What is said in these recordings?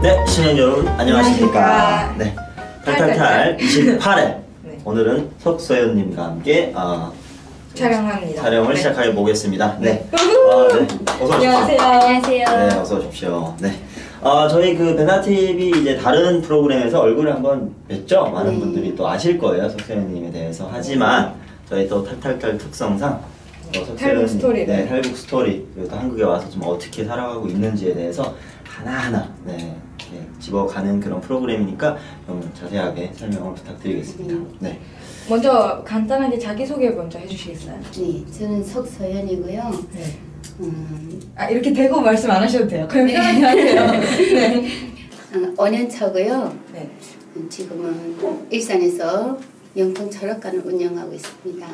네, 시청자 여러분 안녕하십니까. 네, 탈탈탈 28회 네. 오늘은 석서연님과 함께 촬영합니다. 촬영을 네. 시작해 보겠습니다. 네, 네, 어서 오십시오. 안녕하세요. 안녕하세요. 네, 어서 오십시오. 네, 저희 그 베나TV 이제 다른 프로그램에서 얼굴을 한번 뵀죠. 많은 분들이 또 아실 거예요, 석서연님에 대해서. 하지만 저희 또 탈탈탈 특성상 탈북 스토리. 네, 탈북 스토리. 그리고 또 한국에 와서 좀 어떻게 살아가고 있는지에 대해서 하나하나 이렇게 집어가는 그런 프로그램이니까 좀 자세하게 설명을 부탁드리겠습니다. 네. 먼저 간단하게 자기소개 먼저 해주시겠어요? 네, 저는 석서연이고요. 네. 이렇게 대고 말씀 안 하셔도 돼요. 그냥 편하게 하세요. 네. 5년 차고요. 네. 지금은 일산에서 영통 철학관을 운영하고 있습니다.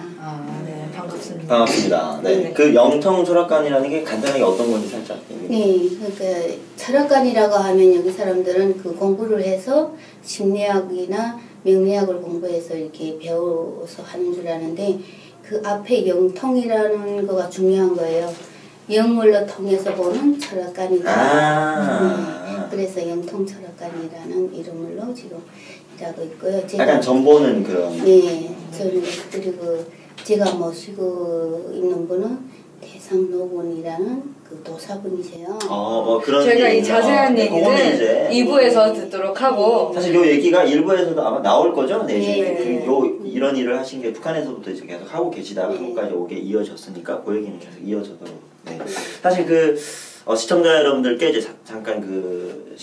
네, 반갑습니다. 반갑습니다. 네. 네. 그 영통 철학관이라는 게 간단하게 어떤 건지 살짝 얘기해 네, 그러니까 철학관이라고 하면 여기 사람들은 그 공부를 해서 심리학이나 명리학을 공부해서 이렇게 배워서 하는 줄 아는데 그 앞에 영통이라는 거가 중요한 거예요. 영물로 통해서 보는 철학관이다. 그래서 영통철학관이라는 이름으로 지금 일하고 있고요. 약간 전보는 그런. 네, 저는 그리고 제가 모시고 있는 분은 대상노분이라는 그 도사분이세요. 뭐 그런. 저희가 이 자세한 얘기는 2부에서 듣도록 하고. 사실 요 얘기가 1부에서도 아마 나올 거죠. 네. 네. 이런 일을 하신 게 북한에서부터 이제 계속 하고 계시다가 네. 한국까지 오게 이어졌으니까 그 얘기는 계속 이어져도록. 네. 사실 시청자 여러분들께 이제 잠깐 그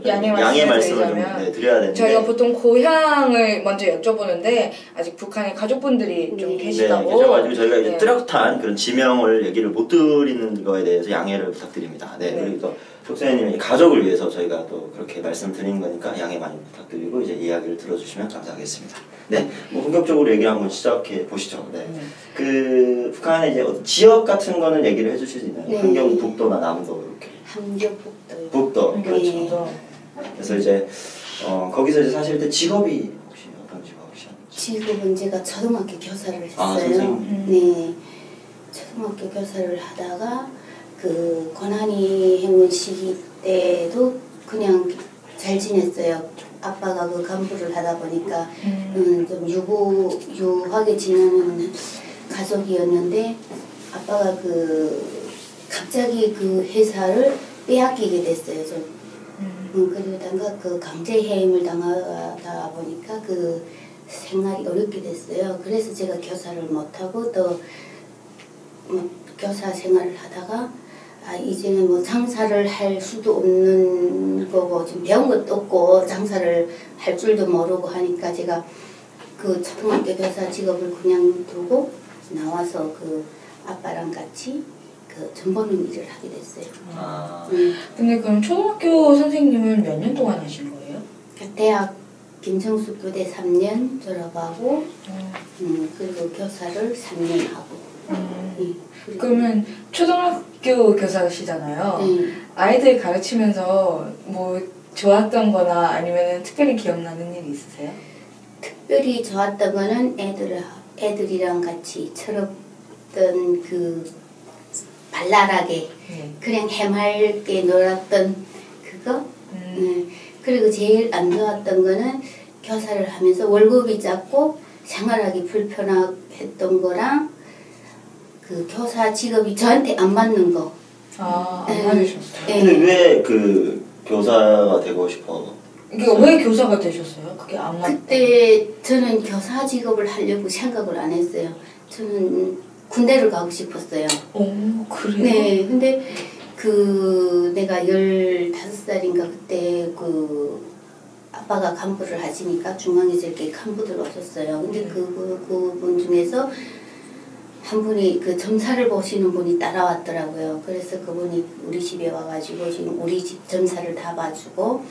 양해 말씀을 좀 드려야 되는데 저희가 보통 고향을 먼저 여쭤보는데 아직 북한에 가족분들이 좀 계시다고. 네, 계셔가지고 저희가 이제 뚜렷한 그런 지명을 얘기를 못 드리는 거에 대해서 양해를 부탁드립니다. 네. 그리고 또 석서연님의 가족을 위해서 저희가 또 그렇게 말씀드린 거니까 양해 많이 부탁드리고 이제 이야기를 들어주시면 감사하겠습니다. 네, 본격적으로 얘기를 한번 시작해 보시죠. 네. 그 북한의 이제 지역 같은 거는 얘기를 해주실 수 있나요? 네. 함경북도나 남도 이렇게. 함경북도요. 북도, 그렇죠. 네. 그래서 이제 거기서 이제 사실 때 직업이 혹시 어떤 직업이셨나요? 지금은 제가 초등학교 교사를 했어요. 선생님. 네, 초등학교 교사를 하다가 그 고난이 행군 시기 때도 그냥 잘 지냈어요. 아빠가 그 간부를 하다 보니까 좀 유하게 지내는 가족이었는데 아빠가 갑자기 그 회사를 빼앗기게 됐어요. 그러다가 그 강제해임을 당하다 보니까 그 생활이 어렵게 됐어요. 그래서 제가 교사를 못하고 또 교사 생활을 하다가 이제는 뭐 장사를 할 수도 없는 거고 지금 배운 것도 없고 장사를 할 줄도 모르고 하니까 제가 그 초등학교 교사 직업을 그냥 두고 나와서 그 아빠랑 같이 그 전보는 일을 하게 됐어요. 근데 그럼 초등학교 선생님은 몇 년 동안 하신 거예요? 대학 김정숙 교대 3년 졸업하고 그리고 교사를 3년 하고 그러면 초등학교 교사시잖아요. 아이들 가르치면서 뭐 좋았던 거나 아니면 특별히 기억나는 일이 있으세요? 특별히 좋았던 거는 애들이랑 같이 철없던 그 발랄하게 그냥 해맑게 놀았던 그거. 그리고 제일 안 좋았던 거는 교사를 하면서 월급이 작고 생활하기 불편했던 거랑 그 교사 직업이 저한테 안 맞는 거. 안 맞으셨어요? 근데 왜 그 교사가 되고 싶어? 이게 왜 교사가 되셨어요? 그게 안 맞. 그때 저는 교사 직업을 하려고 생각을 안 했어요. 저는 군대를 가고 싶었어요. 그래요? 네, 근데 내가 15살인가 그때 아빠가 간부를 하시니까 중앙에서 이렇게 간부들 오셨어요. 근데 그분 중에서 한 분이 그 점사를 보시는 분이 따라왔더라고요. 그래서 그분이 우리 집에 와가지고 지금 우리 집 점사를 다 봐주고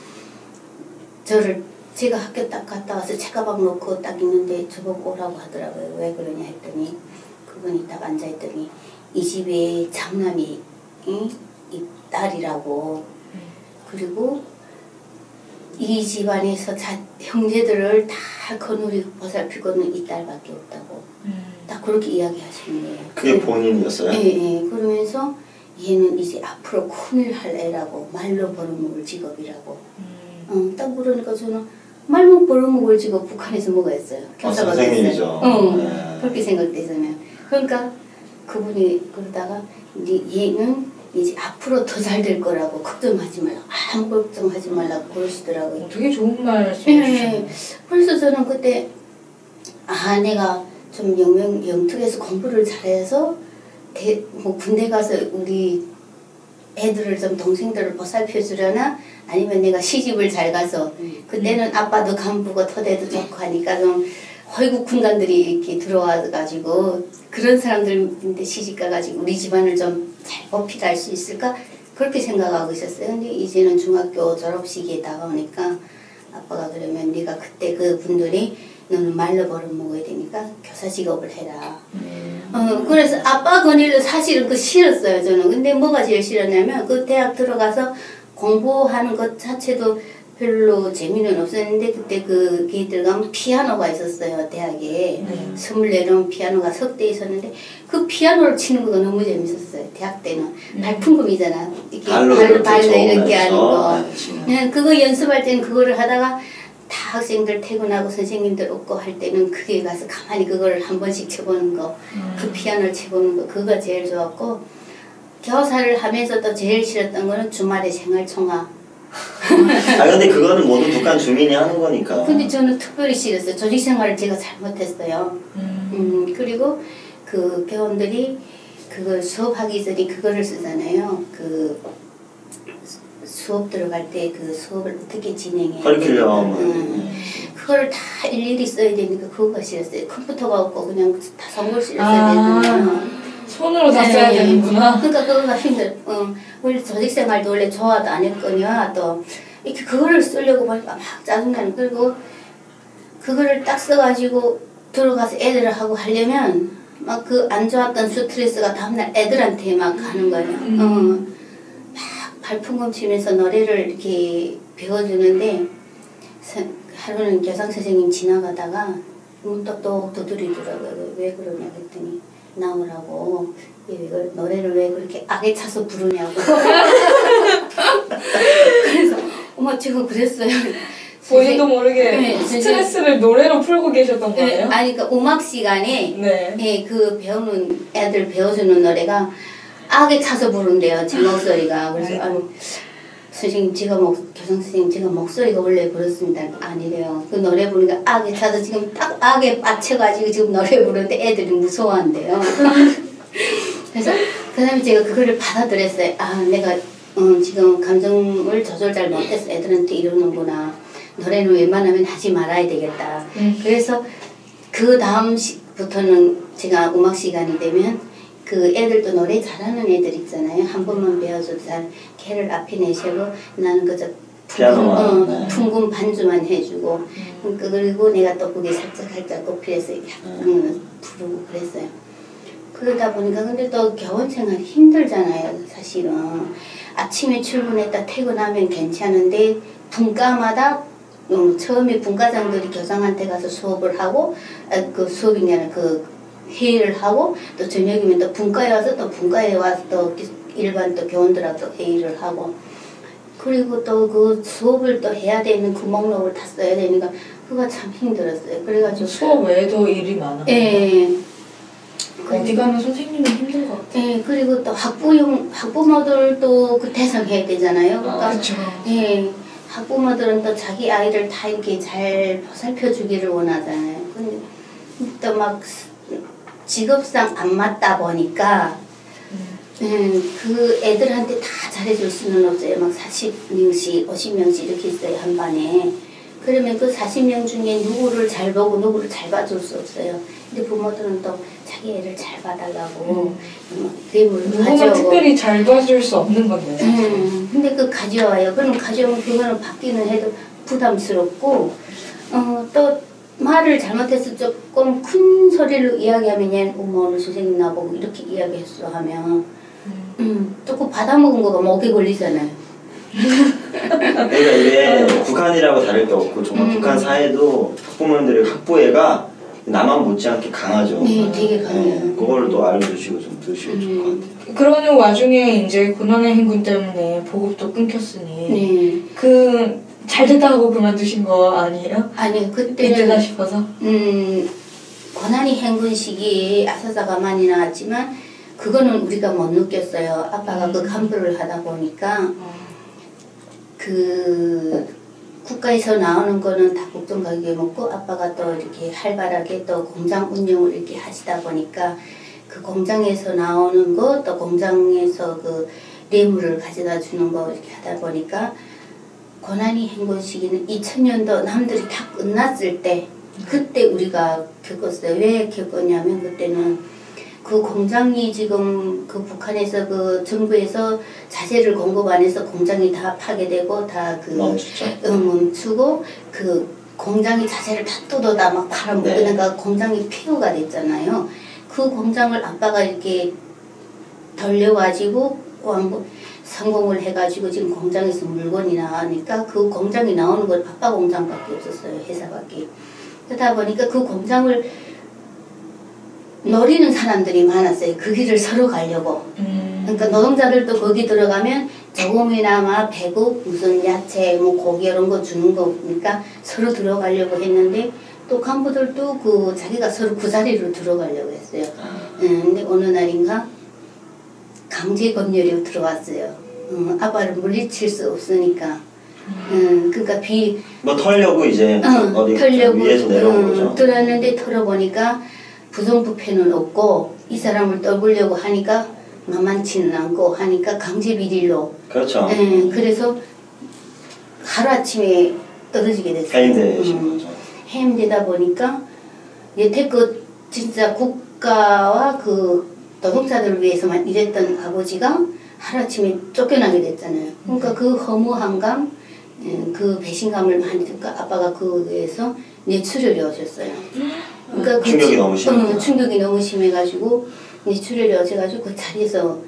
제가 학교 딱 갔다 와서 책가방 놓고 딱 있는데 저보고 오라고 하더라고요. 왜 그러냐 했더니 그분이 딱 앉아있더니 이 집에 장남이 이 딸이라고 그리고 이 집안에서 형제들을 다 거느리고 보살피고는 이 딸밖에 없다고 딱 그렇게 이야기하시는 거예요. 그게 본인이었어요? 네. 그러면서 얘는 이제 앞으로 큰일 할 애라고 말로 벌어먹을 직업이라고. 딱 그러니까 저는 말로 벌어먹을 직업 북한에서 뭐가 있어요? 교사가 선생님이죠. 네. 그렇게 생각되잖아요. 그러니까 그분이 그러다가 얘는 이제 앞으로 더 잘 될 거라고 걱정하지 말라고 아무 걱정하지 말라고 그러시더라고요. 되게 좋은 말씀이시죠. 그래서 저는 그때 내가 좀 영특에서 공부를 잘해서 뭐 군대 가서 우리 애들을 좀 동생들을 보살펴 주려나 아니면 내가 시집을 잘 가서 그때는 아빠도 간부고 토대도 좋고 하니까 좀 허위국 군관들이 이렇게 들어와가지고 그런 사람들한테 시집 가가지고 우리 집안을 좀 잘 보필할 수 있을까 그렇게 생각하고 있었어요. 근데 이제는 중학교 졸업식이 다가오니까 아빠가 그러면 네가 그때 그 분들이 너는 말로 벌어먹어야 되니까 교사 직업을 해라. 그래서 아빠 권위를 사실은 그 싫었어요 저는. 근데 뭐가 제일 싫었냐면 그 대학 들어가서 공부하는 것 자체도 별로 재미는 없었는데 그때 그 걔들 가면 피아노가 있었어요 대학에. 24놈 피아노가 석 대 있었는데 그 피아노를 치는 거가 너무 재밌었어요 대학 때는. 발풍금이잖아 이렇게 발로 이렇게 하는 거. 그거 연습할 때는 그거를 하다가 다 학생들 퇴근하고 선생님들 없고 할 때는 그게 가서 가만히 그걸 한 번씩 쳐보는 거. 그 피아노를 쳐보는 거 그거가 제일 좋았고 교사를 하면서도 제일 싫었던 거는 주말에 생활총화. 근데 그거는 모든 북한 주민이 하는 거니까. 근데 저는 특별히 싫었어요. 조직 생활을 제가 잘못했어요. 그리고 그 회원들이 그걸 수업하기 전에 그거를 쓰잖아요. 그 수업 들어갈 때 그 수업을 어떻게 진행해야 커리큘럼. 그걸 다 일일이 써야 되니까 그거가 싫었어요. 컴퓨터가 없고 그냥 다 선글씨를 써야 되잖아요. 손으로 다 써야 되는구나. 그러니까 그거가 원래 조직생활도 원래 좋아도 안 했거니와 또 이렇게 그거를 쓰려고 보니까 막 짜증나는. 그리고 그거를 딱 써가지고 들어가서 애들을 하고 하려면 막 그 안 좋았던 스트레스가 다음날 애들한테 막 가는 거예요. 막 발풍금 치면서 노래를 이렇게 배워주는데 하루는 교장 선생님 지나가다가 문득 또 두드리더라고요. 왜 그러냐 그랬더니 나오라고. 이걸 노래를 왜 그렇게 악에 차서 부르냐고. 그래서 어머 지금 그랬어요. 본인도 모르게 스트레스를 노래로 풀고 계셨던 거예요? 아니 그 음악 시간에 그 배우는 애들 배워주는 노래가 악에 차서 부른대요 제 목소리가. 그래서 선생님 제가 교장 선생님 제가 목소리가 원래 그렇습니다. 아니래요. 그 노래 부르니까 악에 차서 지금 딱 악에 빠쳐가지고 지금 노래 부르는데 애들이 무서워한대요. 그래서 그 다음에 제가 그거를 받아들였어요. 내가 지금 감정을 조절 잘 못해서 애들한테 이러는구나. 노래는 웬만하면 하지 말아야 되겠다. 그래서 그 다음부터는 제가 음악 시간이 되면 그 애들도 노래 잘하는 애들 있잖아요. 한 번만 배워줘도 잘 걔를 앞에 내세우고 나는 그저 풍금 반주만 해주고 그리고 내가 또 그게 살짝 높이해서 부르고 그랬어요. 그러다 보니까 근데 또 교원 생활이 힘들잖아요. 사실은 아침에 출근했다 퇴근하면 괜찮은데 분과마다 처음에 분과장들이 교장한테 가서 수업을 하고 그 수업이 아니라 그 회의를 하고 또 저녁이면 또 분과에 와서 또 분과에 와서 또 일반 또 교원들하고 또 회의를 하고 그리고 또 그 수업을 또 해야 되는 그 목록을 다 써야 되니까 그거 참 힘들었어요. 그래가지고 수업 외에도 일이 많아요. 어디 가면 선생님은 힘든 것 같아요. 네, 그리고 또 학부모들도 그 대상해야 되잖아요. 그러니까 그렇죠. 학부모들은 또 자기 아이를 다 이렇게 잘 보살펴 주기를 원하잖아요. 근데 또 막 직업상 안 맞다 보니까 그 애들한테 다 잘해줄 수는 없어요. 막 40명씩, 50명씩 이렇게 있어요, 한 반에. 그러면 그 40명 중에 누구를 잘 보고 누구를 잘 봐줄 수 없어요. 근데 부모들은 또 자기 애를 잘 봐달라고 뇌물을 누군가 특별히 잘 봐줄 수 없는 건데. 근데 그 가져와요. 그럼 가져오면 그거는 받기는 해도 부담스럽고 또 말을 잘못해서 조금 큰 소리로 이야기하면 얘는 오늘 선생님 나보고 이렇게 이야기했어 하면 조금 받아먹은 거가 목에 걸리잖아요. 그러니까 이게 북한이라고 다를 게 없고 정말 북한 사회도 학부모님들의 학부애가 나만 못지않게 강하죠. 네, 되게 강해요. 그걸 또 알려주시고 좀 들으시면 좋을 것 같아요. 그러는 와중에 이제 고난의 행군 때문에 보급도 끊겼으니 네. 그 잘 됐다고 그만두신 거 아니에요? 아니 이때다 그때는 싶어서? 고난이 행군 시기에 아사사가 많이 나왔지만 그거는 우리가 못 느꼈어요. 아빠가 그 간부를 하다 보니까 그 국가에서 나오는 거는 다 국정가격에 먹고 아빠가 또 이렇게 활발하게 또 공장 운영을 이렇게 하시다 보니까 그 공장에서 나오는 거 또 공장에서 그 뇌물을 가져다 주는 거 이렇게 하다 보니까 고난이 행군 시기는 2000년도 남들이 다 끝났을 때 그때 우리가 겪었어요. 왜 겪었냐면 그때는 그 공장이 지금 그 북한에서 그 정부에서 자재를 공급 안 해서 공장이 다 파괴되고 다 그 멈추고 그 공장이 자재를 다 뜯어다 막 팔아먹고 네. 그러니까 공장이 폐허가 됐잖아요. 그 공장을 아빠가 이렇게 돌려가지고 성공을 해가지고 지금 공장에서 물건이 나오니까 그 공장이 나오는 건 아빠 공장밖에 없었어요. 회사밖에. 그러다 보니까 그 공장을 노리는 사람들이 많았어요. 그 길을 서로 가려고. 그러니까 노동자들도 거기 들어가면 조금이나마 배고 무슨 야채, 뭐 고기 이런 거 주는 거니까 서로 들어가려고 했는데 또 간부들도 그 자기가 서로 그 자리로 들어가려고 했어요. 근데 어느 날인가 강제 검열이 들어왔어요. 아빠를 물리칠 수 없으니까. 그러니까 뭐 털려고 이제 어디 털려고 위에서 내려온 거죠. 들었는데 털어보니까 부정부패는 없고 이 사람을 떠보려고 하니까 만만치는 않고 하니까 강제 비리로. 그렇죠. 그래서 하루아침에 떨어지게 됐어요. 해임되신 거죠. 해임되다 보니까 여태껏 진짜 국가와 그 노동자들을 위해서만 일했던 아버지가 하루아침에 쫓겨나게 됐잖아요. 그러니까 그 허무함감, 그 배신감을 많이 듣고 아빠가 그에서 뇌출혈이 오셨어요. 그러니까 충격이 너무 심해요. 충격이 너무 심해가지고 뇌출혈이 오셔가지고 그 자리에서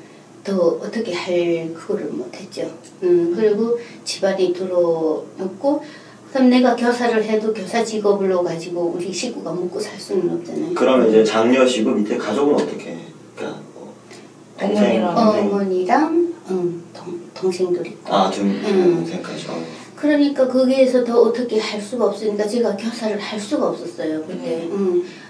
더 어떻게 할 그거를 못했죠. 그리고 집안이 들어왔고 그럼 내가 교사를 해도 교사 직업으로 가지고 우리 식구가 먹고 살 수는 없잖아요. 그러면 이제 장녀시고 밑에 가족은 어떻게? 그러니까 뭐 어머니랑 동생들 있고. 동생까지. 그러니까 거기에서 더 어떻게 할 수가 없으니까 제가 교사를 할 수가 없었어요. 그때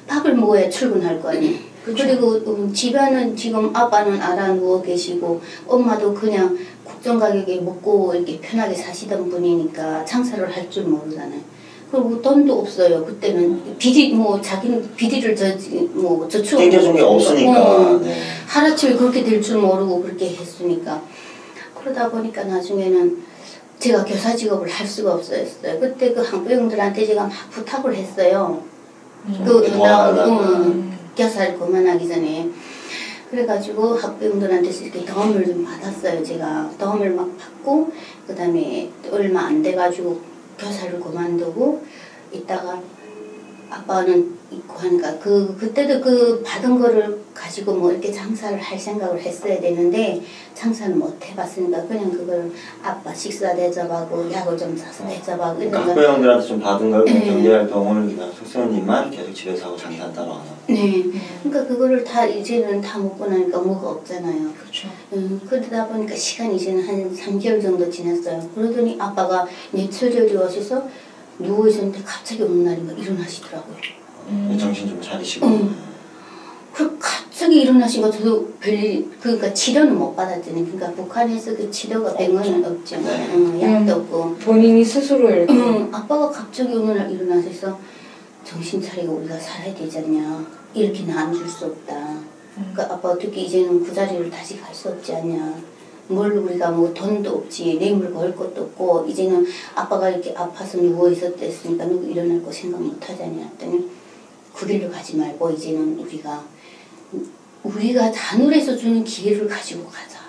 밥을 먹어야 출근할 거 아니에요. 그리고 집안은 지금 아빠는 알아 누워 계시고 엄마도 그냥 국정가격에 먹고 이렇게 편하게 사시던 분이니까 장사를 할 줄 모르잖아요. 그리고 돈도 없어요. 그때는 비리 뭐 자기는 비리를 저축 땡겨준 게 없으니까. 네. 하루아침에 그렇게 될 줄 모르고 그렇게 했으니까 그러다 보니까 나중에는 제가 교사 직업을 할 수가 없었어요. 그때 그 항부형들한테 제가 막 부탁을 했어요. 교사를 그만하기 전에. 그래가지고 학부형들한테 이렇게 도움을 좀 받았어요. 제가 도움을 막 받고 그 다음에 얼마 안 돼가지고 교사를 그만두고 있다가 아빠는 있고 하니까 그때도 그 받은 거를 가지고 뭐 이렇게 장사를 할 생각을 했어야 되는데 장사는 못 해봤으니까 그냥 그걸 아빠 식사 대접하고 약을 좀 사서 대접하고 학부형들한테 좀 받은 걸 경제활동을 그냥 속세훈님만 계속 집에서 하고 장사는 따로 안 하고. 네. 그러니까 그거를 다 이제는 다 먹고 나니까 뭐가 없잖아요. 그렇죠. 그러다 보니까 시간이 이제는 한 3개월 정도 지났어요. 그러더니 아빠가 뇌출혈이 오셔서 누워 있었는데 갑자기 어느 날이 막 일어나시더라고요. 정신 좀 차리시고. 그 갑자기 일어나신 거 저도 그러니까 치료는 못 받았더니 그러니까 북한에서 그 치료가 병원은 없죠. 약도 없고. 본인이 스스로 이렇게. 아빠가 갑자기 어느 날 일어나셔서 정신 차리고 우리가 살아야 되지 않냐. 이렇게는 안 줄 수 없다. 그러니까 아빠 어떻게 이제는 그 자리를 다시 갈 수 없지 않냐. 뭘 우리가 뭐 돈도 없지 뇌물 걸 것도 없고 이제는 아빠가 이렇게 아파서 누워 있었댔으니까 누구 일어날 거 생각 못 하자니 했더니 그 길로 가지 말고 이제는 우리가 하늘에서 주는 기회를 가지고 가자.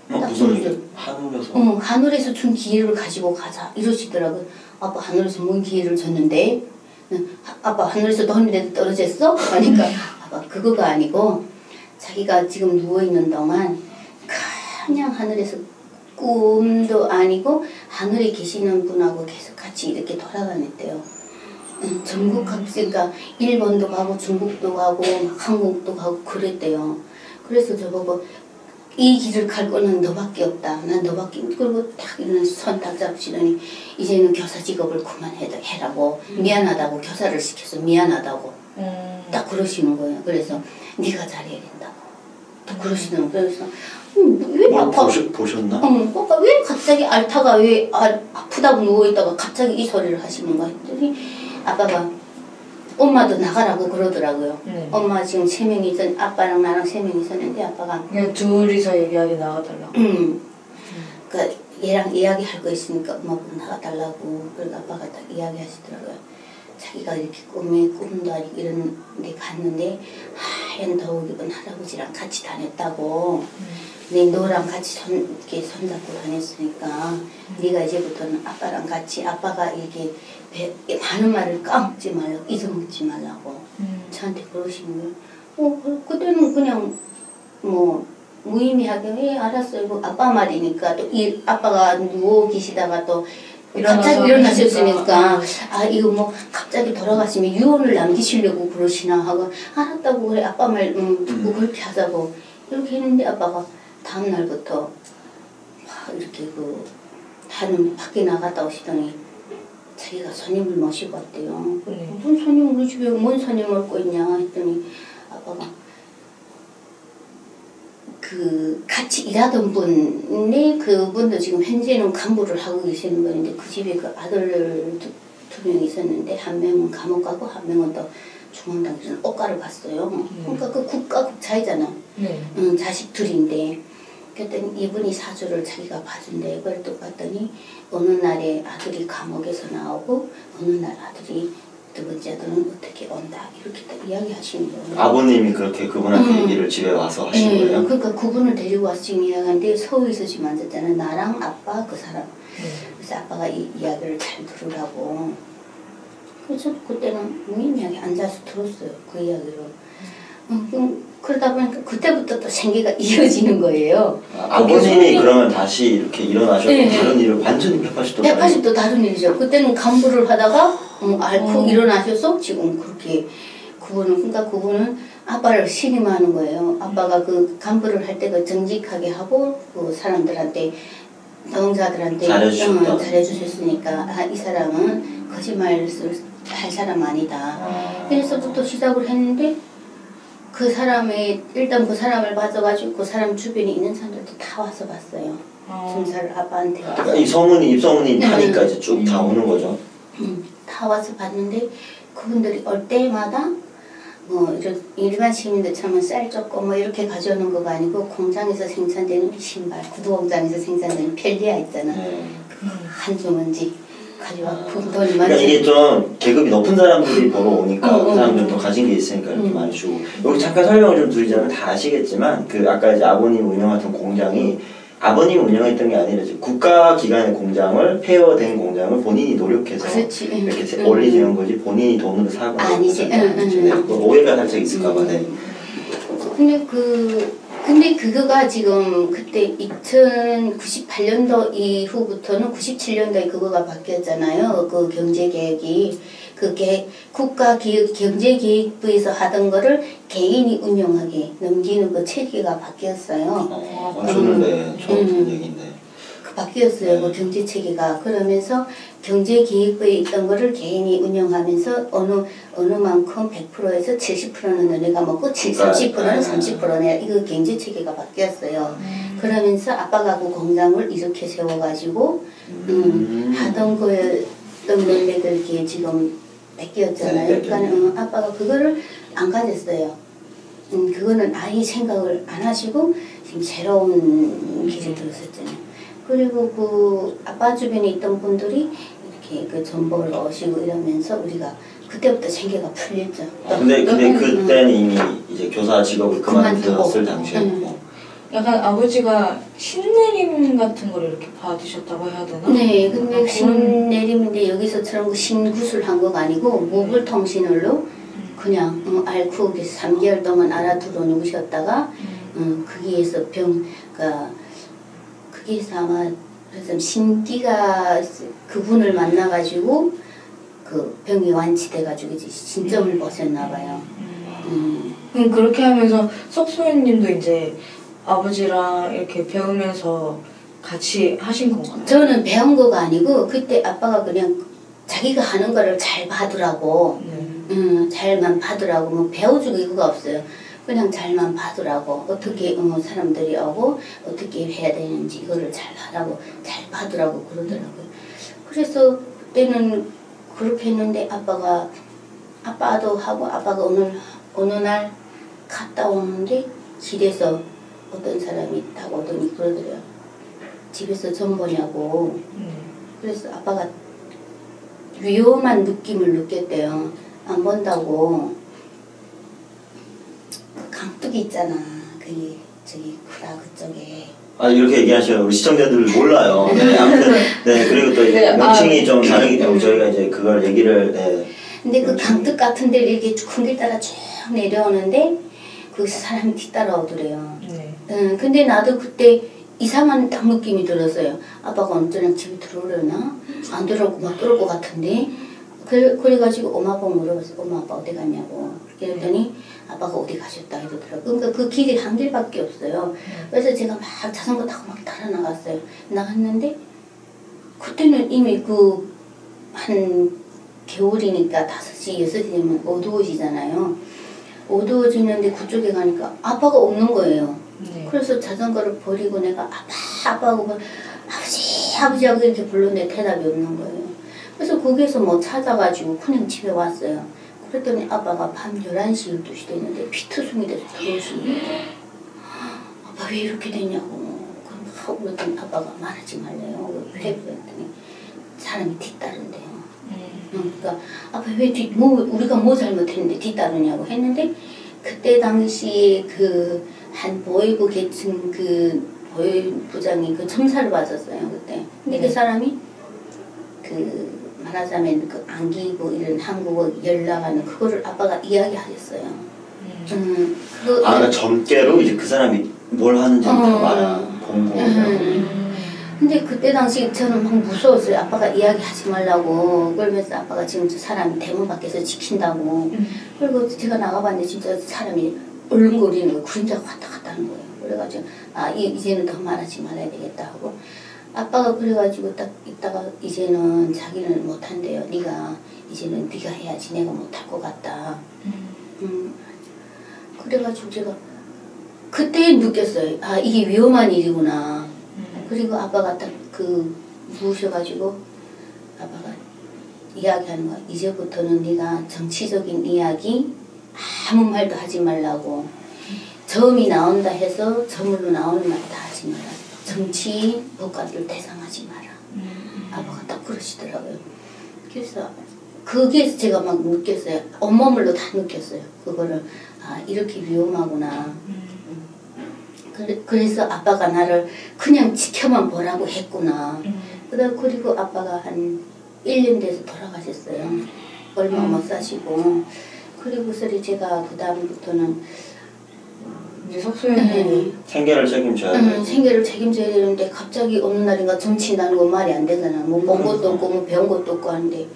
무슨 얘기? 하늘에서? 하늘에서 준 기회를 가지고 가자 이러시더라고요. 아빠 하늘에서 뭔 기회를 줬는데 아빠 하늘에서 돈이 떨어졌어? 그러니까 아빠 그거가 아니고 자기가 지금 누워있는 동안 그냥 하늘에서 꿈도 아니고 하늘에 계시는 분하고 계속 같이 이렇게 돌아다녔대요. 전국 그러니까 일본도 가고 중국도 가고 막 한국도 가고 그랬대요. 그래서 저보고 이 길을 갈 거는 너밖에 없다. 난 너밖에. 그리고 딱 이런 손 딱 잡으시더니 이제는 교사 직업을 그만해라고 미안하다고 교사를 시켜서 미안하다고 딱 그러시는 거예요. 그래서 네가 잘해야 된다고 딱 그러시는 거예요. 그래서 왜 아파? 보셨나? 그러니까 왜 갑자기 앓다가 왜 아프다고 누워있다가 갑자기 이 소리를 하시는 거야 했더니 아빠가 엄마도 나가라고 그러더라고요. 엄마 지금 3명이 있었는데 아빠랑 나랑 3명이 있었는데 아빠가 그냥 둘이서 얘기하게 나가달라고. 그러니까 얘랑 이야기할 거 있으니까 엄마보고 나가달라고. 그러니까 아빠가 딱 이야기하시더라고요. 자기가 이렇게 꿈도 아니고 이런 데 갔는데 하얀 더욱 입은 할아버지랑 같이 다녔다고. 근데 너랑 같이 이렇게 손잡고 다녔으니까 네가 이제부터는 아빠랑 같이 아빠가 이렇게 많은 말을 까먹지 말라고 잊어먹지 말라고 저한테 그러시는 거예요. 그때는 그냥 뭐 무의미하게 알았어요. 뭐 아빠 말이니까 또 아빠가 누워 계시다가 또 갑자기 일어나셨으니까 이거 뭐 갑자기 돌아가시면 유언을 남기시려고 그러시나 하고 알았다고 그래 아빠 말 듣고 그렇게 하자고 이렇게 했는데 아빠가 다음 날부터 막 이렇게 하는 밖에 나갔다 오시더니 자기가 손님을 모시고 왔대요. 무슨 손님 우리 집에 뭔 손님 올거 있냐 했더니 아빠가 같이 일하던 분이 그분도 지금 현재는 간부를 하고 계시는 분인데 그 집에 그 아들 두 명 있었는데 한 명은 감옥 가고 한 명은 또 중앙당에서 옷가를 갔어요. 그러니까 그 국가국 차이잖아. 자식 둘인데 그랬더니 이분이 사주를 자기가 봐준대. 그걸 또 봤더니 어느 날에 아들이 감옥에서 나오고 어느 날 아들이 두 번째 아들은 어떻게 온다 이렇게 딱 이야기하시는 거예요. 아버님이 그렇게 그분한테 얘기를 집에 와서 하신 거예요? 그러니까 그분을 데리고 와서 지금 이야기하는데 서울에서 지금 앉았잖아. 나랑 아빠 그 사람. 그래서 아빠가 이 이야기를 잘 들으라고. 그래서 그때는 무의미하게 앉아서 들었어요. 그 이야기를. 그러다 보니까 그때부터 또 생계가 이어지는 거예요. 아버님이 그러면 다시 이렇게 일어나셔서 다른 일을 완전히 180도 다른 일이죠. 그때는 간부를 하다가 앓고 일어나셔서 지금 그렇게 그분은 아빠를 신임하는 거예요. 아빠가 그 간부를 할 때 그 정직하게 하고 그 사람들한테 노동자들한테 잘해주셨으니까 이 사람은 거짓말을 할 사람 아니다. 그래서부터 시작을 했는데 그 사람의 일단 그 사람을 봐줘가지고 그 사람 주변에 있는 사람들도 다 와서 봤어요. 증사를 아빠한테 와서. 그러니까 입소문이 타니까 이제 쭉 다 오는 거죠. 다 와서 봤는데 그분들이 올 때마다 뭐 이런 일반 시민들처럼 쌀 조금 뭐 이렇게 가져오는 거가 아니고 공장에서 생산되는 신발, 구두 공장에서 생산되는 펠리아 있잖아. 한 주머니 가져와서 돈을 그러니까 이게 좀 계급이 높은 사람들이 보러 오니까 그 사람들도 가진 게 있으니까 이렇게 많이 주고. 여기 잠깐 설명을 좀 드리자면 다 아시겠지만 그 아까 이제 아버님 운영하던 공장이 아버님이 운영했던 게 아니라 이제 국가기관의 공장을 폐허된 공장을 본인이 노력해서 이렇게 올리는 거지 본인이 돈으로 사고 아니지. 오해가 살짝 있을까봐. 근데 그거가 지금 그때 2098년도 이후부터는 97년도에 그거가 바뀌었잖아요. 그 경제개혁이. 그게 국가경제기획부에서 하던 거를 개인이 운영하게 넘기는 그 체계가 바뀌었어요. 처음 듣는 얘기인데. 바뀌었어요. 그 경제체계가. 그러면서 경제기획부에 있던 거를 개인이 운영하면서 어느 만큼 100%에서 70%는 너네가 먹고 30%는 30%네. 이거 경제체계가 바뀌었어요. 그러면서 아빠가 그 공장을 이렇게 세워가지고 하던 거였던 건데 그게 지금 뺏겼잖아요. 그러니까 아빠가 그거를 안 가졌어요. 그거는 아예 생각을 안 하시고 지금 새로운 길에 들었었잖아요. 그리고 그 아빠 주변에 있던 분들이 이렇게 그 정보를 얻으시고 이러면서 우리가 그때부터 생계가 풀렸죠. 근데 그때는 이미 이제 교사 직업을 그만두었을 당시였고. 약간 아버지가 신내림 같은 걸 이렇게 받으셨다고 해야 되나? 네, 근데 신내림인데 여기서처럼 그 신구슬한 거가 아니고 모불통신을로 그냥 앓고 3개월 동안 알아들어 누우셨다가 거기에서 거기에서 아마 그래서 신기가 그분을 만나가지고 그 병이 완치돼가지고 이제 신점을 벗었나 봐요. 그럼 그렇게 하면서 석소연님도 이제 아버지랑 이렇게 배우면서 같이 하신 건가요? 저는 배운 거가 아니고 그때 아빠가 그냥 자기가 하는 거를 잘 봐두라고 잘만 봐두라고 뭐 배워주고 이거가 없어요. 그냥 잘만 봐두라고 어떻게 사람들이 오고 어떻게 해야 되는지 이거를 잘 하라고 잘 봐두라고 그러더라고요. 그래서 그때는 그렇게 했는데 아빠도 하고 아빠가 어느 날 갔다 오는데 길에서 어떤 사람이 타고 오더니 그러더래요. 집에서 전 보냐고. 그래서 아빠가 위험한 느낌을 느꼈대요. 안 본다고. 강둑이 있잖아. 그게 저기 구라 그쪽에. 아 이렇게 얘기하시면 우리 시청자들 몰라요. 네, 아무튼 네 그리고 또 네, 명칭이 좀 다르기 때문에 저희가 이제 그걸 얘기를 네. 근데 그 강둑 같은 데를 이렇게 큰 길 따라 쭉 내려오는데 그 사람이 뒤따라오더래요. 네. 근데 나도 그때 이상한 딱 느낌이 들었어요. 아빠가 언제나 집에 들어오려나? 안 들어올 것 같은데. 그래가지고 엄마 아빠 물어봤어요. 엄마 아빠 어디 갔냐고. 그랬더니 아빠가 어디 가셨다 이러더라고요. 그러니까 그 길이 한 길밖에 없어요. 그래서 제가 막 자전거 타고 막 달아나갔어요. 나갔는데 그때는 이미 한 겨울이니까 5시, 6시 되면 어두워지잖아요. 어두워지는데 그쪽에 가니까 아빠가 없는 거예요. 네. 그래서 자전거를 버리고 내가 아빠하고 아버지 하고 이렇게 불렀는데 대답이 없는 거예요. 그래서 거기에서 뭐 찾아가지고 그냥 집에 왔어요. 그랬더니 아빠가 밤 11시, 12시 됐는데 피투성이 돼서 들어오시는 거예요. 아빠 왜 이렇게 됐냐고. 그럼 하고 그랬더니 아빠가 말하지 말래요. 왜 그랬더니 사람이 뒤따른대요. 그러니까 아빠 왜 우리가 뭐 잘못했는데 뒤따르냐고 했는데 그때 당시 한 보이부 계층 보이부장이 첨사를 받았어요 그때. 근데 그 사람이 말하자면 안기부 이런 한국어 연락하는 그거를 아빠가 이야기하셨어요. 그러니까 점괘로 이제 그 사람이 뭘 하는지 다 본 거예요. 근데 그때 당시 저는 막 무서웠어요. 아빠가 이야기하지 말라고. 그러면서 아빠가 지금 저 사람이 대문 밖에서 지킨다고. 그리고 제가 나가봤는데 진짜 사람이 얼른거리는 거예요. 그림자가 왔다 갔다 하는 거예요. 그래가지고 이제는 더 말하지 말아야 되겠다 하고 아빠가 그래가지고 딱 있다가 이제는 자기는 못한대요. 이제는 네가 해야지 내가 못할 것 같다. 그래가지고 제가 그때 느꼈어요. 이게 위험한 일이구나. 그리고 아빠가 딱 누우셔가지고 아빠가 이야기하는 거야. 이제부터는 네가 정치적인 이야기 아무 말도 하지 말라고. 점이 나온다 해서 점으로 나오는 말 다 하지 마라. 정치인 법관들 대상하지 마라. 아빠가 딱 그러시더라고요. 그래서 거기에서 제가 막 느꼈어요. 온몸으로 다 느꼈어요. 그거를 이렇게 위험하구나. 그래서 아빠가 나를 그냥 지켜만 보라고 했구나. 그리고 아빠가 한 1년 돼서 돌아가셨어요. 얼마 못 사시고. 그리고서 제가 그 다음부터는 이제 석소연님 생계를 책임져야 돼. 생계를 책임져야 되는데 갑자기 어느 날인가 정치인다는 건 말이 안 되잖아. 뭐 본 것도 없고 뭐 배운 것도 없고 하는데.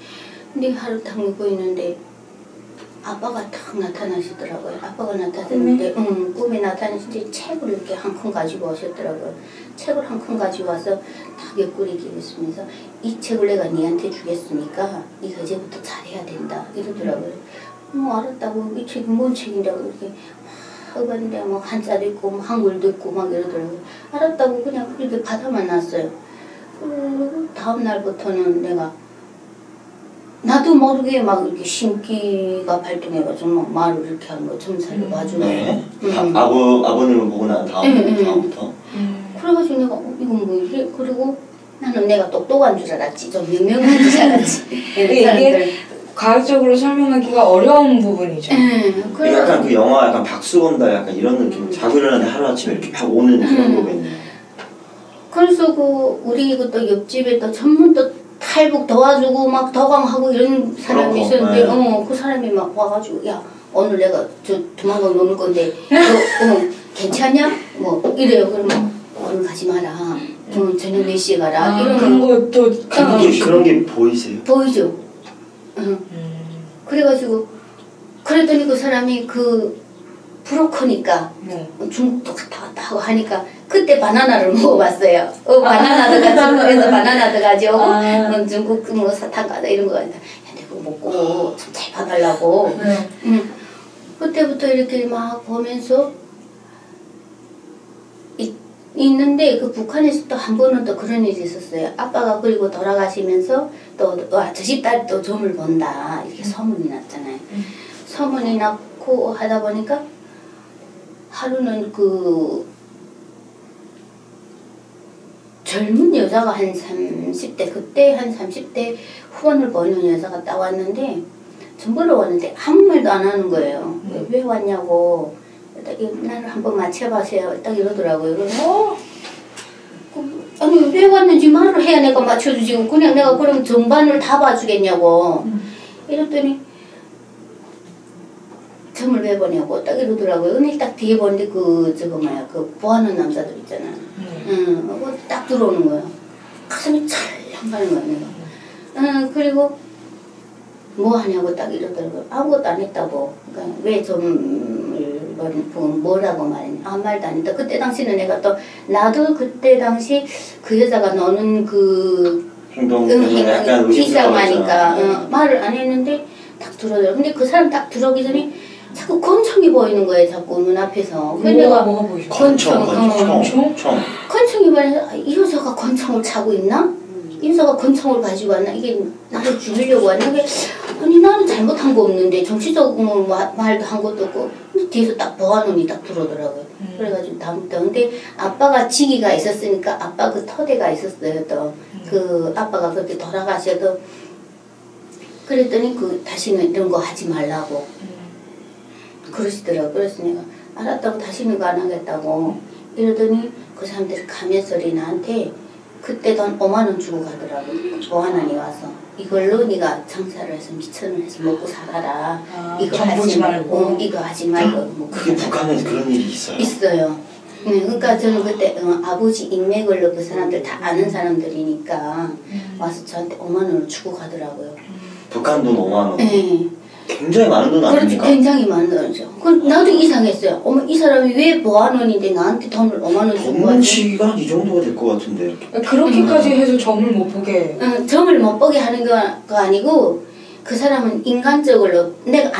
근데 하루 딱 누고 있는데 아빠가 딱 나타나시더라고요. 아빠가 나타났는데 꿈에 나타나시는데 책을 이렇게 한 권 가지고 오셨더라고요. 책을 한 권 가지고 와서 딱 옆구리 기으시면서 이 책을 내가 니한테 주겠으니까 네가 이제부터 잘해야 된다 이러더라고요. 알았다고. 이 책이 뭔 책인다고 이렇게 하는데 뭐 한자도 있고 뭐 한글도 있고 막 이러더라고요. 알았다고 그냥 그렇게 받아만 놨어요. 그리고 다음 날부터는 내가 나도 모르게 막 이렇게 신기가 발동해가지고 막 말을 이렇게 하는 거 점사를 봐주고. 네. 아버님을 보고 난 다음부터. 그래가지고 내가 이건 뭐 이래? 그리고 나는 내가 똑똑한 줄 알았지. 좀 유명한 줄 알았지. 이게 과학적으로 설명하기가 어려운 부분이죠. 약간 그 영화 약간 박수건달 약간 이런 느낌. 자고 일어나는데 하루아침에 이렇게 막 오는 그런 부분이에요. 그래서 우리 또 옆집에 또 전문 또 탈북 도와주고 막 도강하고 이런 사람이 있었는데 그 사람이 막 와가지고 야 오늘 내가 도망가 놓을 건데 너 괜찮냐? 뭐 이래요. 그러면 오늘 가지 마라. 저녁 몇 시에 가라. 이런 그런 것도 그런 게 보이세요? 보이죠. 그래가지고 그랬더니 그 사람이 그 브로커니까 중국도 갔다 왔다 하고 하니까 그때 바나나를 먹어봤어요. 바나나도 중국에서 바나나도 가져오고 중국 뭐 사탕 과자 이런 거 가지고 내가 먹고 좀 잘 봐달라고. 그때부터 이렇게 막 보면서 있는데 그 북한에서 또 한 번은 또 그런 일이 있었어요. 아빠가 그리고 돌아가시면서 또 저 집 딸이 또 점을 본다 이렇게 소문이 났잖아요. 소문이 났고 하다 보니까 하루는 그 젊은 여자가 한 30대 그때 한 30대 후반을 보이는 여자가 딱 왔는데 점 보러 왔는데 아무 말도 안 하는 거예요. 왜 왔냐고 나를 한번 맞춰봐세요. 딱 이러더라고요. 그래서 아니 왜 왔는지 말을 해야 내가 맞춰주지. 그냥 내가 그럼 전반을 다 봐주겠냐고. 이랬더니 점을 왜 보냐고 딱 이러더라고요. 근데 딱 뒤에 보는데 그 보하는 남자들 있잖아. 딱 들어오는 거예요. 가슴이 찰랑 가는 거야 내가. 그리고 뭐 하냐고 딱 이러더라고요. 아무것도 안 했다고. 그러니까 왜 점을 뭐라고 말했냐. 아무 말도 안 했다. 그때 당시는 내가 또 나도 그때 당시 그 여자가 노는 그 행동 이상하니까 말을 안 했는데 딱 들어오더라고요. 근데 그 사람 딱 들어오기 전에 자꾸 권총이 보이는 거예요. 자꾸 눈앞에서. 그래서 내가 권총. 권총이 보여서 이 여자가 권총을 차고 있나? 이 여자가 권총을 가지고 왔나? 이게 나를 죽이려고 왔나? 아니 나는 잘못한 거 없는데 정치적으로 말도 한 것도 없고 근데 뒤에서 딱 보안원이 딱 들어오더라고요. 그래가지고 다음부터 근데 아빠가 직위가 있었으니까 아빠 그 터대가 있었어요. 또 그 아빠가 그렇게 돌아가셔도 그랬더니 그 다시는 이런 거 하지 말라고 그러시더라고요. 그래서 내가 알았다고 다시는 거 안 하겠다고 이러더니 그 사람들이 가면서리 나한테 그때 돈 5만 원 주고 가더라고. 보안원이 와서 이걸로 네가 장사를 해서 2,000원 해서 먹고 살아라. 이거 하지 말고 이거 하지 말고 뭐 그게 북한에 그런 일이 있어요? 있어요. 네, 그러니까 저는 그때 아버지 인맥을로 그 사람들 다 아는 사람들이니까 와서 저한테 5만 원을 주고 가더라고요. 북한 돈 5만 원? 네. 굉장히 많은 돈 아닙니까? 그렇죠. 굉장히 많은 돈이죠. 나도 이상했어요. 어머 이 사람이 왜 보안원인데 나한테 돈을 5만 원 주고 가지? 돈치가 이 정도가 될 것 같은데. 그렇게까지 해서 점을 못 보게. 점을 못 보게 하는 거 아니고 그 사람은 인간적으로 내가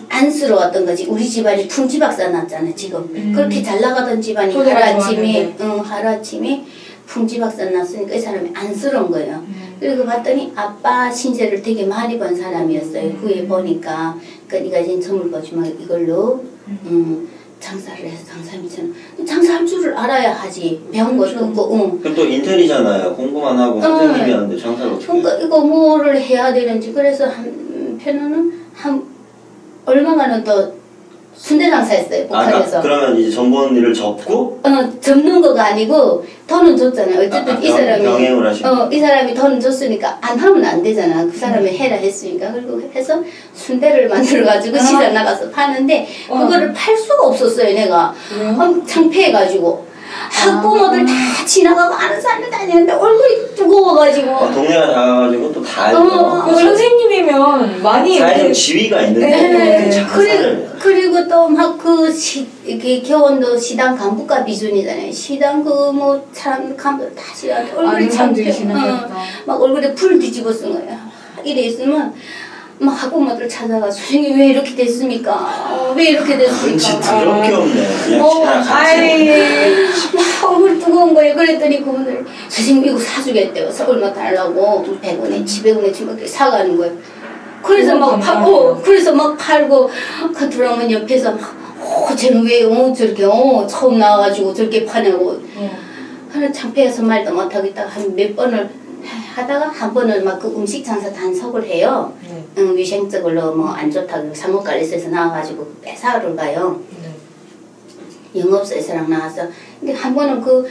안쓰러웠던 거지. 우리 집안이 풍지박산 났잖아 지금. 그렇게 잘 나가던 집안이 하루아침에 풍지박산 났으니까 이 사람이 안쓰러운 거예요. 그리고 봤더니 아빠 신세를 되게 많이 본 사람이었어요. 후에 보니까. 그러니까 네가 이제 점을 보지만 이걸로 장사를 해서 장사 2,000원. 장사할 줄을 알아야 하지. 배운 것도 없고. 그럼 또 인텔이잖아요. 공부만 하고 선생님이 하는데 장사를 어떻게 그러니까 이거 뭐를 해야 되는지. 그래서 한편으로는 얼마간은 또 순대 장사했어요. 북한에서. 그러면 이제 전본 일을 접고? 접는 거가 아니고 돈은 줬잖아요. 어쨌든 이 사람이 병행을 하시고. 이 사람이 돈을 줬으니까 안 하면 안 되잖아. 그 사람이 해라 했으니까. 그리고 해서 순대를 만들어 가지고 시장 나가서 파는데 그거를 팔 수가 없었어요. 내가 창피해가지고. 학부모들 다 지나가고 아는 사람들 다니는데 얼굴이 뜨거워가지고 동네가 작아가지고 또 다 알고 선생님이면 많이 사회적 지위가 있는데 그리고 또 막 이렇게 교원도 시당 간부가 비준이잖아요. 시당 뭐 사람 간부 다 지나가는데 얼굴이 막 얼굴에 풀 뒤집어 쓴 거야. 이래 있으면 막 학부모들 찾아가 선생님 왜 이렇게 됐습니까? 왜 이렇게 됐습니까? 그렇지 더럽게 없네. 그냥 막 얼굴 뜨거운 거예요. 그랬더니 그분들 선생님 이거 사주겠대요. 얼마 달라고 100원에 200원에 지금 사가는 거예요. 그래서 막 팔고 그래서 막 팔고 그 들어오면 옆에서 막 쟤는 왜 저렇게 처음 나와가지고 저렇게 파냐고 하는 창피해서 말도 못하겠다 한 몇 번을 하다가 한 번은 막 그 음식 장사 단속을 해요. 위생적으로 뭐 안 좋다고 사무관리소에서 나와가지고 빼사를 가요. 영업소에서랑 나와서. 근데 한 번은 그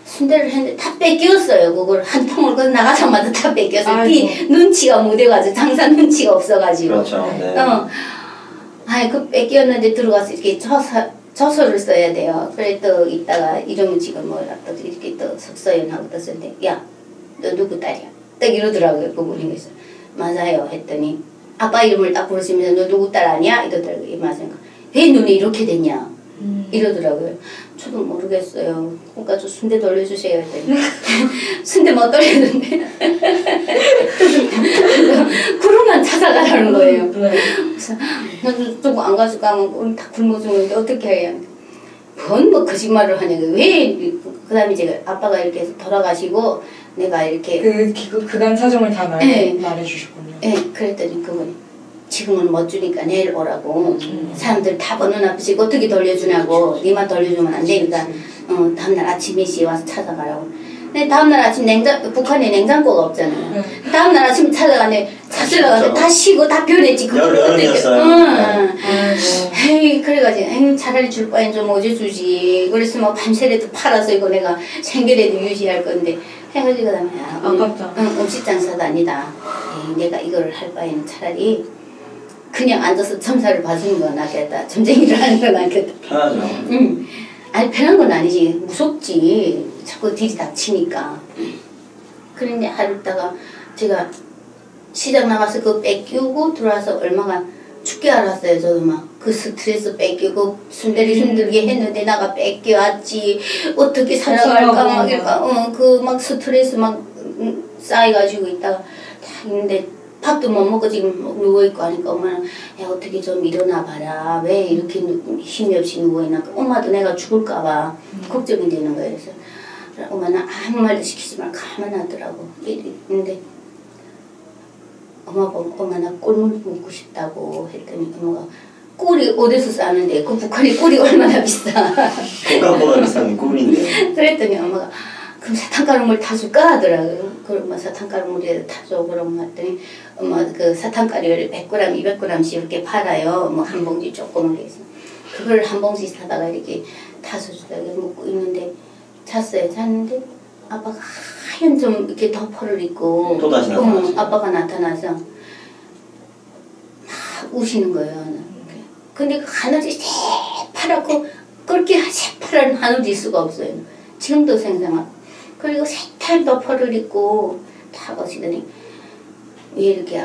순대를 했는데 다 뺏겼어요. 그걸 한 통을 그 나가자마자 다 뺏겼어요. 눈치가 못 돼가지고 장사 눈치가 없어가지고. 그렇죠. 네. 그 뺏겼는데 들어가서 이렇게 저서를 써야 돼요. 그래 또 이따가 이름은 지금 뭐라 또 이렇게 또 석서연하고 또 썼는데 야 너 누구 딸이야? 딱 이러더라고요. 그분이 그래서 맞아요 했더니 아빠 이름을 딱 부르시면서 너 누구 딸 아니야? 이러더라고요. 이마생가. 왜 눈이 이렇게 됐냐? 이러더라고요. 저도 모르겠어요. 그러니까 저 순대 돌려주세요. 순대 못 돌리는데 그릇만 찾아가라는 거예요. 그래서 나도 조금 안 가져가면 우리 다 굶어 죽는데 어떻게 해야 뭐 거짓말을 하냐고. 왜 그 다음에 제가 아빠가 이렇게 해서 돌아가시고 내가 이렇게 그간 사정을 다 말해주셨군요. 네, 그랬더니 그분이 지금은 못 주니까 내일 오라고. 사람들 다 보는 앞이시고 어떻게 돌려주냐고. 니만 돌려주면 안 되니까 다음날 아침 몇 시에 와서 찾아가라고. 근데 다음날 아침 북한에 냉장고가 없잖아요. 다음날 아침 찾으러 가는데 다 쉬고 다 변했지. 여름이었어요. 에이, 그래가지고 차라리 줄 바엔 좀 어제 주지. 그래서 뭐 밤새라도 팔아서 이거 내가 생계라도 유지할 건데 해가지고 그다음에 아깝다. 음식 장사도 아니다. 에이, 내가 이걸 할 바에는 차라리 그냥 앉아서 점사를 봐주는 건 낫겠다. 점쟁이를 하는 건 낫겠다. 편하죠. 아니 편한 건 아니지. 무섭지. 자꾸 들이닥치니까. 그런데 하루 있다가 제가 시장 나가서 그거 뺏기고 들어와서 얼마가 죽게 알았어요. 저도 막 그 스트레스 뺏기고 순대리 힘들게 했는데 나가 뺏겨왔지. 어떻게 살아갈까 막 이럴까. 그 막 스트레스 막 쌓여가지고 있다가 딱 있는데 밥도 못 먹고 지금 누워있고 하니까 엄마는 야 어떻게 좀 일어나 봐라. 왜 이렇게 힘이 없이 누워있나. 엄마도 내가 죽을까봐 걱정이 되는 거예요. 그래서 엄마는 아무 말도 시키지 말고 가만히 하더라고. 근데 엄마 보고 엄마 나 꿀물 먹고 싶다고 했더니 엄마가 꿀이 어디서 싸는데 그 북한이 꿀이 얼마나 비싸. 국가보다 비싼 꿀인데. 그랬더니 엄마가 그럼 사탕가루물 타줄까 하더라고요. 그럼 엄마 사탕가루물에 타줘. 그럼 했더니 엄마 그 사탕가루를 100g, 200g씩 이렇게 팔아요. 뭐 한 봉지 조금을 해서. 그걸 한 봉지 사다가 이렇게 타서 주다가 먹고 있는데 잤는데 아빠가 하얀 좀 이렇게 덮어를 입고 또다시 나타나서 아빠가 나타나서 막 우시는 거예요. 근데 그 하늘이 새파랗고 그렇게 새파란 하늘일 수가 없어요. 지금도 생생하고. 그리고 새탈 덮어를 입고 탁 오시더니 왜 이렇게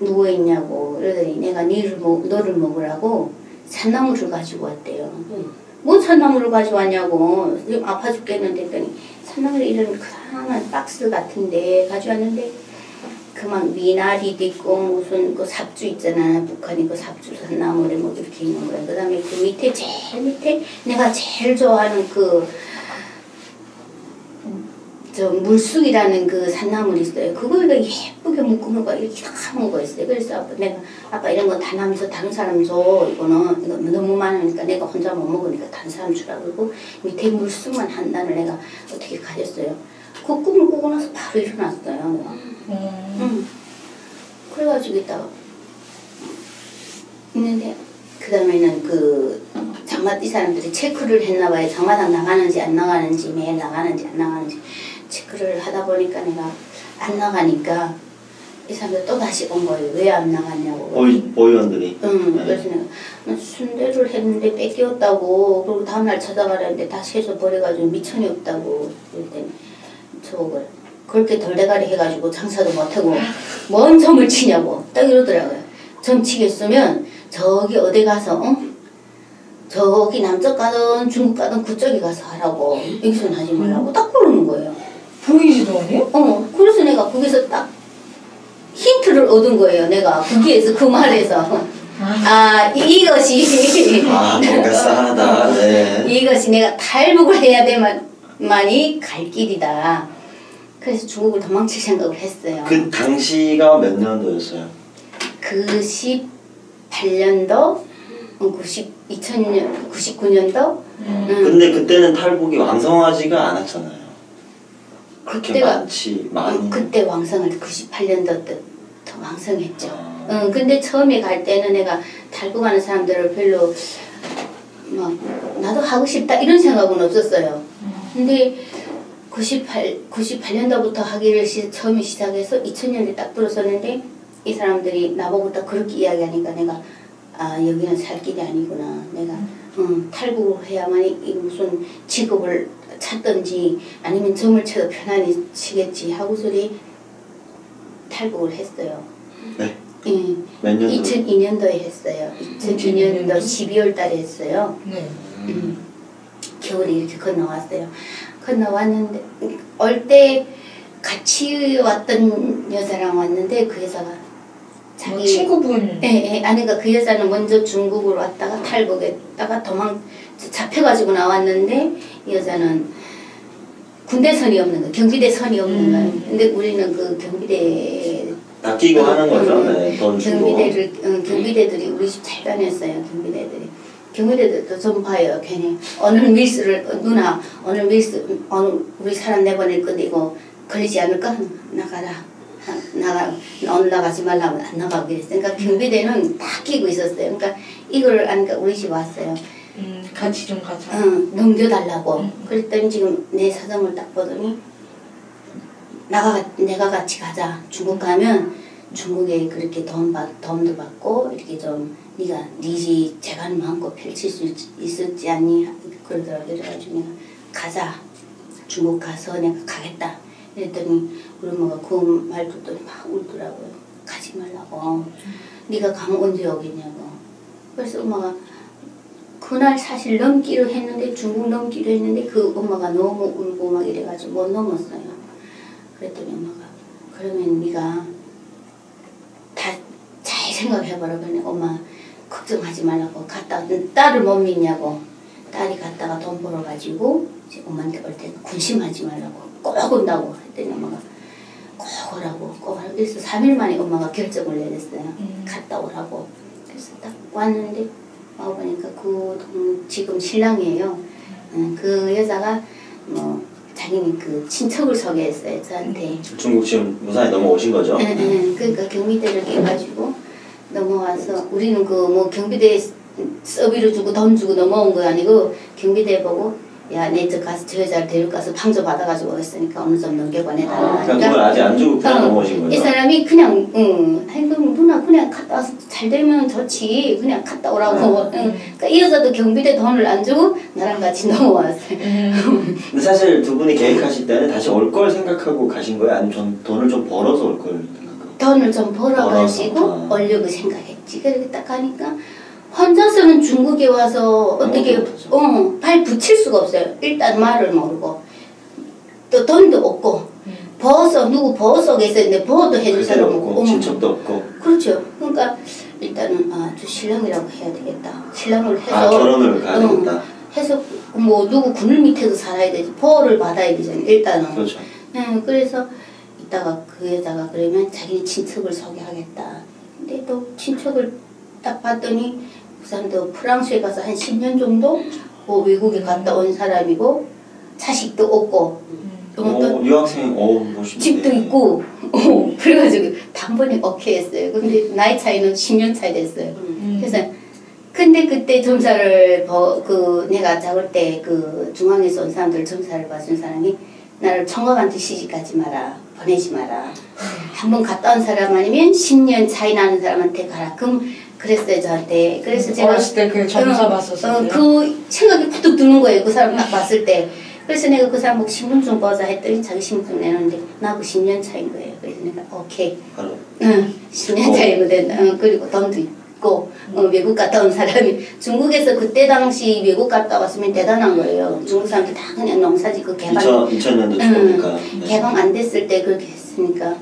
누워있냐고. 그러더니 내가 너를 먹으라고 산나물을 가지고 왔대요. 뭔 산나물을 가져왔냐고. 지금 아파 죽겠는데 했더니 산나물이 이런 크다란 박스 같은데 가져왔는데 그만 미나리도 있고 무슨 그 삽주 있잖아. 북한이 그 삽주 산나물에 뭐 이렇게 있는 거야. 그 다음에 그 밑에 제일 밑에 내가 제일 좋아하는 저 물쑥이라는 그 산나물이 있어요. 그걸 예쁘게 묶은 거 이렇게 다 먹어 있어요. 그래서 아빠 이런 건 다 남서 다른 사람 줘. 이거 너무 많으니까 내가 혼자 못 먹으니까 다른 사람 주라. 그러고 밑에 물쑥만 한 단을 내가 어떻게 가졌어요. 그 꿈을 꾸고 나서 바로 일어났어요. 그래가지고 있다가 있는데 그 다음에는 그 장마띠 사람들이 체크를 했나봐요. 장마당 나가는지 안 나가는지 매일 나가는지 안 나가는지 체크를 하다 보니까 내가 안 나가니까 이 사람들 또 다시 온 거예요. 왜 안 나갔냐고. 보위원들이. 그래서 내가 순대를 했는데 뺏겼다고. 그리고 다음날 찾아가려는데 다시 해서 버려가지고 미천이 없다고. 그랬더니 저걸 그렇게 덜대가리 해가지고 장사도 못하고 뭔 점을 치냐고 딱 이러더라고요. 점 치겠으면 저기 어디 가서 저기 남쪽 가든 중국 가든 그쪽에 가서 하라고. 여기서는 하지 말라고 딱 그러는 거예요. 보이지도 않아요? 그래서 내가 거기서 딱 힌트를 얻은 거예요. 내가 거기에서 그 말에서 이것이 뭔가 싸하다. 네. 이것이 내가 탈북을 해야 될만이 갈 길이다. 그래서 중국을 도망칠 생각을 했어요. 그 당시가 몇 년도였어요? 98년도, 2000년, 99년도. 근데 그때는 탈북이 왕성하지가 않았잖아요. 그렇게 많이. 그때 왕성을 98년도 때 더 왕성했죠. 근데 처음에 갈 때는 내가 탈북하는 사람들을 별로 막 나도 하고 싶다 이런 생각은 없었어요. 근데 98년도부터 하기를 처음에 시작해서 2000년에 딱 들어섰는데 이 사람들이 나보고 딱 그렇게 이야기하니까 내가 여기는 살 길이 아니구나. 내가 탈북을 해야만이 무슨 직업을 찾든지 아니면 점을 쳐도 편안히 치겠지 하고서리 탈북을 했어요. 네. 예. 몇 년도? 2002년도에 했어요. 2002년도 12월 달에 했어요. 네. 겨울에 이렇게 건너왔어요. 건너왔는데 올 때 같이 왔던 여자랑 왔는데 그 여자가 자기 친구분. 예, 아니 그러니까 그 여자는 먼저 중국으로 왔다가 탈북했다가 잡혀가지고 나왔는데 이 여자는 군대 선이 없는 거예요. 경비대 선이 없는 거예요. 근데 우리는 그 경비대 아끼고 하는 거죠. 네, 돈 주고. 경비대들이 우리 집 잘 다녔어요. 경비대들도 좀 봐요. 괜히 오늘 밀수를 누나 오늘 밀수 오늘 우리 사람 내보낼 건데 이거 걸리지 않을까? 나가라. 오늘 나가지 말라고 안 나가고 그랬으니까 경비대는 다 끼고 있었어요. 그러니까 이걸 아니까 우리 집 왔어요. 같이 좀 가자. 넘겨달라고. 그랬더니 지금 내 사정을 딱 보더니 내가 같이 가자. 중국 가면 중국에 그렇게 도움도 받고 이렇게 좀 네가 네 집 재간 마음껏 펼칠 수 있었지 않니? 그러더라고요. 그래가지고 내가 가자. 중국 가서 내가 가겠다. 그랬더니 우리 엄마가 그 말 듣더니 막 울더라고요. 가지 말라고. 네가 가면 언제 오겠냐고. 그래서 엄마가 그날 사실 넘기로 했는데 중국 넘기로 했는데 그 엄마가 너무 울고 막 이래가지고 못 넘었어요. 그랬더니 엄마가 그러면 네가 다 잘 생각해보라. 그러니 엄마 걱정하지 말라고. 갔다가 딸을 못 믿냐고. 딸이 갔다가 돈 벌어가지고 엄마한테 올 때 군심하지 말라고. 꼭 온다고 했더니 엄마가 꼭 오라고. 꼭 오라고. 그래서 3일 만에 엄마가 결정을 내렸어요. 갔다 오라고. 그래서 딱 왔는데 와보니까 지금 신랑이에요. 그 여자가 뭐 자기는 그 친척을 소개했어요 저한테. 중국 지금 무사히 넘어오신 거죠? 그러니까 경비대를 깨가지고 넘어와서 우리는 그 뭐 경비대 서비를 주고 돈 주고 넘어온 거 아니고 경비대 보고 야 내 저 가서 저 여자를 데려가서 방조 받아가지고 오겠으니까 어느 정도 넘겨보내달라. 그러니까 그걸 아직 안 주고 그냥 넘어오신 거죠? 이 사람이 그냥 아니 그럼 누나 그냥 갔다 와서 잘 되면 좋지 그냥 갔다 오라고. 그러니까 이 여자도 경비대 돈을 안 주고 나랑 같이 넘어왔어요. 근데 사실 두 분이 계획하실 때는 다시 올 걸 생각하고 가신 거예요? 아니면 돈을 좀 벌어서 올 걸 생각하고? 돈을 좀 벌어가지고 오려고 생각했지. 그렇게 딱 가니까 혼자서는 중국에 와서 어떻게 발 붙일 수가 없어요. 일단 말을 모르고 또 돈도 없고 누구 보호 속에 있었는데 보호도 해줄 사람 없고 친척도 없고. 그렇죠. 그러니까 일단은 저 신랑이라고 해야 되겠다. 신랑을 해서 결혼을 가야 되겠다. 해서 뭐 누구 그늘 밑에서 살아야 되지. 보호를 받아야 되잖아요. 일단은. 그렇죠. 그래서 이따가 그 여자가 그러면 자기는 친척을 소개하겠다. 근데 또 친척을 딱 봤더니 그 사람도 프랑스에 가서 한 10년 정도 외국에 갔다 온 사람이고 자식도 없고 유학생 멋있는데. 집도 있고 그래가지고 단번에 오케이 했어요. 근데 나이 차이는 10년 차이 됐어요. 그래서 근데 그때 점사를 내가 작을 때 그 중앙에서 온 사람들 점사를 봐준 사람이 나를 총각한테 시집가지 마라. 보내지 마라. 한번 갔다 온 사람 아니면 10년 차이 나는 사람한테 가라. 그랬어요 저한테. 그래서 제가 어렸을 때 그 점사 봤었어요. 그 생각이 푸득 드는 거예요. 그 사람 딱 봤을 때. 그래서 내가 그 사람 목 신분증 보자 했더니 자기 신분증 내놓는데 나하고 10년 차인 거예요. 그래서 내가 오케이. 바로. 10년 차이거든. 그리고 돈도 있고 외국 갔다 온 사람이 중국에서 그때 당시 외국 갔다 왔으면 대단한 거예요. 중국 사람들 다 그냥 농사짓고 개방 2000년도 초니까 개방 안 됐을 때 그렇게 했으니까.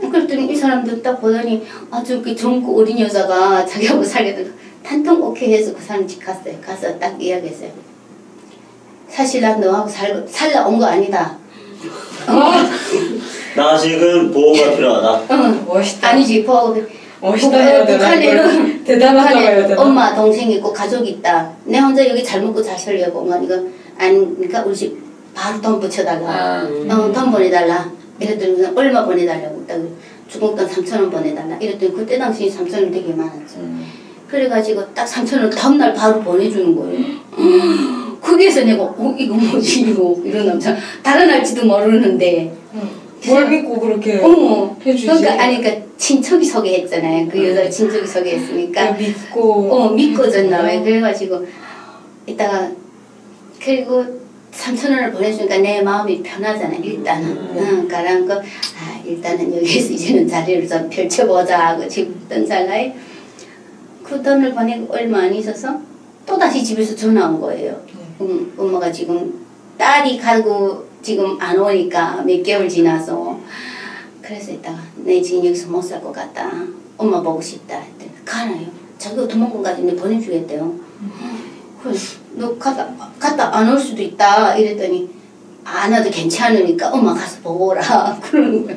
그랬더니 이 사람들 딱 보더니 아주 그 젊고 어린 여자가 자기하고 살겠다고 단통 오케이 해서 그 사람 집 갔어요. 가서 딱 이야기했어요. 사실 난 너하고 살라 온 거 아니다. 나 지금 보호가 필요하다. 멋있다. 아니지 보호가 멋있다 해야 되나? 북한에는 대단하다고 해야 되나? 엄마 동생 있고 가족 있다. 내 혼자 여기 잘 먹고 잘 살려고. 이거 아니니까 우리 집 바로 돈 붙여달라. 돈 보내달라. 이랬더니 얼마 보내달라고. 중국 돈 3,000원 보내달라. 이랬더니 그때 당시 3,000원 되게 많았죠. 그래가지고 딱 3,000원 다음날 바로 보내주는 거예요. 거기에서 내가 이거 뭐지 이거 이런 남자 다른 할지도 모르는데 뭘 믿고 그렇게 해주지? 그러니까 친척이 소개했잖아요. 그 여자 친척이 소개했으니까 믿고 줬나 봐요. 그래가지고 이따가 그리고 3,000원을 보내주니까 내 마음이 편하잖아요. 일단은. 그러니까 일단은 여기에서 이제는 자리를 좀 펼쳐보자 하고 집던 찰나에 그 돈을 보내고 얼마 안 있어서 또다시 집에서 전화 온 거예요. 엄마가 지금 딸이 가고 지금 안 오니까 몇 개월 지나서 그래서 이따가 내 지금 여기서 못 살 것 같다. 엄마 보고 싶다 했더니 가나요? 자기가 도망간까지 보내주겠대요. 그래서 너 갔다 안 올 수도 있다 이랬더니 안 와도 괜찮으니까 엄마 가서 보고 오라 그러는 거야.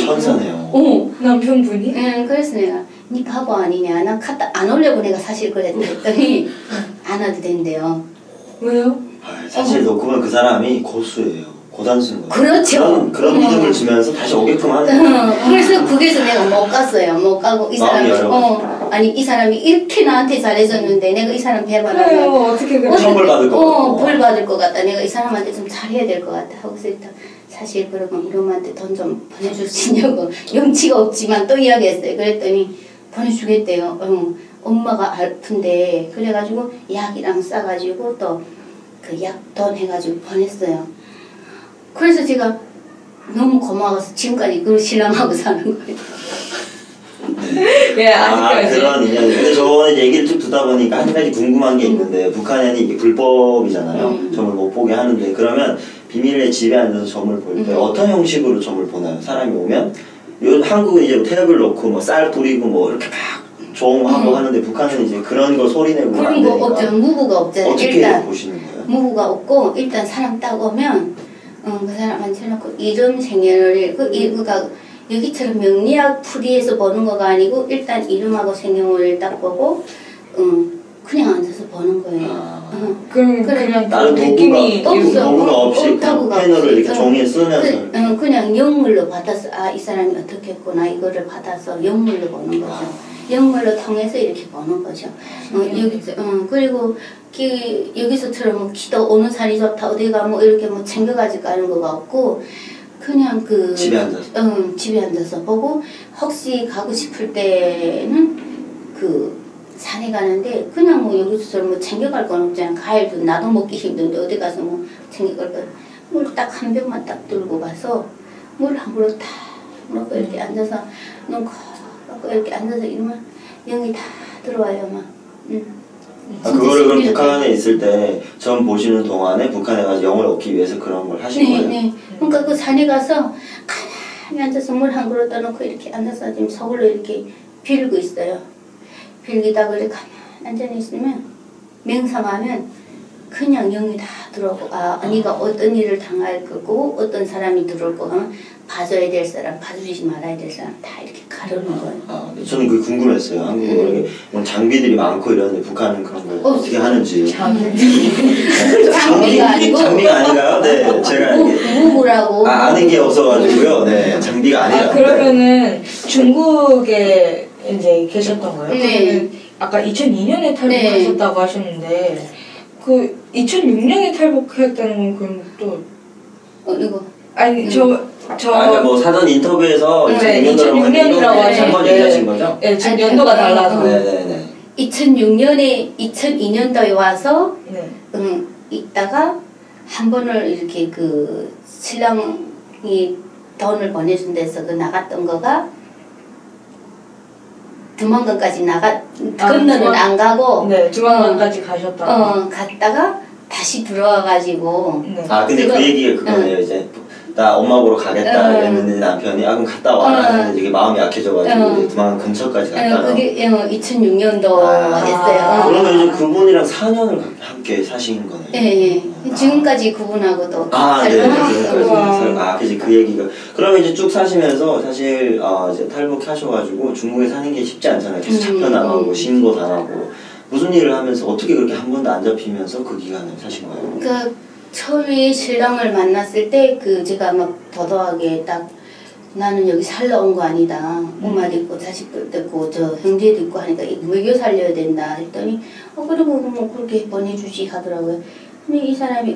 천사네요. 남편분이? 응, 그래서 내가 니 바보 아니냐. 난 갔다 안 오려고 내가 사실 그랬다 했더니 안 와도 된대요. 왜요? 사실 놓고 보면 그 사람이 고수예요. 고단수인 거예요. 그렇죠. 그런 믿음을 주면서 다시 오게끔 하는. 그래서 거기서 내가 못 갔어요. 못 가고 이 사람이 아니 이 사람이 이렇게 나한테 잘해줬는데 내가 이 사람 배반하면 그래요. 어떻게 그래? 천벌 받을 것 같고. 벌 받을 것 같다. 내가 이 사람한테 좀 잘해야 될 것 같다. 하고서 일단 사실 그러면 이놈한테 돈 좀 보내줄 수 있냐고 염치가 없지만 또 이야기했어요. 그랬더니 보내주겠대요. 엄마가 아픈데 그래가지고 약이랑 싸가지고 또 그 약 돈 해가지고 보냈어요. 그래서 제가 너무 고마워서 지금까지 그 신랑하고 사는 거예요. 예, 아직까지. 그런 인연. 근데 저번에 얘기를 쭉 듣다 보니까 한 가지 궁금한 게 있는데 북한에는 이게 불법이잖아요. 점을 못 보게 하는데 그러면 비밀의 집에 앉아서 점을 볼 때 어떤 형식으로 점을 보나요? 사람이 오면 한국은 이제 테이블 놓고 뭐 쌀 뿌리고 뭐 이렇게 막 조홍하고 하는데 북한은 이제 그런 거 소리 내고 그런 거 없죠. 무구가 없잖아요. 어떻게 일단 보시는 거예요? 무구가 없고 일단 사람 딱 오면 그 사람 앉혀놓고 이름 생년월일 그가 여기처럼 명리학 풀이해서 보는 거가 아니고 일단 이름하고 생년월일 딱 보고 그냥 앉아서 보는 거예요. 그냥 다른 느낌이 도구가 없이 패널을 이렇게 종이에 쓰면서 그냥 영물로 받아서 이 사람이 어떻게 했구나 이거를 받아서 영물로 보는 거죠. 영물로 통해서 이렇게 보는 거죠. 그리고 여기서처럼 기도 오는 산이 좋다 어디 가 뭐 이렇게 뭐 챙겨가지고 가는 거가 없고 그냥 집에 앉아서 집에 앉아서 보고 혹시 가고 싶을 때는 그 산에 가는데 그냥 뭐 여기서처럼 뭐 챙겨갈 건 없잖아. 과일도 나도 먹기 힘든데 어디 가서 뭐 챙겨갈 거 물 딱 한 병만 딱 들고 가서 물 한 그릇 딱 먹고 이렇게 앉아서 눈 감고 이렇게 앉아서 이러면 영이 다 들어와요 막. 그거를 그럼 북한에 있을 때 점 보시는 동안에 북한에 가서 영을 얻기 위해서 그런 걸 하신 거예요? 네. 그러니까 그 산에 가서 가만히 앉아서 물 한 그릇 떠놓고 이렇게 앉아서 지금 서울로 이렇게 빌고 있어요. 빌기다가 이렇게 가만히 앉아 있으면 명상하면 그냥 영이 다 들어오고 네가 어떤 일을 당할 거고 어떤 사람이 들어올 거 하면 봐줘야 될 사람, 봐주지 말아야 될 사람 다 이렇게 가르는 거예요. 저는 그게 궁금했어요. 한국은 이렇게 장비들이 많고 이러는데 북한은 그런 걸 어떻게 하는지. 장비가 아니고 장비가 아닌가요? 네, 제가 무구라고 아는 게 없어가지고요. 네, 장비가 아니라. 그러면은 중국에 이제 계셨던 거예요? 네. 아까 2002년에 탈북하셨다고 하셨는데 그 2006년에 탈북했다는 건 그럼 또 이거 아니 아니 뭐 사전 인터뷰에서 2006년이라고 한번 얘기하신 거죠? 네, 지금 연도가 달라서. 네네네. 2002년도에 와서 네. 있다가 한 번을 이렇게 그 신랑이 돈을 보내준 데서 그 나갔던 거가 두만강까지 건너는 안 가고 두만강까지 가셨다가 갔다가 다시 들어와가지고 근데 그 얘기가 그거네요. 이제 나 엄마 보러 가겠다 이랬는데 남편이 그럼 갔다 와라 했는데 이게 마음이 약해져가지고 두만강 근처까지 갔다가 그게 2006년도 했어요. 그러면 이제 그분이랑 4년을 함께 사신 거네요. 네. 지금까지 그분하고도 네. 그래서 그 얘기가 그러면 이제 쭉 사시면서 사실 이제 탈북하셔가지고 중국에 사는 게 쉽지 않잖아요. 계속 잡혀나가고 신고 당하고 무슨 일을 하면서 어떻게 그렇게 한 번도 안 잡히면서 그 기간을 사신 거예요? 처음에 신랑을 만났을 때 제가 막 도도하게 딱 나는 여기 살러 온 거 아니다. 엄마도 있고 자식들도 있고 저 형제도 있고 하니까 외교 살려야 된다 했더니 그리고 뭐 그렇게 보내주지 하더라고요. 근데 이 사람이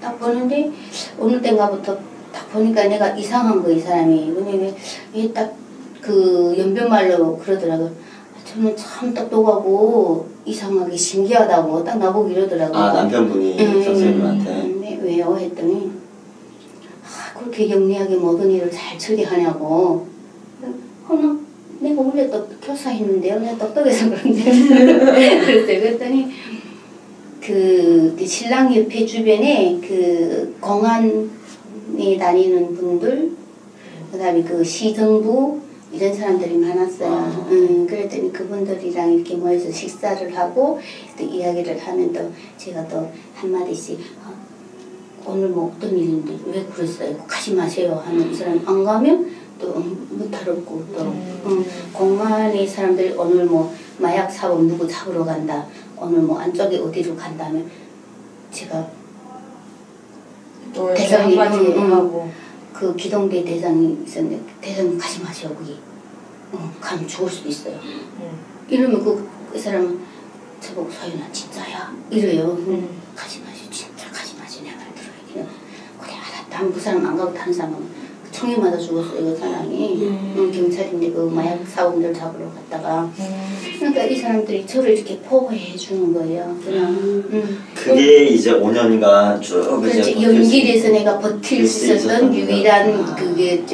딱 보는데 어느 때인가부터 딱 보니까 내가 이상한 거 이 사람이. 근데 왜 딱 그 연변말로 그러더라고요. 저는 참 똑똑하고 이상하게 신기하다고 딱 나보고 이러더라고요. 남편분이 선생님한테. 네, 왜요? 했더니 그렇게 영리하게 모든 일을 잘 처리하냐고. 나 내가 원래 교사했는데요. 내가 똑똑해서 그런데. 그랬어요. 그랬더니 그 신랑 옆에 주변에 그 공안에 다니는 분들, 그다음에 그 시정부 이런 사람들이 많았어요. 그랬더니 그분들이랑 이렇게 모여서 식사를 하고 또 이야기를 하면 또 제가 또 한마디씩 오늘 뭐 어떤 일인데 왜 그랬어요? 가지 마세요 하는 사람 안 가면 또 무탈없고 또 공안의 사람들이 오늘 뭐 마약 사범 누구 잡으러 간다. 오늘 뭐 안쪽에 어디로 간다면 제가 또 대장이 하고 그 기동대 대장이 있었는데 대장님 가지 마세요 거기 가면 죽을 수도 있어요. 이러면 그 사람은 저보고 소연아 진짜야? 이래요. 가지 마세요. 진짜 가지 마세요. 내 말 들어요. 그래 알았다 하면 그 사람 안 가고 다른 사람은 총에 맞아 죽었어요. 그 사람이 경찰인데 그 마약 사범들 잡으러 갔다가 그러니까 이 사람들이 저를 이렇게 보호해 주는 거예요. 그냥 그게 이제 5년간 쭉 그렇지. 연길에서 내가 버틸 수 있었던 유일한 그게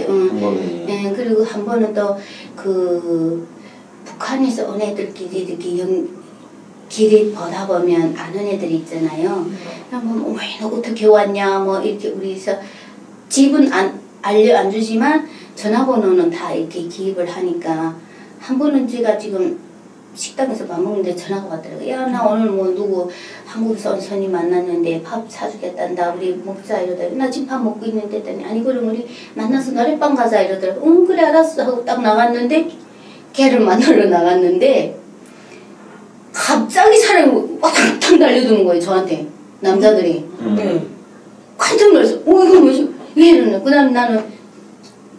예, 그리고 한 번은 또 그 북한에서 온 애들끼리 이렇게 길에 보다 보면 아는 애들 있잖아요. 뭐 왜 너 어떻게 왔냐 뭐 이렇게 우리서 집은 안 주지만 전화번호는 다 이렇게 기입을 하니까 한 번은 제가 지금 식당에서 밥 먹는데 전화가 왔더라고요. 야, 나 오늘 뭐 누구 한국에서 온 손님 만났는데 밥 사주겠단다. 우리 먹자 이러더라고요. 나 지금 밥 먹고 있는데 했더니 아니 그럼 우리 만나서 노래방 가자 이러더라고요. 응 그래 알았어 하고 딱 나갔는데 걔를 만나러 나갔는데 갑자기 사람이 꽉 달려드는 거예요. 저한테. 남자들이. 깜짝 놀랐어. 이거 뭐지? 왜 이러냐. 그 다음에 나는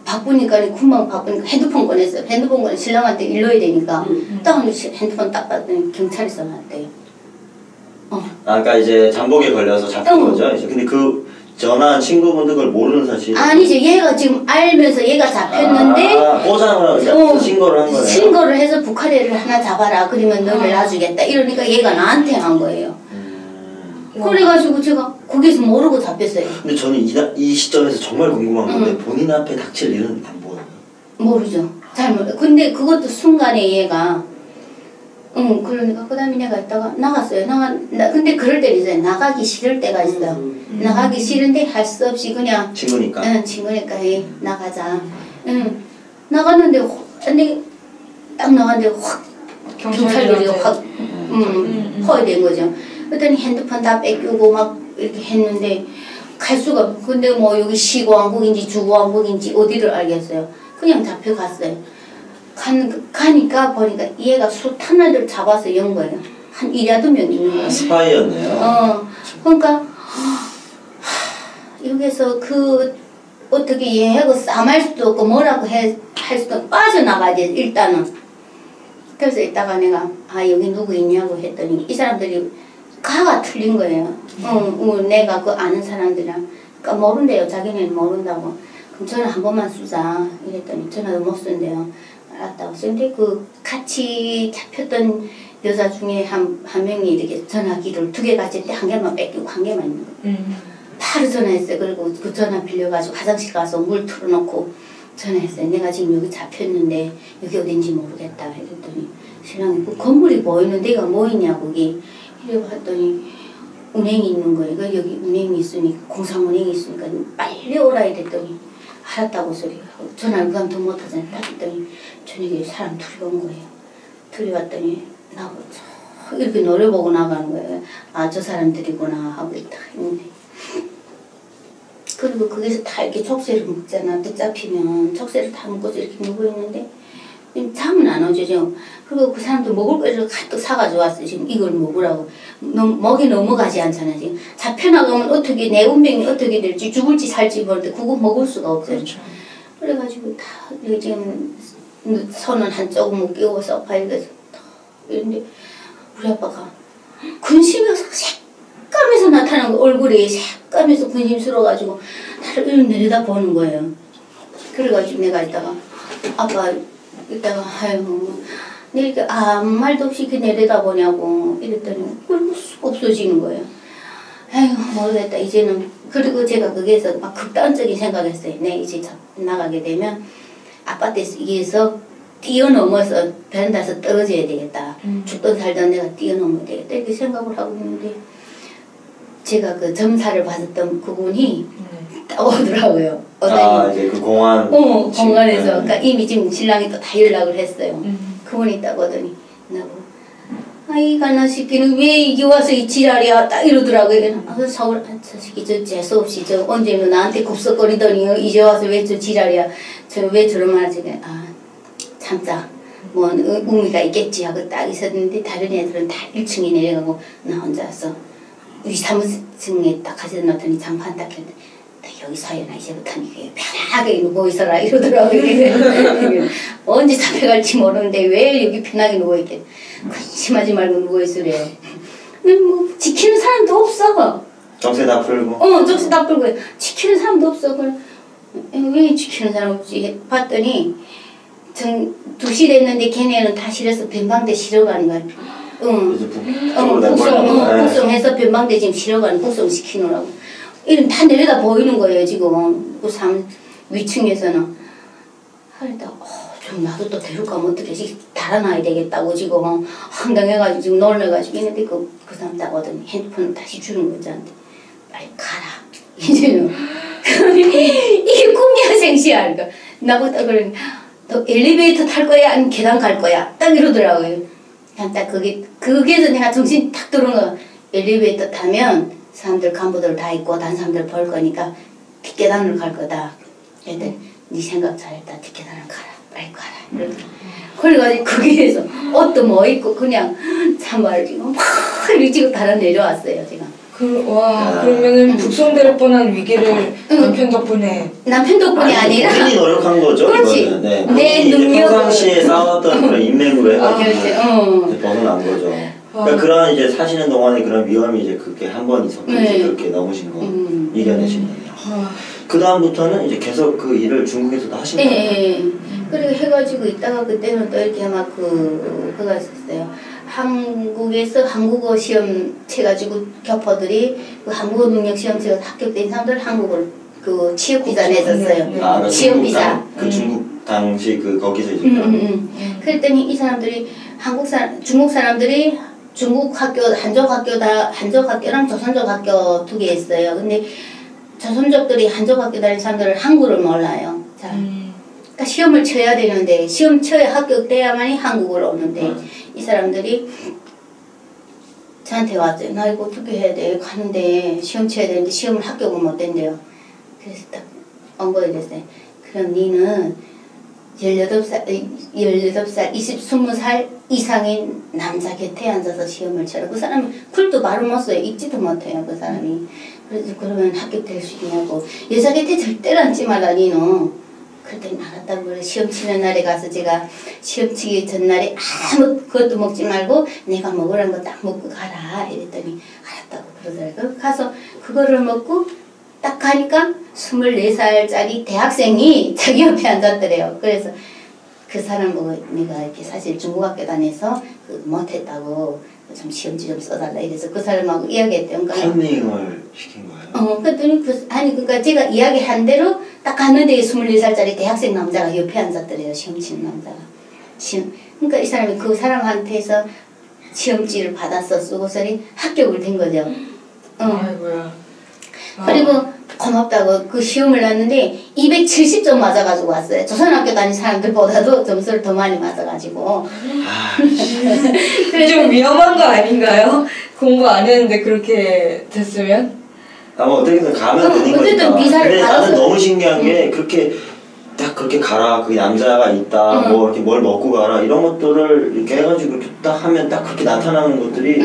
바쁘니까 금방 바쁘니까 핸드폰 꺼냈어요. 핸드폰 꺼내 신랑한테 일러야 되니까 딱 핸드폰 딱 봤더니 경찰에서 나왔대요. 아까 이제 잠복에 걸려서 잡힌 거죠. 이제 근데 그 전화한 친구분들 그걸 모르는 사실. 아니지 얘가 지금 알면서 얘가 잡혔는데 포장을 신고를 한 거예요. 신고를 해서 북한애를 하나 잡아라. 그러면 너를 놔주겠다. 이러니까 얘가 나한테 한 거예요. 그래가지고 제가 거기서 모르고 잡혔어요. 근데 저는 이 시점에서 정말 궁금한 건데 본인 앞에 닥칠 일은 안 보여요. 모르죠. 잘 모르. 근데 그것도 순간에 얘가 그러니까 그 다음에 내가 있다가 나갔어요. 근데 그럴 때는 있어요. 나가기 싫을 때가 있어요. 나가기 싫은데 할 수 없이 그냥 친구니까. 친구니까 나가자. 나갔는데 근데 딱 나갔는데 확 경찰들이 확 포위된 거죠. 그랬더니 핸드폰 다 뺏기고 막 이렇게 했는데 갈 수가 없고 근데 뭐 여기 시고왕국인지 주고왕국인지 어디를 알겠어요. 그냥 잡혀갔어요. 가니까 보니까 얘가 숱하나를 잡아서 연 거예요. 한 1~2명 있는 거예요. 스파이였네요. 그러니까 여기서 그 어떻게 얘하고 싸움할 수도 없고 뭐라고 할 수도 없고 빠져나가야 돼 일단은. 그래서 이따가 내가 여기 누구 있냐고 했더니 이 사람들이 가가 틀린 거예요. 내가 그 아는 사람들이랑 그러니까 모른대요. 자기는 모른다고. 그럼 전화 한 번만 쓰자 이랬더니 전화도 못 쓴대요. 알았다고. 근데 그 같이 잡혔던 여자 중에 한 명이 이렇게 전화기를 2개 가졌는데 1개만 뺏기고 1개만 있는 거예요. 바로 전화했어요. 그리고 그 전화 빌려가지고 화장실 가서 물 틀어놓고 전화했어요. 내가 지금 여기 잡혔는데 여기 어딘지 모르겠다 이랬더니 신랑이 그 건물이 보이는 데가 뭐 있냐 거기 이래 봤더니 은행이 있는 거예요. 여기 은행이 있으니 공사은행이 있으니까 빨리 오라 이랬더니 알았다고 소리하고 전화를 그냥 더 못하잖아요. 딱 했더니 저녁에 사람 둘이 온 거예요. 둘이 왔더니 나보고 이렇게 노래 보고 나가는 거예요. 저 사람들이구나 하고 딱 했는데 그리고 거기서 다 이렇게 족쇄를 묶잖아. 붙잡히면 족쇄를 다 묶어서 이렇게 누워있는데 잠은 안 오죠 지금. 그리고 그 사람들 먹을 거를 가득 사가지고 왔어요. 지금 이걸 먹으라고. 먹이 넘어가지 않잖아 지금. 잡혀나가면 어떻게 내 운명이 어떻게 될지 죽을지 살지 모르는데 그거 먹을 수가 없어요. 그렇죠. 그래가지고 다 지금 손은 한쪽은 묶이고 소파에 가서 이런데 우리 아빠가 근심이 색감에서 나타난 거 얼굴이 색감에서 근심스러워가지고 나를 이렇게 내려다보는 거예요. 그래가지고 내가 이따가 아빠 이따가 아유 내가 아무 말도 없이 이렇게 내려다보냐고 이랬더니 얼굴 쑥 없어지는 거예요. 아이고 모르겠다 이제는. 그리고 제가 거기에서 막 극단적인 생각을 했어요. 네 이제 나가게 되면 아파트에서 뛰어넘어서 베란다에서 떨어져야 되겠다. 죽든 살든 내가 뛰어넘어야 되겠다 이렇게 생각을 하고 있는데 제가 그 점사를 받았던 그분이 따오더라고요. 이제 그 공항 공간에서 그러니까 이미 지금 신랑이 또 다 연락을 했어요. 그분이 딱 오더니 나보고 아이 가나 새끼는 왜 이게 와서 이 지랄이야 딱 이러더라고요. 서울 저 새끼 저 재수없이 저 언제는 나한테 굽석거리더니 이제 와서 왜 저 지랄이야 저 왜 저런 말 하지. 참자 뭐 의미가 있겠지 하고 딱 있었는데 다른 애들은 다 1층에 내려가고 나 혼자서 위 사무실에 딱 가져다 놨더니 장판 딱 했는데 여기 서연아 이제부터는 편하게 누워 있어라 이러더라고요. 언제 잡혀갈지 모르는데 왜 여기 편하게 누워있게 근심하지 말고 누워있으래요. 뭐 지키는 사람도 없어. 정세 다 풀고 정세 다 풀고 지키는 사람도 없어. 왜 지키는 사람 없지 봤더니 2시 됐는데 걔네는 다 실어서 변방대 실어가는 거야. 북송해서 변방대 지금 실어가는 북송시키느라고. 이름 다 내려다 보이는 거예요 지금. 그 위층에서는. 그러다 좀 나도 또 데려가면 어떻게 달아나야 되겠다고 지금 황당해가지고 지금 놀래가지고 있는데 그 사람 딱 오더니 핸드폰을 다시 주는 거지 한테. 빨리 가라. 이제는 이게 꿈이야 생시야. 그러니까 나보다 그러니 너 엘리베이터 탈 거야 아니면 계단 갈 거야 딱 이러더라고요. 그냥 딱 거기에서 내가 정신 탁 들어온 거. 엘리베이터 타면 사람들 간부들 다 있고 다른 사람들 볼 거니까 뒷계단으로 갈 거다. 그랬더니 네 생각 잘했다. 뒷계단을 가라. 빨리 가라. 그래가지고 거기에서 옷도 뭐 입고 그냥 참말로 지금 막 일찍 달아 내려왔어요 제가. 그러면은 북송될 뻔한 위기를 남편 덕분에 아니라 본인이 노력한 거죠. 그렇지. 이거는. 네. 내 능력을 평상시에 쌓았던 그런 인맥으로 해가지고 이제 벗어난 거죠. 그러니까 그런 이제 사시는 동안에 그런 위험이 이제 그렇게 한 번 있었고 이제 그렇게 넘으신 거 이겨내신 거예요. 그 다음부터는 이제 계속 그 일을 중국에서도 하신 거예요. 네. 그리고 해가지고 있다가 그때는 또 이렇게 막 그거 있었어요. 한국에서 한국어 시험 쳐가지고 교포들이 그 한국어 능력 시험 쳐서 합격된 사람들 한국을 그 취업 비자 냈었어요. 취업 비자. 그 중국 당시 그 거기서 이제. 그랬더니 이 사람들이 중국 사람들이 중국 학교 한족 학교랑 조선족 학교 2개 있어요. 근데 조선족들이 한족 학교 다니는 사람들은 한국어를 몰라요. 자. 그러니까 시험을 쳐야 되는데 시험 쳐야 합격돼야만이 한국으로 오는데 이 사람들이 저한테 왔어요. 나 이거 어떻게 해야 돼? 가는데 시험 쳐야 되는데 시험을 합격을 못 된대요. 그래서 딱 언거에 됐어요. 그럼 니는 18살, 20살 이상인 남자 곁에 앉아서 시험을 쳐라. 그 사람이 글도 말을 못 써요. 읽지도 못해요. 그 사람이. 그래서 그러면 합격될 수 있냐고. 여자 곁에 절대로 앉지 말라 니는. 그랬더니 알았다고 그래. 시험 치는 날에 가서 제가 시험 치기 전날에 아무것도 먹지 말고 내가 먹으라는 거 딱 먹고 가라 이랬더니 알았다고 그러더라고요. 가서 그거를 먹고 딱 가니까 24살짜리 대학생이 자기 옆에 앉았더래요. 그래서 그 사람 보고 내가 이렇게 사실 중국학교 다녀서 못했다고 좀 시험지 좀 써달라 이래서 그 사람하고 이야기했대요. 컨닝을 시킨 거예요? 그랬더니 그러니까 제가 이야기한 대로 딱 갔는데 24살짜리 대학생 남자가 옆에 앉았더래요. 시험 치는 남자가. 그러니까 이 사람이 그 사람한테서 시험지를 받아서 쓰고서는 합격을 된 거죠. 아이고야. 그리고 고맙다고 그 시험을 놨는데 270점 맞아가지고 왔어요. 조선학교 다닌 사람들보다도 점수를 더 많이 맞아가지고. 좀 위험한 거 아닌가요? 공부 안 했는데 그렇게 됐으면? 뭐 어떻게든 가면 되는 어쨌든 거니까. 근데 받아서. 나는 너무 신기한 게 그렇게 딱 그렇게 가라. 그게 남자가 있다. 뭐 이렇게 뭘 먹고 가라. 이런 것들을 이렇게 해가지고 이렇게 딱 하면 딱 그렇게 나타나는 것들이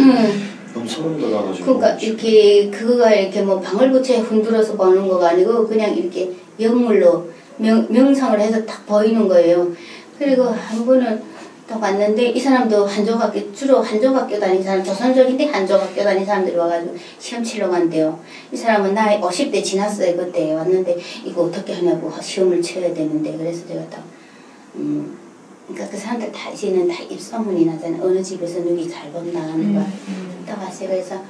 너무 소름 돋아가지고. 그러니까 이렇게 그거가 이렇게 뭐 방울부채에 흔들어서 보는 거가 아니고 그냥 이렇게 영물로 명상을 해서 딱 보이는 거예요. 그리고 한 분은 딱 왔는데 이 사람도 주로 한족학교 다닌 사람, 조선족인데 한족학교 다닌 사람들이 와가지고 시험 치러 간대요. 이 사람은 나이 50대 지났어요. 그때 왔는데 이거 어떻게 하냐고 시험을 쳐야 되는데 그래서 제가 딱 그러니까 그 사람들 다 이제는 다 입소문이 나잖아요. 어느 집에서 누기 잘 본다 하는 거. 딱 왔어요. 그래서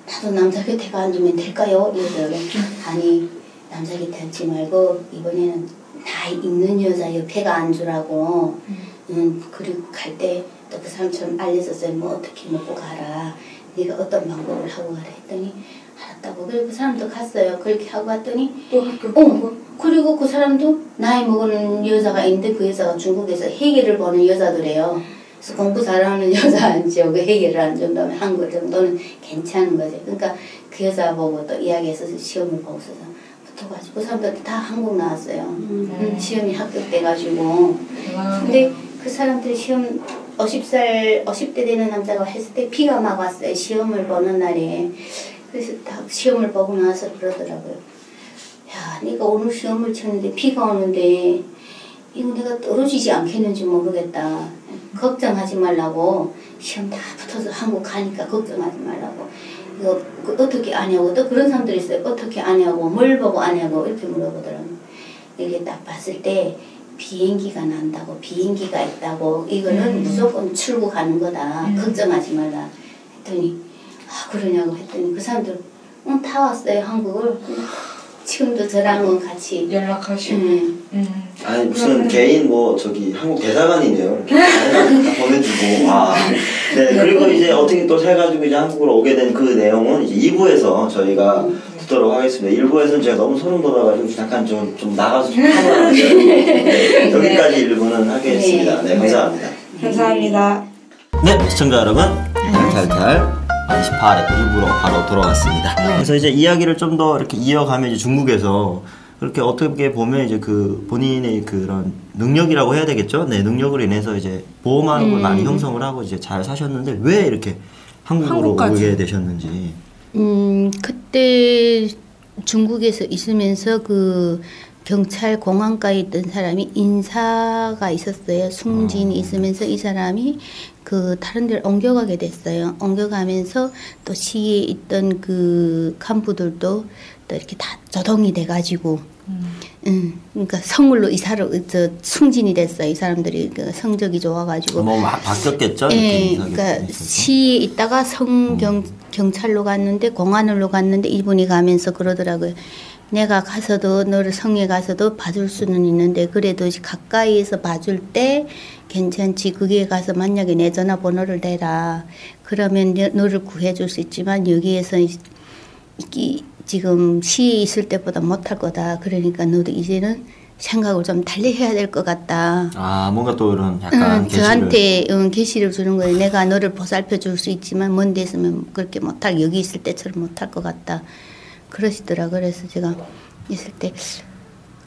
나도 남자 곁에 앉으면 될까요? 이러더라고요. 아니 남자 곁에 앉지 말고 이번에는 나이 있는 여자 옆에가 앉으라고. 그리고 갈 때 또 그 사람처럼 알려줬어요. 뭐 어떻게 먹고 가라. 네가 어떤 방법을 하고 가라 했더니 알았다고. 그리고 그 사람도 갔어요. 그렇게 하고 갔더니 또 학교 그리고 그 사람도 나이 먹은 여자가 있는데 그 여자가 중국에서 회계를 보는 여자더래요. 그래서 공부 잘하는 여자 안 지우고 회계를 안 준다면 한국 정도는 괜찮은 거지. 그러니까 그 여자 보고 또 이야기해서 시험을 보고서 붙어가지고 그 사람들 다 한국 나왔어요. 시험이 합격돼가지고. 근데 그 사람들이 시험 50대 되는 남자가 했을 때 비가 막 왔어요. 시험을 보는 날에. 그래서 딱 시험을 보고 나서 그러더라고요. 야, 네가 오늘 시험을 쳤는데 비가 오는데 이거 내가 떨어지지 않겠는지 모르겠다. 걱정하지 말라고. 시험 다 붙어서 한국 가니까 걱정하지 말라고. 이거 어떻게 아냐고. 또 그런 사람들이 있어요. 어떻게 아냐고. 뭘 보고 아냐고. 이렇게 물어보더라고요. 이게 딱 봤을 때 비행기가 난다고. 비행기가 있다고. 이거는 무조건 출국하는 거다. 걱정하지 말라. 했더니 아 그러냐고 했더니 그 사람들 다 왔어요. 한국을. 지금도 저랑은 같이 연락하시고. 아니 무슨 개인 뭐 저기 한국 대사관이네요. 이렇게 다 보내주고 와. 네 그리고 이제 어떻게 또 해가지고 이제 한국으로 오게 된 그 내용은 이제 2부에서 저희가 듣도록 하겠습니다. 1부에서는 제가 너무 소름 돋아가지고 잠깐 좀 나가서 좀 하고 네, 여기까지 1부는 하겠습니다. 네 감사합니다. 감사합니다. 네 시청자 여러분 탈탈탈 28회 2부로 바로 돌아왔습니다. 그래서 이제 이야기를 좀 더 이렇게 이어가면 이제 중국에서 그렇게 어떻게 보면 이제 그 본인의 그런 능력이라고 해야 되겠죠? 네, 능력으로 인해서 이제 보험하는 걸 많이 형성을 하고 이제 잘 사셨는데 왜 이렇게 한국으로 오게 되셨는지. 그때 중국에서 있으면서 그 경찰 공안과에 있던 사람이 인사가 있었어요. 숭진이 있으면서 이 사람이 그 다른 데를 옮겨가게 됐어요. 옮겨가면서 또 시에 있던 그 간부들도 또 이렇게 다 조동이 돼가지고, 그러니까 성물로 이사를 숭진이 됐어요. 이 사람들이 그 성적이 좋아가지고. 뭐 막 바뀌었겠죠. 예, 그러니까 시에 있다가 경찰로 갔는데 공안으로 갔는데 이분이 가면서 그러더라고요. 내가 가서도 너를 성에 가서도 봐줄 수는 있는데 그래도 가까이에서 봐줄 때 괜찮지. 거기에 가서 만약에 내 전화번호를 대라. 그러면 너를 구해줄 수 있지만 여기에서 지금 시에 있을 때보다 못할 거다. 그러니까 너도 이제는 생각을 좀 달리 해야 될 것 같다. 아 뭔가 또 이런 약간 저한테 계시를 주는 거예요. 내가 너를 보살펴 줄 수 있지만 먼 데 있으면 그렇게 못할 여기 있을 때처럼 못할 것 같다. 그러시더라. 그래서 제가 있을 때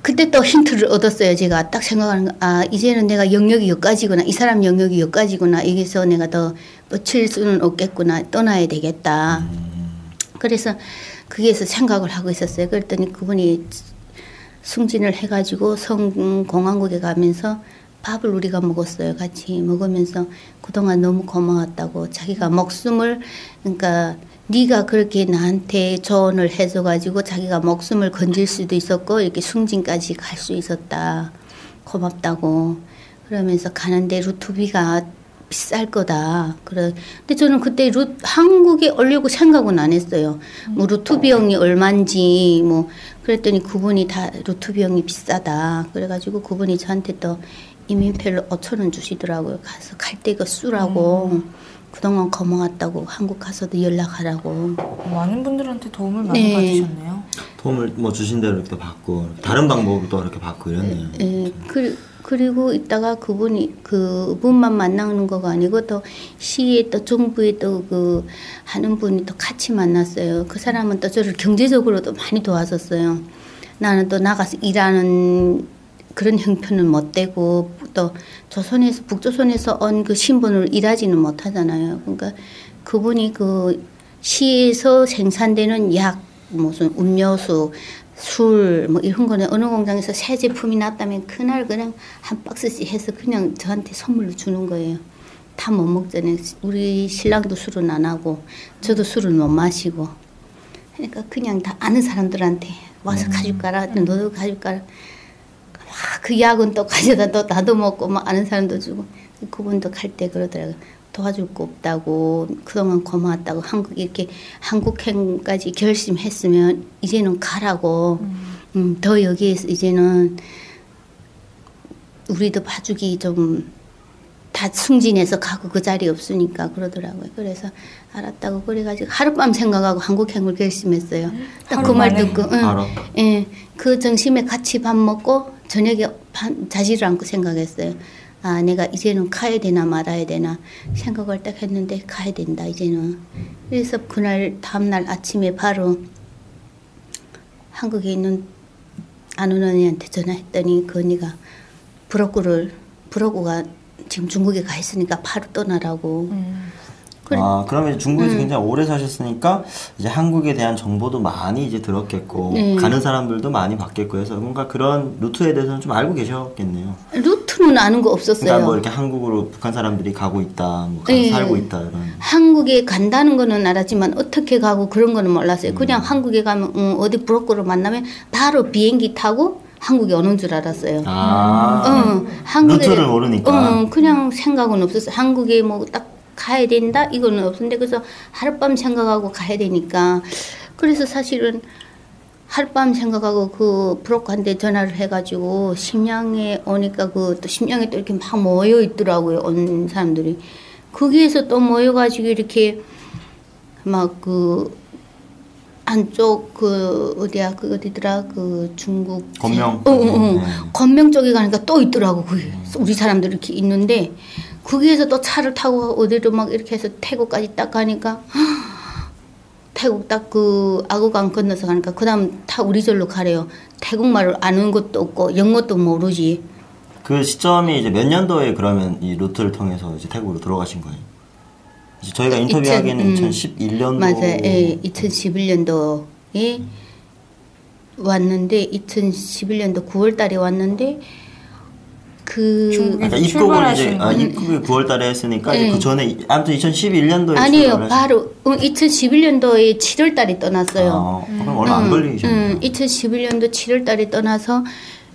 그때 또 힌트를 얻었어요. 제가 딱 생각하는 거, 아 이제는 내가 영역이 여기까지구나. 이 사람 영역이 여기까지구나. 여기서 내가 더 뻗칠 수는 없겠구나. 떠나야 되겠다. 그래서 거기에서 생각을 하고 있었어요. 그랬더니 그분이 승진을 해가지고 성공항국에 가면서 밥을 우리가 먹었어요. 같이 먹으면서 그동안 너무 고마웠다고. 자기가 목숨을 그러니까 네가 그렇게 나한테 조언을 해줘가지고 자기가 목숨을 건질 수도 있었고 이렇게 승진까지 갈 수 있었다. 고맙다고. 그러면서 가는데 루트비가 비쌀 거다. 그래. 근데 저는 그때 한국에 오려고 생각은 안 했어요. 뭐 루트 비용이 얼마인지 뭐 그랬더니 그분이 다 루트 비용이 비싸다. 그래가지고 그분이 저한테 또 이민표를 5,000원 주시더라고요. 가서 갈 때 그 쓰라고. 그동안 고마웠다고 한국 가서도 연락하라고. 많은 분들한테 도움을 많이 받으셨네요. 도움을 뭐 주신 대로 이렇게 받고 다른 방법도 이렇게 받고 이랬네요. 네. 그리고 이따가 그분만 만나는 거가 아니고 또 시에 또 정부에 또 그 하는 분이 또 같이 만났어요. 그 사람은 또 저를 경제적으로도 많이 도와줬어요. 나는 또 나가서 일하는 그런 형편은 못 되고 또 북조선에서 온 그 신분으로 일하지는 못하잖아요. 그러니까 그분이 그 시에서 생산되는 약 무슨 음료수 술 뭐 이런 거는 어느 공장에서 새 제품이 났다면 그날 그냥 한 박스씩 해서 그냥 저한테 선물로 주는 거예요. 다 못 먹잖아요. 우리 신랑도 술은 안 하고 저도 술을 못 마시고 그러니까 그냥 다 아는 사람들한테 와서 가져가라. 너도 가져가라. 그 약은 또 가져다 또 나도 먹고 막 아는 사람도 주고 그분도 갈 때 그러더라고요. 도와줄 거 없다고 그동안 고마웠다고 이렇게 한국행까지 결심했으면 이제는 가라고 더 여기에서 이제는 우리도 봐주기 좀 다 승진해서 가고 그 자리 없으니까 그러더라고요. 그래서 알았다고 그래가지고 하룻밤 생각하고 한국행을 결심했어요. 딱 그 말 듣고 예, 그 정심에 같이 밥 먹고 저녁에 자지를 않고 생각했어요. 아, 내가 이제는 가야 되나 말아야 되나 생각을 딱 했는데 가야 된다 이제는. 그래서 그날 다음날 아침에 바로 한국에 있는 아는 언니한테 전화했더니 그 언니가 브로커가 지금 중국에 가 있으니까 바로 떠나라고. 그래. 아, 그러면 중국에서 굉장히 오래 사셨으니까 이제 한국에 대한 정보도 많이 이제 들었겠고 가는 사람들도 많이 봤겠고 해서 뭔가 그런 루트에 대해서는 좀 알고 계셨겠네요. 루트는 아는 거 없었어요. 그러니까 뭐 이렇게 한국으로 북한 사람들이 가고 있다, 뭐 살고 있다 이런. 한국에 간다는 거는 알았지만 어떻게 가고 그런 거는 몰랐어요. 그냥 한국에 가면 어디 브로커로 만나면 바로 비행기 타고 한국에 오는 줄 알았어요. 한국에 루트를 모르니까. 그냥 생각은 없었어요. 한국에 뭐 딱 가야 된다 이거는 없었는데 그래서 하룻밤 생각하고 가야 되니까 그래서 사실은 하룻밤 생각하고 그 브로커한테 전화를 해가지고 심양에 오니까 또 심양에 또 이렇게 막 모여 있더라고요. 온 사람들이 거기에서 또 모여가지고 이렇게 막 안쪽 어디더라 중국 건명 건명 쪽에 가니까 또 있더라고. 우리 사람들 이렇게 있는데 거기에서 또 차를 타고 어디로 막 이렇게 해서 태국까지 딱 가니까 태국 딱 아고강 건너서 가니까 그다음 다 우리 절로 가래요. 태국말을 아는 것도 없고 영어도 모르지. 그 시점이 이제 몇 년도에 그러면 이 루트를 통해서 이제 태국으로 들어가신 거예요? 이제 저희가 인터뷰하기에는 2011년도 맞아요. 예, 2011년도에 왔는데 2011년도 9월달에 왔는데 그러니까 입국을 이제 입국을 9월달에 했으니까 이제 그 전에 아무튼 2011년도에 아니에요. 바로 2011년도에 7월달에 떠났어요. 그럼 얼마 안 걸리셨네요. 2011년도 7월달에 떠나서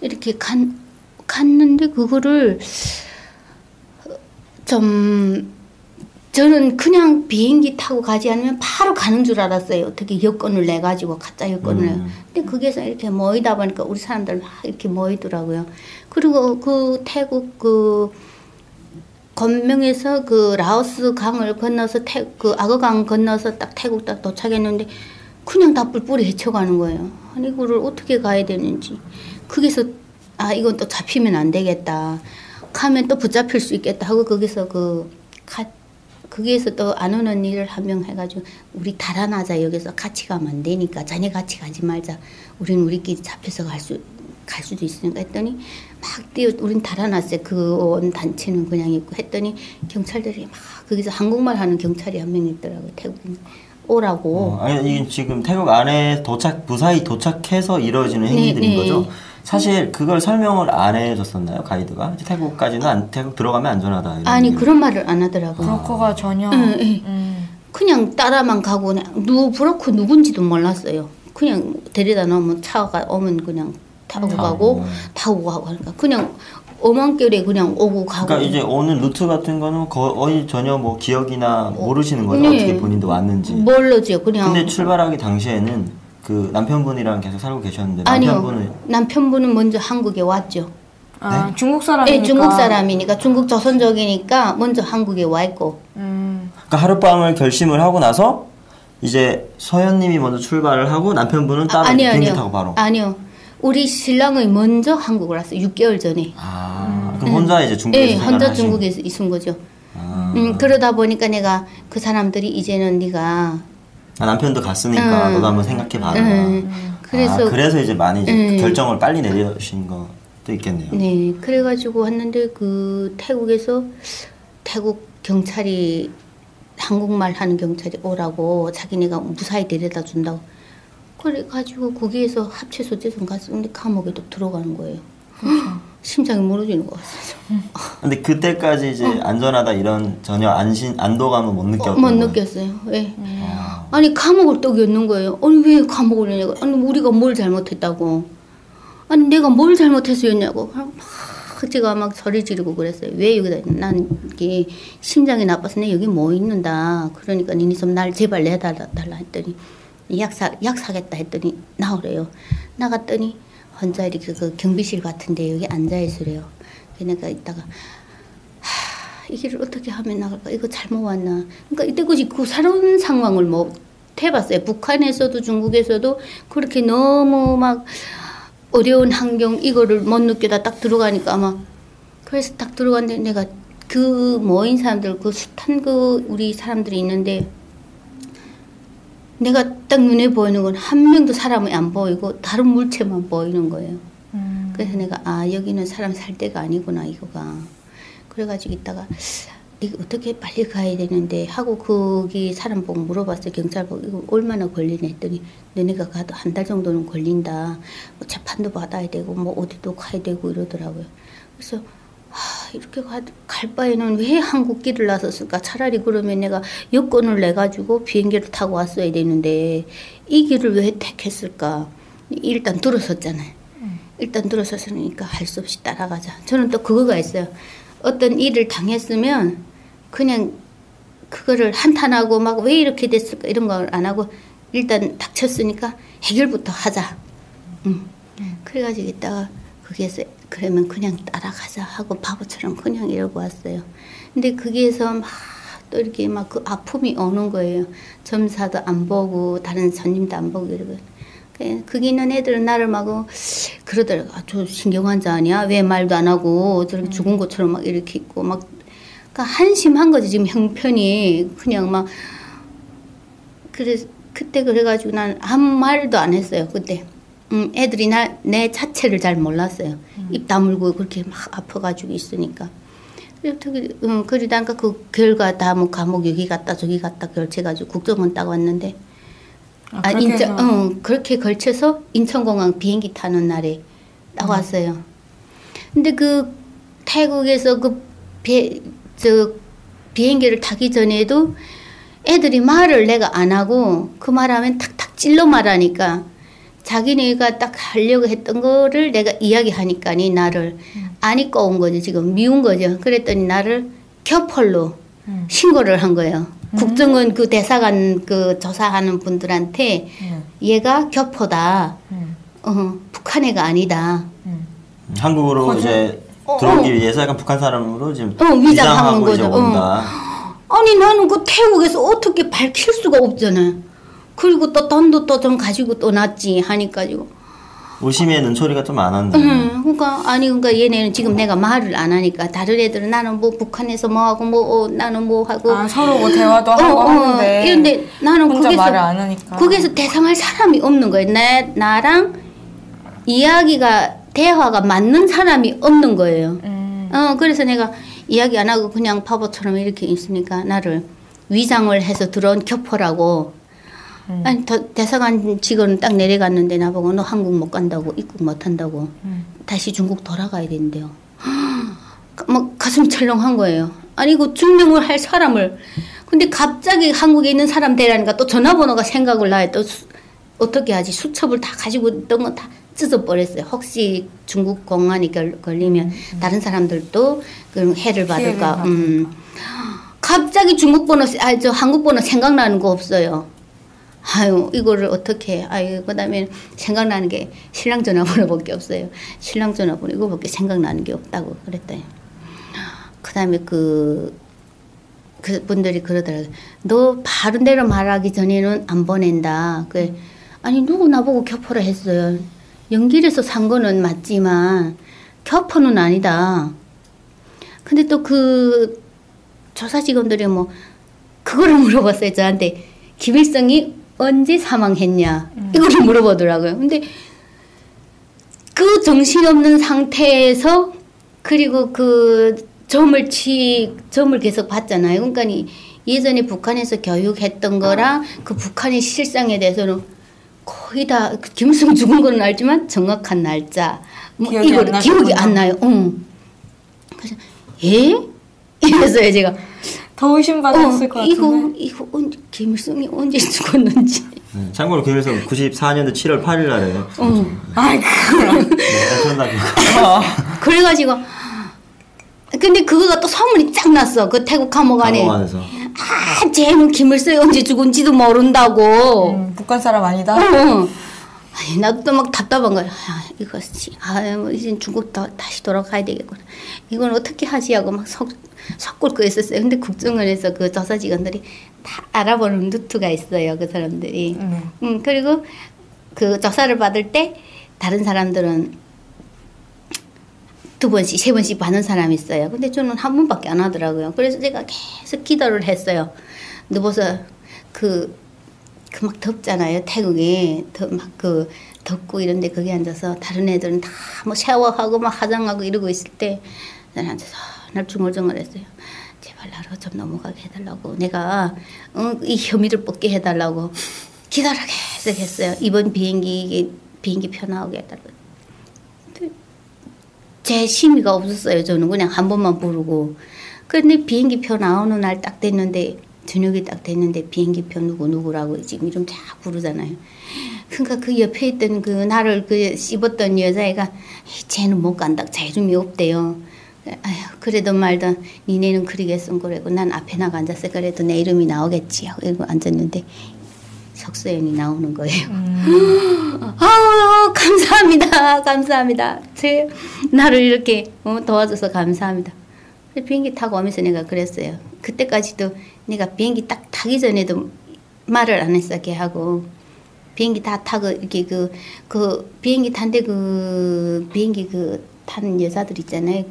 이렇게 갔는데 그거를 좀 저는 그냥 비행기 타고 가지 않으면 바로 가는 줄 알았어요. 어떻게 여권을 내가지고 가짜 여권을. 근데 거기에서 이렇게 모이다 보니까 우리 사람들 막 이렇게 모이더라고요. 그리고 태국 건명에서 라오스 강을 건너서 악어강 건너서 딱 태국 딱 도착했는데 그냥 다 뿔뿔이 헤쳐가는 거예요. 아니 이거를 어떻게 가야 되는지. 거기서 이건 또 잡히면 안 되겠다. 가면 또 붙잡힐 수 있겠다 하고 거기서 거기에서 또 아는 언니를 한 명 해가지고 우리 달아나자. 여기서 같이 가면 안 되니까 자네 같이 가지 말자. 우리끼리 잡혀서 갈 수도 있으니까 했더니 막 우린 달아났어요. 온 단체는 그냥 있고 했더니 경찰들이 막 거기서 한국말 하는 경찰이 한 명 있더라고요. 태국인 오라고. 아니 이게 지금 태국 안에 무사히 도착해서 이루어지는 행위들인 거죠? 사실 그걸 설명을 안 해줬었나요, 가이드가? 태국 들어가면 안전하다. 아니 그런 말을 안 하더라고요. 브로커가 전혀. 그냥 따라만 가고 브로커 누군지도 몰랐어요. 그냥 데려다 놓으면 차가 오면 그냥 타고 가고 하니까 그냥 어망결에 그냥 오고 가고. 그러니까 이제 오는 루트 같은 거는 거의 전혀 뭐 기억이나 모르시는 거죠? 어떻게 본인도 왔는지. 모르죠, 그냥. 근데 출발하기 당시에는 그 남편분이랑 계속 살고 계셨는데 남편분은 먼저 한국에 왔죠. 네? 중국 사람이니까. 네, 중국 사람이니까 중국 조선족이니까 먼저 한국에 와 있고. 그러니까 하룻밤을 결심을 하고 나서 이제 서현님이 먼저 출발을 하고 남편분은 따로 비행기 타고 바로. 아니요. 우리 신랑이 먼저 한국을 왔어요. 6개월 전에. 그럼 혼자 이제 중국에서 혼자 중국에서 있은 거죠. 그러다 보니까 내가 그 사람들이 이제는 네가 남편도 갔으니까 너도 한번 생각해봐라. 그래서 이제 많이 이제 결정을 빨리 내려주신 것도 있겠네요. 네, 그래가지고 왔는데 태국에서 태국 경찰이 한국말 하는 경찰이 오라고 자기네가 무사히 데려다 준다고. 그래가지고 거기에서 합체소재선 갔었는데 감옥에도 들어가는 거예요. 심장이 무너지는 것 같아서. 근데 그때까지 이제 안전하다 이런 전혀 안도감은 못 느꼈던 못 느꼈어요. 왜? 아니 감옥을 떠겼는 거예요. 아니 왜 감옥을 내냐고. 아니 우리가 뭘 잘못했다고. 아니 내가 뭘 잘못했었냐고. 막 제가 막 소리 지르고 그랬어요. 왜 여기다, 난 이게 심장이 나빠서 내 여기 뭐 있는다. 그러니까 니네 좀 날 제발 내달라 했더니 약 사겠다 했더니 나오래요. 나갔더니 혼자 이렇게 그 경비실 같은데 여기 앉아있으래요. 그러니까 이따가 이 길을 어떻게 하면 나갈까? 이거 잘못 왔나? 그러니까 이때까지 그 살아온 상황을 뭐 해봤어요. 북한에서도 중국에서도 그렇게 너무 막 어려운 환경 이거를 못 느끼다 딱 들어가니까 아마 그래서 딱 들어갔는데 내가 그 모인 사람들 그 숱한 그 우리 사람들이 있는데 내가 딱 눈에 보이는 건 한 명도 사람이 안 보이고 다른 물체만 보이는 거예요. 그래서 내가 아 여기는 사람 살 데가 아니구나 이거가. 그래가지고 있다가 이거 어떻게 빨리 가야 되는데 하고 거기 사람 보고 물어봤어요. 경찰 보고 이거 얼마나 걸리냐 했더니 너네가 가도 한 달 정도는 걸린다. 뭐 재판도 받아야 되고 뭐 어디도 가야 되고 이러더라고요. 그래서 이렇게 갈 바에는 왜 한국 길을 나섰을까? 차라리 그러면 내가 여권을 내가지고 비행기를 타고 왔어야 되는데 이 길을 왜 택했을까? 일단 들어섰잖아요. 일단 들어섰으니까 할 수 없이 따라가자. 저는 또 그거가 있어요. 어떤 일을 당했으면 그냥 그거를 한탄하고 막 왜 이렇게 됐을까 이런 걸 안 하고 일단 닥쳤으니까 해결부터 하자. 그래가지고 있다가 거기에서 그러면 그냥 따라가자 하고 바보처럼 그냥 이러고 왔어요. 근데 거기에서 막 또 이렇게 막 그 아픔이 오는 거예요. 점사도 안 보고 다른 손님도 안 보고 이러고. 거기 있는 애들은 나를 막 그러더라고. 아, 저 신경환자 아니야? 왜 말도 안 하고 저렇게 죽은 것처럼 막 이렇게 있고 막 그러니까 한심한 거지 지금 형편이 그냥 막 그래 그때 그래가지고 난 아무 말도 안 했어요 그때. 애들이 내 자체를 잘 몰랐어요. 입 다물고 그렇게 막 아파가지고 있으니까. 그러다가 그 결과 다 뭐 감옥 여기 갔다 저기 갔다 걸쳐가지고 국정원 딱 왔는데 그렇게 걸쳐서 인천공항 비행기 타는 날에 딱 왔어요. 근데 그 태국에서 비행기를 타기 전에도 애들이 말을 내가 안 하고 그 말하면 탁탁 찔러 말하니까 자기네가 딱 하려고 했던 거를 내가 이야기하니까니 나를 안 입고 온 거죠. 지금 미운 거죠. 그랬더니 나를 켜폴로 신고를 한 거예요. 국정원 그 대사관 그 조사하는 분들한테 얘가 교포다. 북한 애가 아니다. 한국으로 이제 들어오기 위해서 약간 북한 사람으로 지금 위장하는 거죠. 온다. 아니 나는 그 태국에서 어떻게 밝힐 수가 없잖아요. 그리고 또 돈도 또 좀 가지고 또 놨지 하니까 지고 의심의 눈초리가 좀 많았네. 그러니까 얘네는 지금 내가 말을 안 하니까 다른 애들은 나는 뭐 북한에서 뭐 하고 뭐 나는 뭐 하고 서로 뭐 대화도 하고 하는데 근데 나는 혼자 거기서 말을 안 하니까 거기서 대상할 사람이 없는 거예요. 나랑 이야기가 대화가 맞는 사람이 없는 거예요. 그래서 내가 이야기 안 하고 그냥 바보처럼 이렇게 있으니까 나를 위장을 해서 들어온 교포라고. 아니 대사관 직원은 딱 내려갔는데 나보고 너 한국 못 간다고 입국 못 한다고 다시 중국 돌아가야 된대요. 막 가슴 철렁한 거예요. 아니 그 증명을 할 사람을 근데 갑자기 한국에 있는 사람 대라니까 또 전화번호가 생각을 나요. 또 어떻게 하지? 수첩을 다 가지고 있던 거 다 찢어버렸어요. 혹시 중국 공안이 걸리면 다른 사람들도 그 해를 받을까. 갑자기 중국 번호 저 한국 번호 생각나는 거 없어요. 아유 이거를 어떻게 아유 그다음에 생각나는 게 신랑 전화번호밖에 없어요. 신랑 전화번호 이거밖에 생각나는 게 없다고 그랬더니 그다음에 그 분들이 그러더라고요. 너 바른 대로 말하기 전에는 안 보낸다. 아니 누구 나보고 교포라 했어요. 연길에서 산 거는 맞지만 교포는 아니다. 근데 또 그 조사 직원들이 뭐 그거를 물어봤어요. 저한테 김일성이 언제 사망했냐 이거를 물어보더라고요. 근데 그 정신없는 상태에서 그리고 그 점을 계속 봤잖아요. 그러니까 예전에 북한에서 교육했던 거랑 그 북한의 실상에 대해서는 거의 다 김일성 죽은 거는 알지만 정확한 날짜 뭐 이거를 기억이 안 나요. 그래서 이랬어요 제가. 더 의심받았을 것 같은데. 이거 김일성이 언제 죽었는지. 참고로 김일성 94년도 7월 8일 날에. 그래가지고 근데 그거가 또 소문이 쫙 났어. 그 태국 감옥 안에. 감옥안에서. 쟤는 김일성이 언제 죽은지도 모른다고. 북한 사람 아니다. 아니, 나도 또 막 답답한 거야. 뭐 이제 중국 다시 돌아가야 되겠구나. 이건 어떻게 하지 하고 막 섞을 거 있었어요. 근데 국정원에서 그 조사 직원들이 다 알아보는 루트가 있어요. 그 사람들이. 그리고 그 조사를 받을 때 다른 사람들은 2번씩, 3번씩 받는 사람이 있어요. 근데 저는 한 번밖에 안 하더라고요. 그래서 제가 계속 기도를 했어요. 누워서 막 덥잖아요. 태국에 덥고 이런데 거기 앉아서 다른 애들은 다 뭐 샤워하고 막 화장하고 이러고 있을 때 나는 앉아서 날 중얼중얼했어요. 제발 나로 좀 넘어가게 해달라고. 내가 이 혐의를 뽑게 해달라고 기도를 계속 했어요. 이번 비행기 표 나오게 해달라고. 제 심의가 없었어요. 저는 그냥 한 번만 부르고. 그런데 비행기 표 나오는 날 딱 됐는데 저녁이 딱 됐는데 비행기표 누구라고 지금 이름 쫙 부르잖아요. 그러니까 그 옆에 있던 그 나를 씹었던 여자애가 쟤는 못 간다. 자유름이 없대요. 아휴 그래도 말도 니네는 그리게 쓴 거라고. 난 앞에 나가 앉았을 그래도 내 이름이 나오겠지 하고 이러고 앉았는데 석서연이 나오는 거예요. 아우 감사합니다. 나를 이렇게 도와줘서 감사합니다. 비행기 타고 오면서 내가 그랬어요. 그때까지도 내가 비행기 딱 타기 전에도 말을 안 했어 걔하고. 비행기 다 타고 이렇게 그 비행기 탄데 그 비행기 타는 여자들 있잖아요.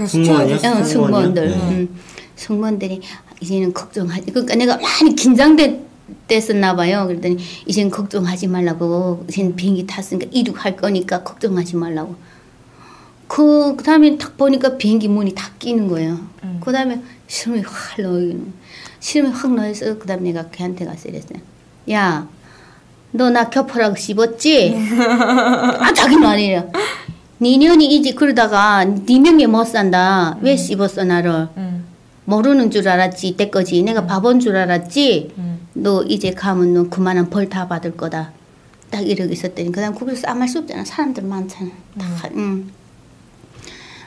승무원이요? 승무원들. 승무원들이 이제는 걱정하지. 그러니까 내가 많이 긴장됐었나 봐요. 그랬더니 이제는 걱정하지 말라고. 이제는 비행기 탔으니까 이륙할 거니까 걱정하지 말라고. 그 다음에 딱 보니까 비행기 문이 다 끼는 거예요. 그 다음에 시름이 확 넣어서 그 다음에 내가 걔한테 가서 이랬어요. 야, 너 나 겹하라고 씹었지? 아, 자기는 아니래요. 니년이 이제 그러다가 니 명예 못 산다. 왜 씹었어 나를? 모르는 줄 알았지 이때까지. 내가 바본 줄 알았지? 너 이제 가면 너 그만한 벌 다 받을 거다. 딱 이러고 있었더니 그 다음 거기서 아무 말 수 없잖아. 사람들 많잖아.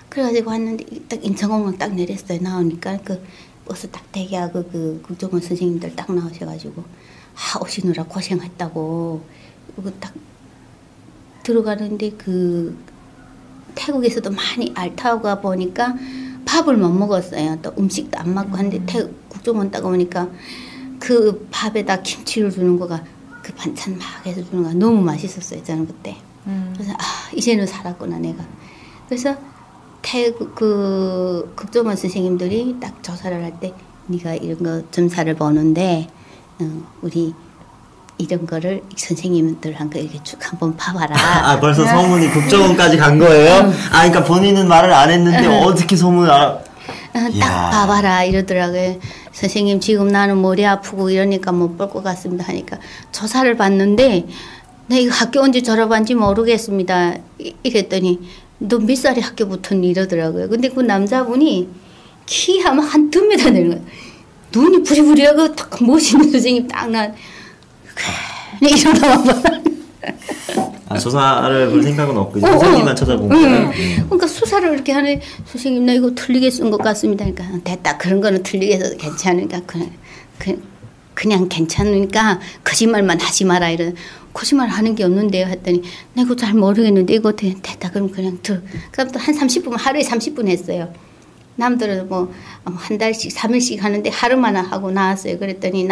그래가지고 왔는데 딱 인천공항 딱 내렸어요. 나오니까 그 버스 딱 대기하고 그 국정원 선생님들 딱 나오셔가지고 오시느라 고생했다고. 그리고 딱 들어가는데 그 태국에서도 많이 앓다가 보니까 밥을 못 먹었어요. 또 음식도 안 맞고 한데 태국 국정원 딱 오니까 그 밥에다 김치를 주는 거가 그 반찬 막 해서 주는 거가 너무 맛있었어요. 저는 그때. 그래서 이제는 살았구나 내가. 그래서 태국 그 국정원 선생님들이 딱 조사를 할 때 네가 이런 거 점사를 보는데 우리 이런 거를 선생님들한테 이렇게 쭉 한번 봐봐라. 벌써 소문이 국정원까지 간 거예요? 그러니까 본인은 말을 안 했는데 어떻게 소문을 알아? 딱 봐봐라 이러더라고요. 선생님 지금 나는 머리 아프고 이러니까 못 볼 것 같습니다 하니까 조사를 봤는데 나 이거 학교 언제 졸업한지 모르겠습니다. 이랬더니 너 몇 살에 학교 붙었니 이러더라고요. 근데 그 남자분이 키 하면 한 2m 되는 거예요. 눈이 부리부리하고 딱 멋있는 선생님 딱 이러다만 봐. 조사를 볼 생각은 없고 선생님만 찾아본 거예요? 그러니까 수사를 이렇게 하는 선생님 나 이거 틀리게 쓴 것 같습니다. 그러니까 됐다. 그런 거는 틀리게 써도 괜찮으니까 그냥 괜찮으니까 거짓말만 하지 마라 이런. 거짓말 하는 게 없는데요 했더니 내가 잘 모르겠는데 이거 됐다. 그럼 그냥 그럼 또 한 30분 하루에 30분 했어요. 남들은 뭐 한 달씩 3일씩 하는데 하루만 하고 나왔어요. 그랬더니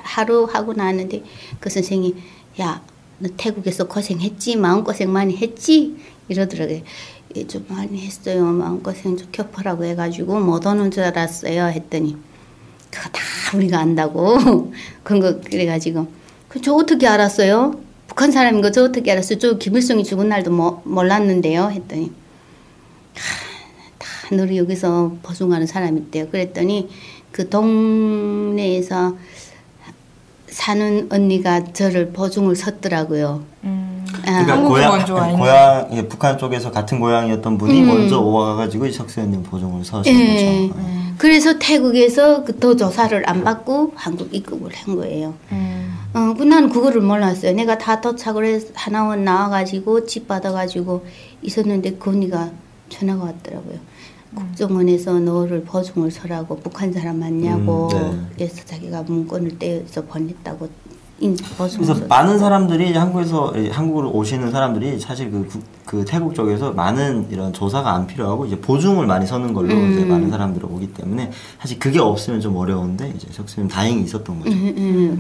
하루 하고 나왔는데 그 선생님이 야 너 태국에서 고생했지? 마음고생 많이 했지? 이러더라고요. 예, 좀 많이 했어요. 마음고생 좀 겹하라고 해가지고 못 오는 줄 알았어요 했더니 그거 다 우리가 안다고. 그런 거 그래가지고 저 어떻게 알았어요? 북한 사람인 거 저 어떻게 알았어요? 저 김일성이 죽은 날도 몰랐는데요 했더니 다 너를 여기서 보증하는 사람이 있대요. 그랬더니 그 동네에서 사는 언니가 저를 보증을 섰더라고요. 그러니까 고향 북한 쪽에서 같은 고향이었던 분이 먼저 오와가지고 석서연님 보증을 서신 거죠. 그래서 태국에서 더 조사를 안 받고 한국 입국을 한 거예요. 난 그거를 몰랐어요. 내가 다 도착을 해서 하나원 나와가지고 집 받아가지고 있었는데 그 언니가 전화가 왔더라고요. 국정원에서 너를 보증을 서라고 북한 사람 맞냐고 그래서 자기가 문건을 떼서 보냈다고 보증을 그래서 많은 사람들이 한국으로 오시는 사람들이 사실 그 태국 쪽에서 많은 이런 조사가 안 필요하고 이제 보증을 많이 서는 걸로 이제 많은 사람들이 오기 때문에 사실 그게 없으면 좀 어려운데 이제 석수님 다행히 있었던 거죠.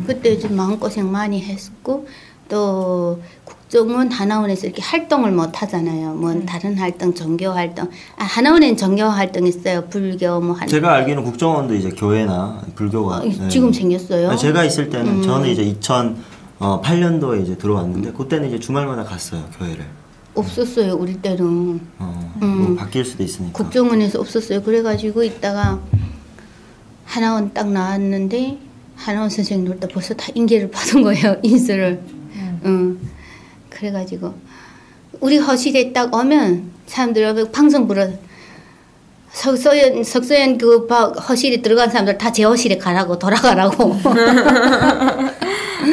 그때 좀 마음고생 많이 했었고 또 국정원 하나원에서 이렇게 활동을 못 하잖아요. 뭐 다른 활동, 종교 활동. 하나원에는 종교 활동 있어요. 불교 뭐 제가 알기로는 국정원도 이제 교회나 불교가 지금 생겼어요. 제가 있을 때는 저는 이제 2008년도에 이제 들어왔는데 그때는 이제 주말마다 갔어요 교회를. 없었어요 우리 때는. 뭐 바뀔 수도 있으니까. 국정원에서 없었어요. 그래가지고 있다가 하나원 딱 나왔는데 하나원 선생님들 벌써 다 인계를 받은 거예요. 인수를. 그래가지고 우리 허실에 딱 오면 사람들 방송 불어 석소연 그 허실에 들어간 사람들 다 제 허실에 가라고 돌아가라고.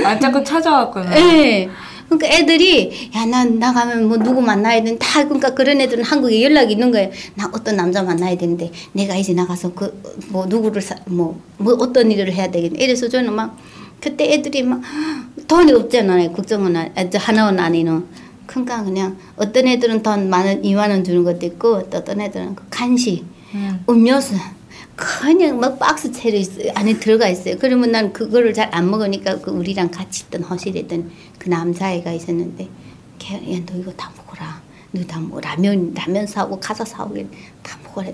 아 자꾸 찾아왔구나. 네. 그러니까 애들이 야 난 나가면 뭐 누구 만나야 되는 다 그러니까 그런 애들은 한국에 연락이 있는 거예요. 나 어떤 남자 만나야 되는데 내가 이제 나가서 그 뭐 누구를 뭐 어떤 일을 해야 되겠네. 이래서 저는 막 그때 애들이 막 돈이 없잖아요. 국정원 하나원 안에는. 그러니까 그냥 어떤 애들은 돈 2만 원 주는 것도 있고 또 어떤 애들은 그 간식, 음료수 그냥 막 박스 채로 안에 들어가 있어요. 그러면 난 그거를 잘 안 먹으니까 그 우리랑 같이 있던 허실에 있던 그 남자애가 있었는데 걔, 야, 너 이거 다 먹어라. 너 다 먹어. 라면 사고 가서 사오고 다 먹어라.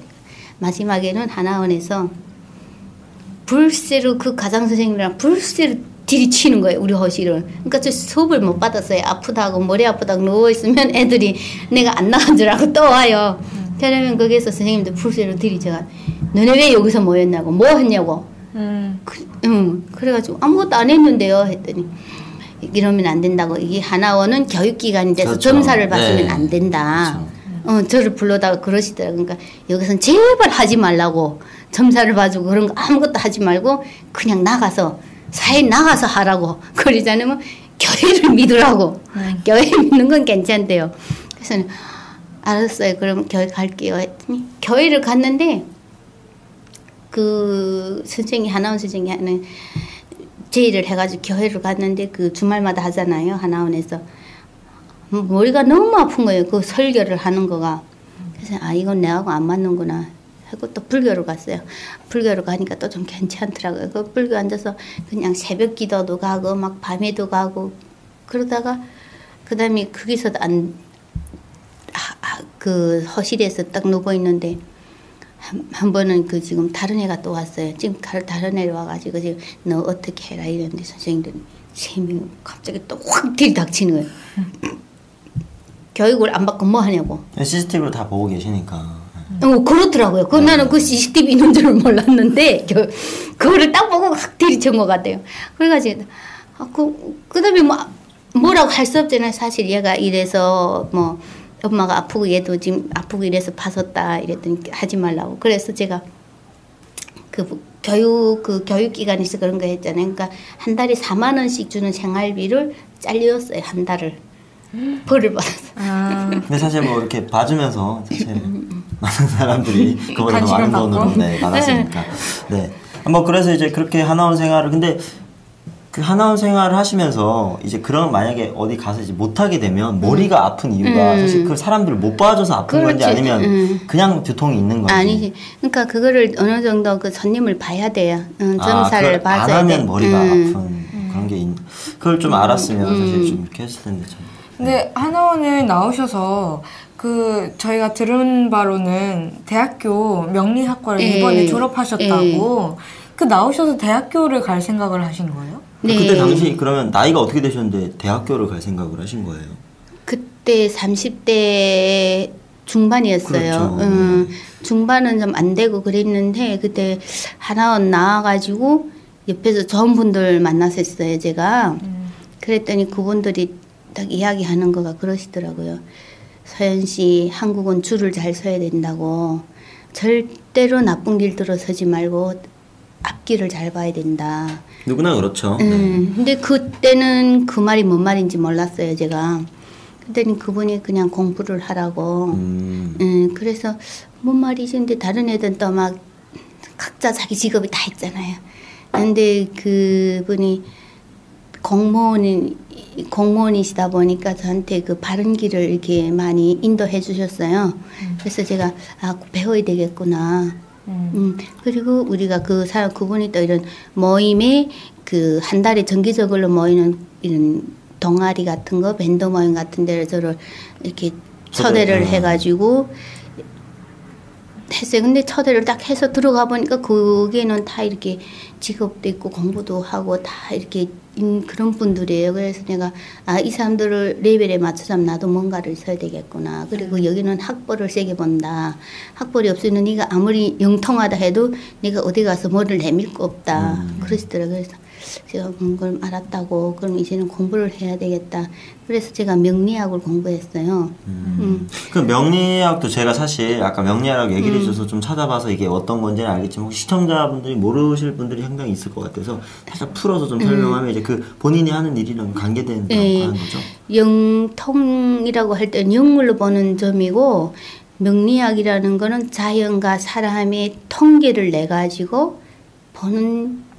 마지막에는 하나원에서 불새로 그 가장 선생님이랑 불새로 들이치는 거예요. 우리 허실을. 그러니까 저 수업을 못 받았어요. 아프다고 머리 아프다고 누워있으면 애들이 내가 안 나간 줄 알고 또 와요. 그러면 거기서 선생님들 불새로 들이쳐가 너네 왜 여기서 모였냐고 뭐 했냐고. 그래가지고 아무것도 안 했는데요 했더니 이러면 안 된다고. 이게 하나원은 교육기관인데서 그렇죠. 점사를 받으면 안 된다. 그렇죠. 저를 불러다가 그러시더라고요. 그러니까 여기서는 제발 하지 말라고. 점사를 봐주고 그런 거 아무것도 하지 말고 그냥 나가서 사회 나가서 하라고. 그러지 않으면 교회를 믿으라고. 교회 믿는 건 괜찮대요. 그래서 알았어요. 그럼 교회 갈게요 했더니 교회를 갔는데 그 선생이 하나원 선생이 하는 제의를 해가지고 교회를 갔는데 그 주말마다 하잖아요. 하나원에서. 머리가 너무 아픈 거예요. 그 설교를 하는 거가. 그래서 아 이건 내하고 안 맞는구나 하고 또 불교로 갔어요. 불교로 가니까 또 좀 괜찮더라고요. 그 불교 앉아서 그냥 새벽 기도도 가고 막 밤에도 가고 그러다가 그 다음에 거기서 그 허실에서 딱 누워 있는데 한 번은 그 지금 다른 애가 또 왔어요. 지금 다른 애가 와가지고 지금 너 어떻게 해라 이랬는데 선생님들이 3명 갑자기 또 확 들이닥치는 거예요. 교육을 안 받고 뭐 하냐고. CCTV로 다 보고 계시니까. 그렇더라고요. 나는 그 CCTV 있는 줄은 몰랐는데 그거를 딱 보고 확 들이친 것 같아요. 그래가지고 그다음에 뭐라고 할 수 없잖아요. 사실 얘가 이래서 뭐 엄마가 아프고 얘도 지금 아프고 이래서 봤었다 이랬더니 하지 말라고. 그래서 제가 그 교육기관에서 그런 거 했잖아요. 그러니까 한 달에 4만 원씩 주는 생활비를 잘렸어요. 한 달을. 벌을 받았어요. 근데 사실 뭐 이렇게 봐주면서 사실 많은 사람들이 그보다 더 많은 돈으로 받았으니까. 네. 뭐 그래서 이제 그렇게 하나원 생활을 근데 그 하나원 생활을 하시면서 이제 그런 만약에 어디 가서 이제 못하게 되면 머리가 아픈 이유가 사실 그 사람들을 못 봐줘서 아픈 건지 아니면 그냥 두통이 있는 건지. 아니지. 그러니까 그거를 어느 정도 그 손님을 봐야 돼요. 점사를 봐줘야 돼. 안 하면 머리가 아픈 그런 게 그걸 좀 알았으면 사실 좀 이렇게 했을 텐데 참. 근데 하나원을 나오셔서 그 저희가 들은 바로는 대학교 명리학과를 이번에 졸업하셨다고. 그 나오셔서 대학교를 갈 생각을 하신 거예요? 네. 그때 당시 그러면 나이가 어떻게 되셨는데 대학교를 갈 생각을 하신 거예요? 그때 30대 중반이었어요. 그렇죠. 중반은 좀 안 되고 그랬는데 그때 하나원 나와가지고 옆에서 좋은 분들 만났었어요. 제가. 그랬더니 그분들이 딱 이야기하는 거가 그러시더라고요. 서연 씨, 한국은 줄을 잘 서야 된다고. 절대로 나쁜 길 들어서지 말고 앞길을 잘 봐야 된다. 누구나 그렇죠. 근데 그때는 그 말이 뭔 말인지 몰랐어요, 제가. 그랬더니 그분이 그냥 공부를 하라고. 그래서 뭔 말이지? 근데 다른 애들은 또 막 각자 자기 직업이 다 있잖아요. 근데 그분이 공무원이시다 보니까 저한테 그 바른 길을 이렇게 많이 인도해 주셨어요. 그래서 제가 배워야 되겠구나. 그리고 우리가 그분이 또 이런 모임에 그 한 달에 정기적으로 모이는 이런 동아리 같은 거, 밴드 모임 같은 데를 저를 이렇게 초대를 해가지고 했어요. 근데 초대를 딱 해서 들어가 보니까 거기에는 다 이렇게 직업도 있고 공부도 하고 다 이렇게 그런 분들이에요. 그래서 내가 이 사람들을 레벨에 맞추자면 나도 뭔가를 써야 되겠구나. 그리고 여기는 학벌을 세게 본다. 학벌이 없으면 네가 아무리 영통하다 해도 네가 어디 가서 뭐를 내밀 거 없다. 그러시더라고요. 그래서 제가 그걸 알았다고 그럼 이제는 공부를 해야 되겠다. 그래서 제가 명리학을 공부했어요. 그 명리학도 제가 사실 아까 명리학 얘기를 해줘서 좀 찾아봐서 이게 어떤 건지는 알겠지만 혹시 시청자분들이 모르실 분들이 상당히 있을 것 같아서 살짝 풀어서 좀 설명하면 이제 그 본인이 하는 일이랑 관계된 하는 거죠. 영통이라고 할 때는 영물로 보는 점이고 명리학이라는 거는 자연과 사람의 통계를 내 가지고 보는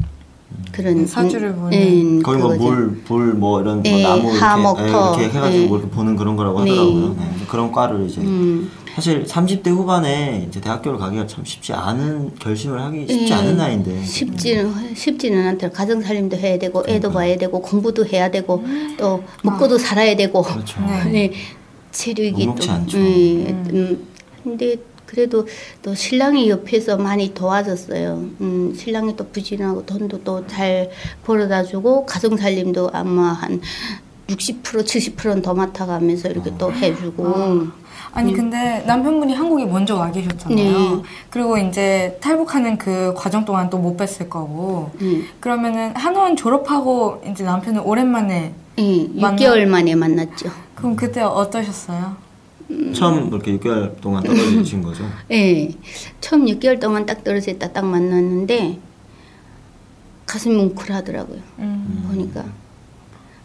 그런 사주를 보는 거기 뭐 물, 불, 뭐 이런 뭐 나무 이렇게 해가지고 이렇게 보는 그런 거라고 하더라고요. 그런 과를 이제 사실 30대 후반에 이제 대학교를 가기가 참 쉽지 않은 결심을 하기 쉽지 않은 나이인데 쉽지는 않더라고요. 가정 살림도 해야 되고 애도 봐야 되고 공부도 해야 되고 또 먹고도 살아야 되고 그렇죠. 체력이 녹록지 또 않죠. 근데 그래도 또 신랑이 옆에서 많이 도와줬어요. 신랑이 또 부지런하고 돈도 또 잘 벌어다 주고 가정 살림도 아마 한 60% 70%는 더 맡아가면서 이렇게 또 해주고. 아니 근데 남편분이 한국에 먼저 와 계셨잖아요. 그리고 이제 탈북하는 그 과정 동안 또 못 뵀을 거고. 그러면은 한원 졸업하고 이제 남편을 오랜만에 6개월 만에 만났죠. 그럼 그때 어떠셨어요? 처음 그렇게 6개월 동안 떨어지신 거죠? 네. 처음 6개월 동안 딱 떨어졌다 딱 만났는데 가슴이 뭉클하더라고요. 보니까.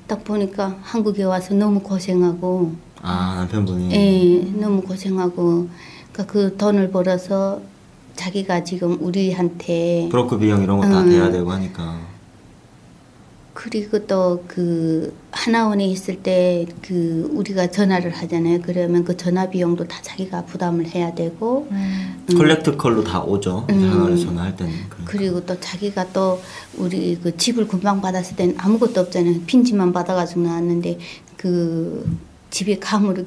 딱 보니까 한국에 와서 너무 고생하고. 남편분이? 네. 너무 고생하고. 그러니까 그 돈을 벌어서 자기가 지금 우리한테. 브로커 비용 이런 거 다 내야 되고 하니까. 그리고 또 그 하나원에 있을 때 그 우리가 전화를 하잖아요. 그러면 그 전화 비용도 다 자기가 부담을 해야 되고 컬렉트 컬로 다 오죠. 하나원에 전화할 때는. 그리고 또 자기가 또 우리 그 집을 금방 받았을 때는 아무것도 없잖아요. 빈집만 받아가지고 나왔는데 그 집에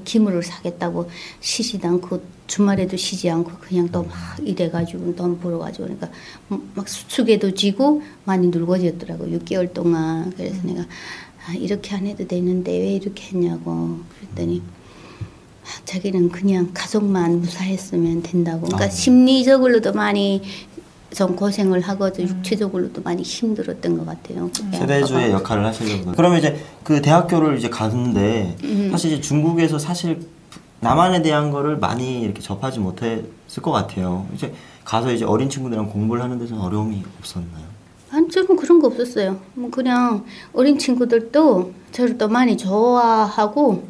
기물을 사겠다고 쉬지도 않고 주말에도 쉬지 않고 그냥 또 막 이래가지고 돈 벌어가지고 그러니까 막 수축에도 지고 많이 늙어졌더라고 6개월 동안. 그래서 내가 이렇게 안 해도 되는데 왜 이렇게 했냐고 그랬더니 자기는 그냥 가족만 무사했으면 된다고. 그러니까 심리적으로도 많이 좀 고생을 하고 육체적으로도 많이 힘들었던 것 같아요. 세대주의 역할을 하시려고. 그러면 이제 그 대학교를 이제 갔는데 사실 이제 중국에서 사실 남한에 대한 거를 많이 이렇게 접하지 못했을 것 같아요. 이제 가서 이제 어린 친구들이랑 공부를 하는 데서는 어려움이 없었나요? 아니, 저는 그런 거 없었어요. 뭐 그냥 어린 친구들도 저를 또 많이 좋아하고,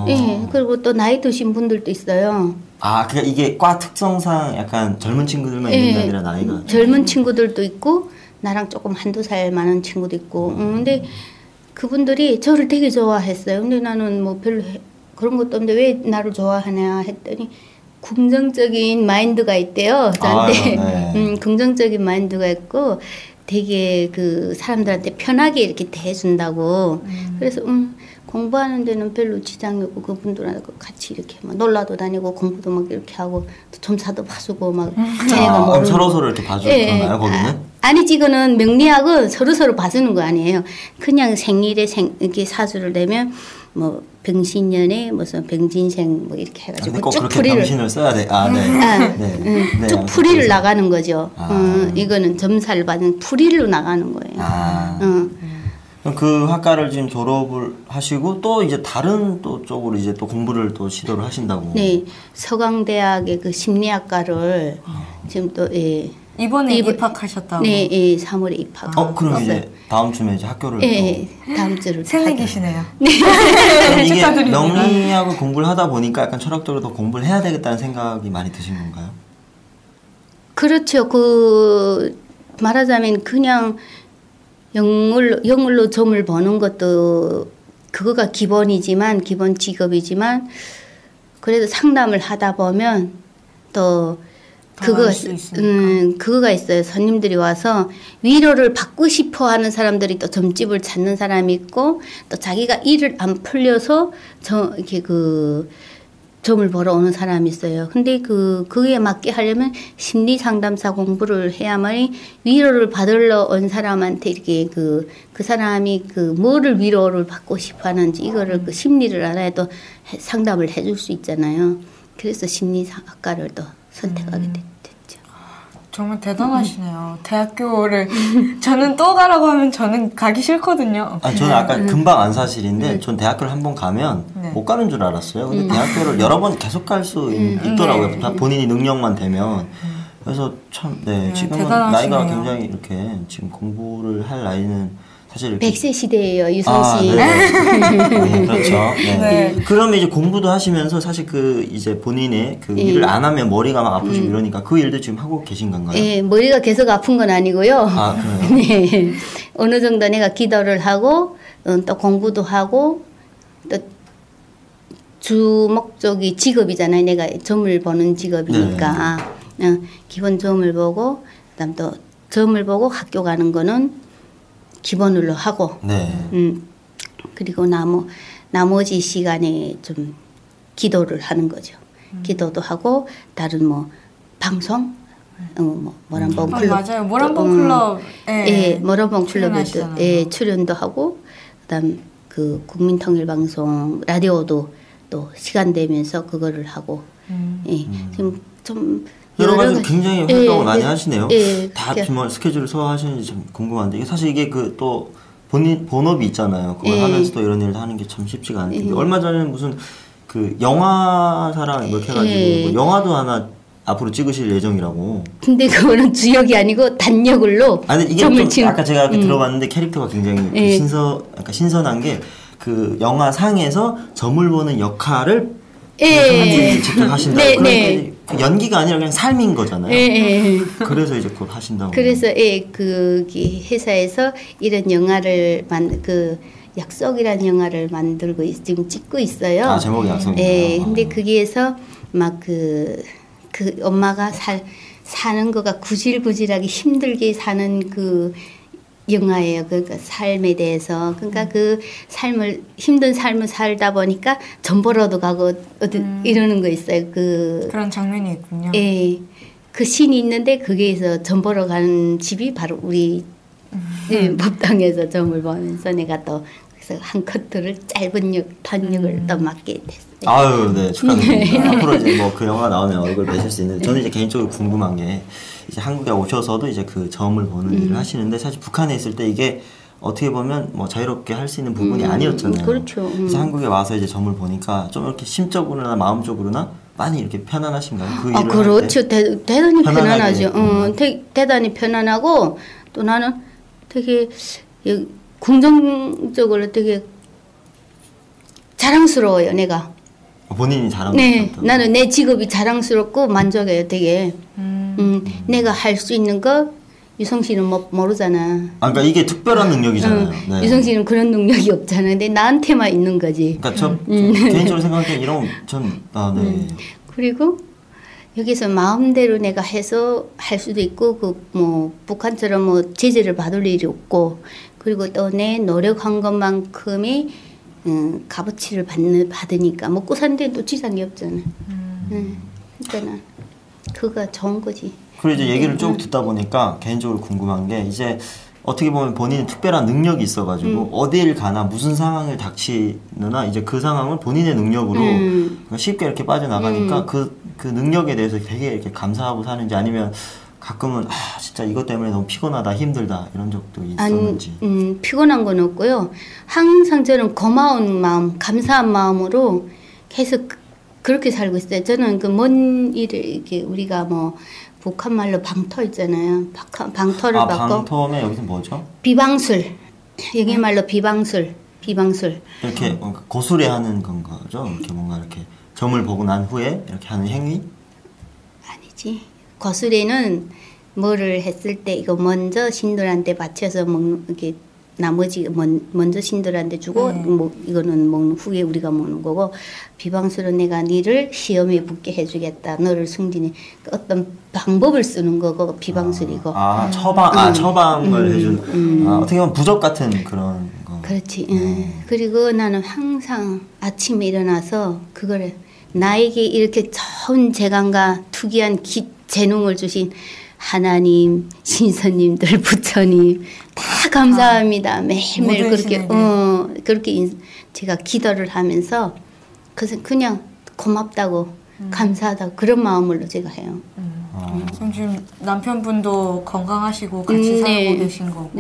예, 그리고 또 나이 드신 분들도 있어요. 그러니까 이게 과 특성상 약간 젊은 친구들만 있는 게 아니라 나이가 젊은 친구들도 있고 나랑 조금 한두 살 많은 친구도 있고. 근데 그분들이 저를 되게 좋아했어요. 근데 나는 뭐 별로 그런 것도 없는데 왜 나를 좋아하냐 했더니 긍정적인 마인드가 있대요. 저한테 긍정적인 마인드가 있고 되게 그 사람들한테 편하게 이렇게 대해준다고. 그래서 공부하는 데는 별로 지장이 없고 그분들하고 같이 이렇게 막 놀러도 다니고 공부도 막 이렇게 하고 점사도 봐주고 막 쟤네가 서로 이렇게 봐주나요 거기는? 아니지, 이거는 명리학은 서로 봐주는 거 아니에요. 그냥 생일에 이렇게 사주를 내면 뭐 병신년에 무슨 병진생 뭐 이렇게 해가지고 쭉 풀이를 병신을 써야 돼. 쭉 풀이를 나가는 거죠. 이거는 점사를 받은 풀이로 나가는 거예요. 그럼 그 학과를 지금 졸업을 하시고 또 이제 다른 또 쪽으로 이제 또 공부를 또 시도를 하신다고. 네, 서강대학의 그 심리학과를 지금 또 이번에 입학하셨다고. 네, 예, 3월에 입학. 그럼 이제 다음 주에 이제 학교를 예, 다음 주를 새내기시네요. 그럼 이게 축하드립니다. 명리학을 공부를 하다 보니까 약간 철학적으로 더 공부를 해야 되겠다는 생각이 많이 드신 건가요? 그렇죠. 말하자면 그냥 영물로 점을 버는 것도 그거가 기본 직업이지만 그래도 상담을 하다 보면 또 그거가 있어요. 손님들이 와서 위로를 받고 싶어 하는 사람들이 또 점집을 찾는 사람이 있고 또 자기가 일을 안 풀려서 이렇게 점을 보러 오는 사람이 있어요. 근데 그에 맞게 하려면 심리 상담사 공부를 해야만이 위로를 받으러 온 사람한테 이렇게 그 사람이 뭐를 위로를 받고 싶어 하는지 이거를 심리를 알아야 또 상담을 해줄 수 있잖아요. 그래서 심리학과를 또 선택하게 됐죠. 정말 대단하시네요. 대학교를 저는 또 가라고 하면 저는 가기 싫거든요. 저는 아까 금방 안 사실인데 전 대학교를 한 번 가면 못 가는 줄 알았어요. 근데 대학교를 여러 번 계속 갈 수 있더라고요. 본인이 능력만 되면. 그래서 참 지금은 대단하시네요. 나이가 굉장히 이렇게 지금 공부를 할 나이는 사실 100세 시대예요, 유성 씨. 네, 그렇죠. 네. 네. 그러면 이제 공부도 하시면서 사실 이제 본인의 일을 안 하면 머리가 막 아프시고 이러니까 그 일도 지금 하고 계신 건가요? 예, 머리가 계속 아픈 건 아니고요. 그래요? 네. 어느 정도 내가 기도를 하고 또 공부도 하고 또 주 목적이 직업이잖아요. 내가 점을 보는 직업이니까 기본 점을 보고 그다음 또 점을 보고 학교 가는 거는 기본으로 하고, 그리고 나머지 시간에 좀 기도를 하는 거죠. 기도도 하고 다른 방송, 모란봉 클럽, 맞아요. 모란봉 클럽, 모란봉 클럽에도 출연도 하고, 그다음 국민통일방송 라디오도 또 시간 되면서 그거를 하고, 지금 좀 여러 가지 굉장히 활동을 많이 하시네요. 다 그러니까. 정말 스케줄을 소화하시는지 참 궁금한데 이게 사실 이게 또 본업이 있잖아요. 그걸 하면서 또 이런 일을 하는 게 참 쉽지가 않은데 얼마 전에는 무슨 영화사랑 이렇게 해가지고 영화도 하나 앞으로 찍으실 예정이라고. 근데 그거는 주역이 아니고 단역으로. 아니 이게 좀 아까 제가 들어봤는데 캐릭터가 굉장히 신선한 게 영화상에서 점을 보는 역할을 직접 하신다고. 그러니까 연기가 아니라 그냥 삶인 거잖아요. 그래서 이제 곧 하신다고. 그래서 회사에서 이런 영화를 약속이라는 영화를 만들고 지금 찍고 있어요. 제목이 약속이에요. 근데 거기에서 막 엄마가 사는 거가 구질구질하게 힘들게 사는 영화예요. 그러니까 삶에 대해서. 그러니까 힘든 삶을 살다 보니까 점 보러도 가고 이러는 거 있어요. 그런 장면이 있군요. 그 씬이 있는데 거기에서 점 보러 가는 집이 바로 우리 법당에서 점을 보면서 내가 또 그래서 한 커트를 짧은 단역을 또 맡게 됐어요. 네, 축하드립니다. 앞으로 이제 그 영화 나오면 얼굴 뵈실 수 있는데 저는 이제 개인적으로 궁금한 게 이제 한국에 오셔서도 이제 점을 보는 일을 하시는데 사실 북한에 있을 때 이게 어떻게 보면 자유롭게 할 수 있는 부분이 아니었잖아요. 그렇죠. 그래서 한국에 와서 이제 점을 보니까 좀 이렇게 심적으로나 마음적으로나 많이 이렇게 편안하신가요? 그 일을 그렇죠. 대단히 편안하죠. 대단히 편안하고 또 나는 되게 긍정적으로 되게 자랑스러워요. 내가. 본인이 자랑스럽다고? 네. 나는 내 직업이 자랑스럽고 만족해요. 되게. 내가 할 수 있는 거 유성 씨는 모르잖아. 그러니까 이게 특별한 능력이잖아요. 네. 유성 씨는 그런 능력이 없잖아. 근데 나한테만 있는 거지. 그러니까 저 개인적으로 생각할 때 이런 그리고 여기서 마음대로 내가 해서 할 수도 있고 북한처럼 제재를 받을 일이 없고 그리고 또 내 노력한 것만큼의 값어치를 받으니까 먹고 사는 데도 지장이 없잖아. 그러니까 그거 좋은 거지. 그리고 이제 얘기를 쭉 듣다 보니까 개인적으로 궁금한 게 이제 어떻게 보면 본인이 특별한 능력이 있어가지고 어디를 가나 무슨 상황을 닥치느나 이제 그 상황을 본인의 능력으로 쉽게 이렇게 빠져나가니까 그 능력에 대해서 되게 이렇게 감사하고 사는지 아니면 가끔은 진짜 이것 때문에 너무 피곤하다 힘들다 이런 적도 있었는지. 피곤한 건 없고요. 항상 저는 고마운 마음, 감사한 마음으로 계속 그렇게 살고 있어요. 저는 먼 일을 이렇게 우리가 북한 말로 방터 있잖아요. 방터를 받고 방터면 여기서 뭐죠? 비방술. 여기 말로 비방술. 이렇게 뭔가 고수레하는 건가죠? 이렇게 뭔가 이렇게 점을 보고 난 후에 이렇게 하는 행위? 아니지. 거수레는 뭐를 했을 때 이거 먼저 신들한테 바쳐서 먹는 이게 나머지 먼저 신들한테 주고 뭐 이거는 먹는 후에 우리가 먹는 거고 비방술은 내가 니를 시험에 붙게 해주겠다. 너를 승진해 어떤 방법을 쓰는 거고 비방술이고. 처방을 해준. 어떻게 보면 부적 같은 그런 거. 그렇지. 그리고 나는 항상 아침에 일어나서 그거를 나에게 이렇게 좋은 재간과 특이한 재능을 주신 하나님, 신선님들, 부처님 다 감사합니다. 매일매일 그렇게 그렇게 제가 기도를 하면서 그냥 고맙다고 감사하다고 그런 마음으로 제가 해요. 지금 남편분도 건강하시고 같이 살고 계신 거고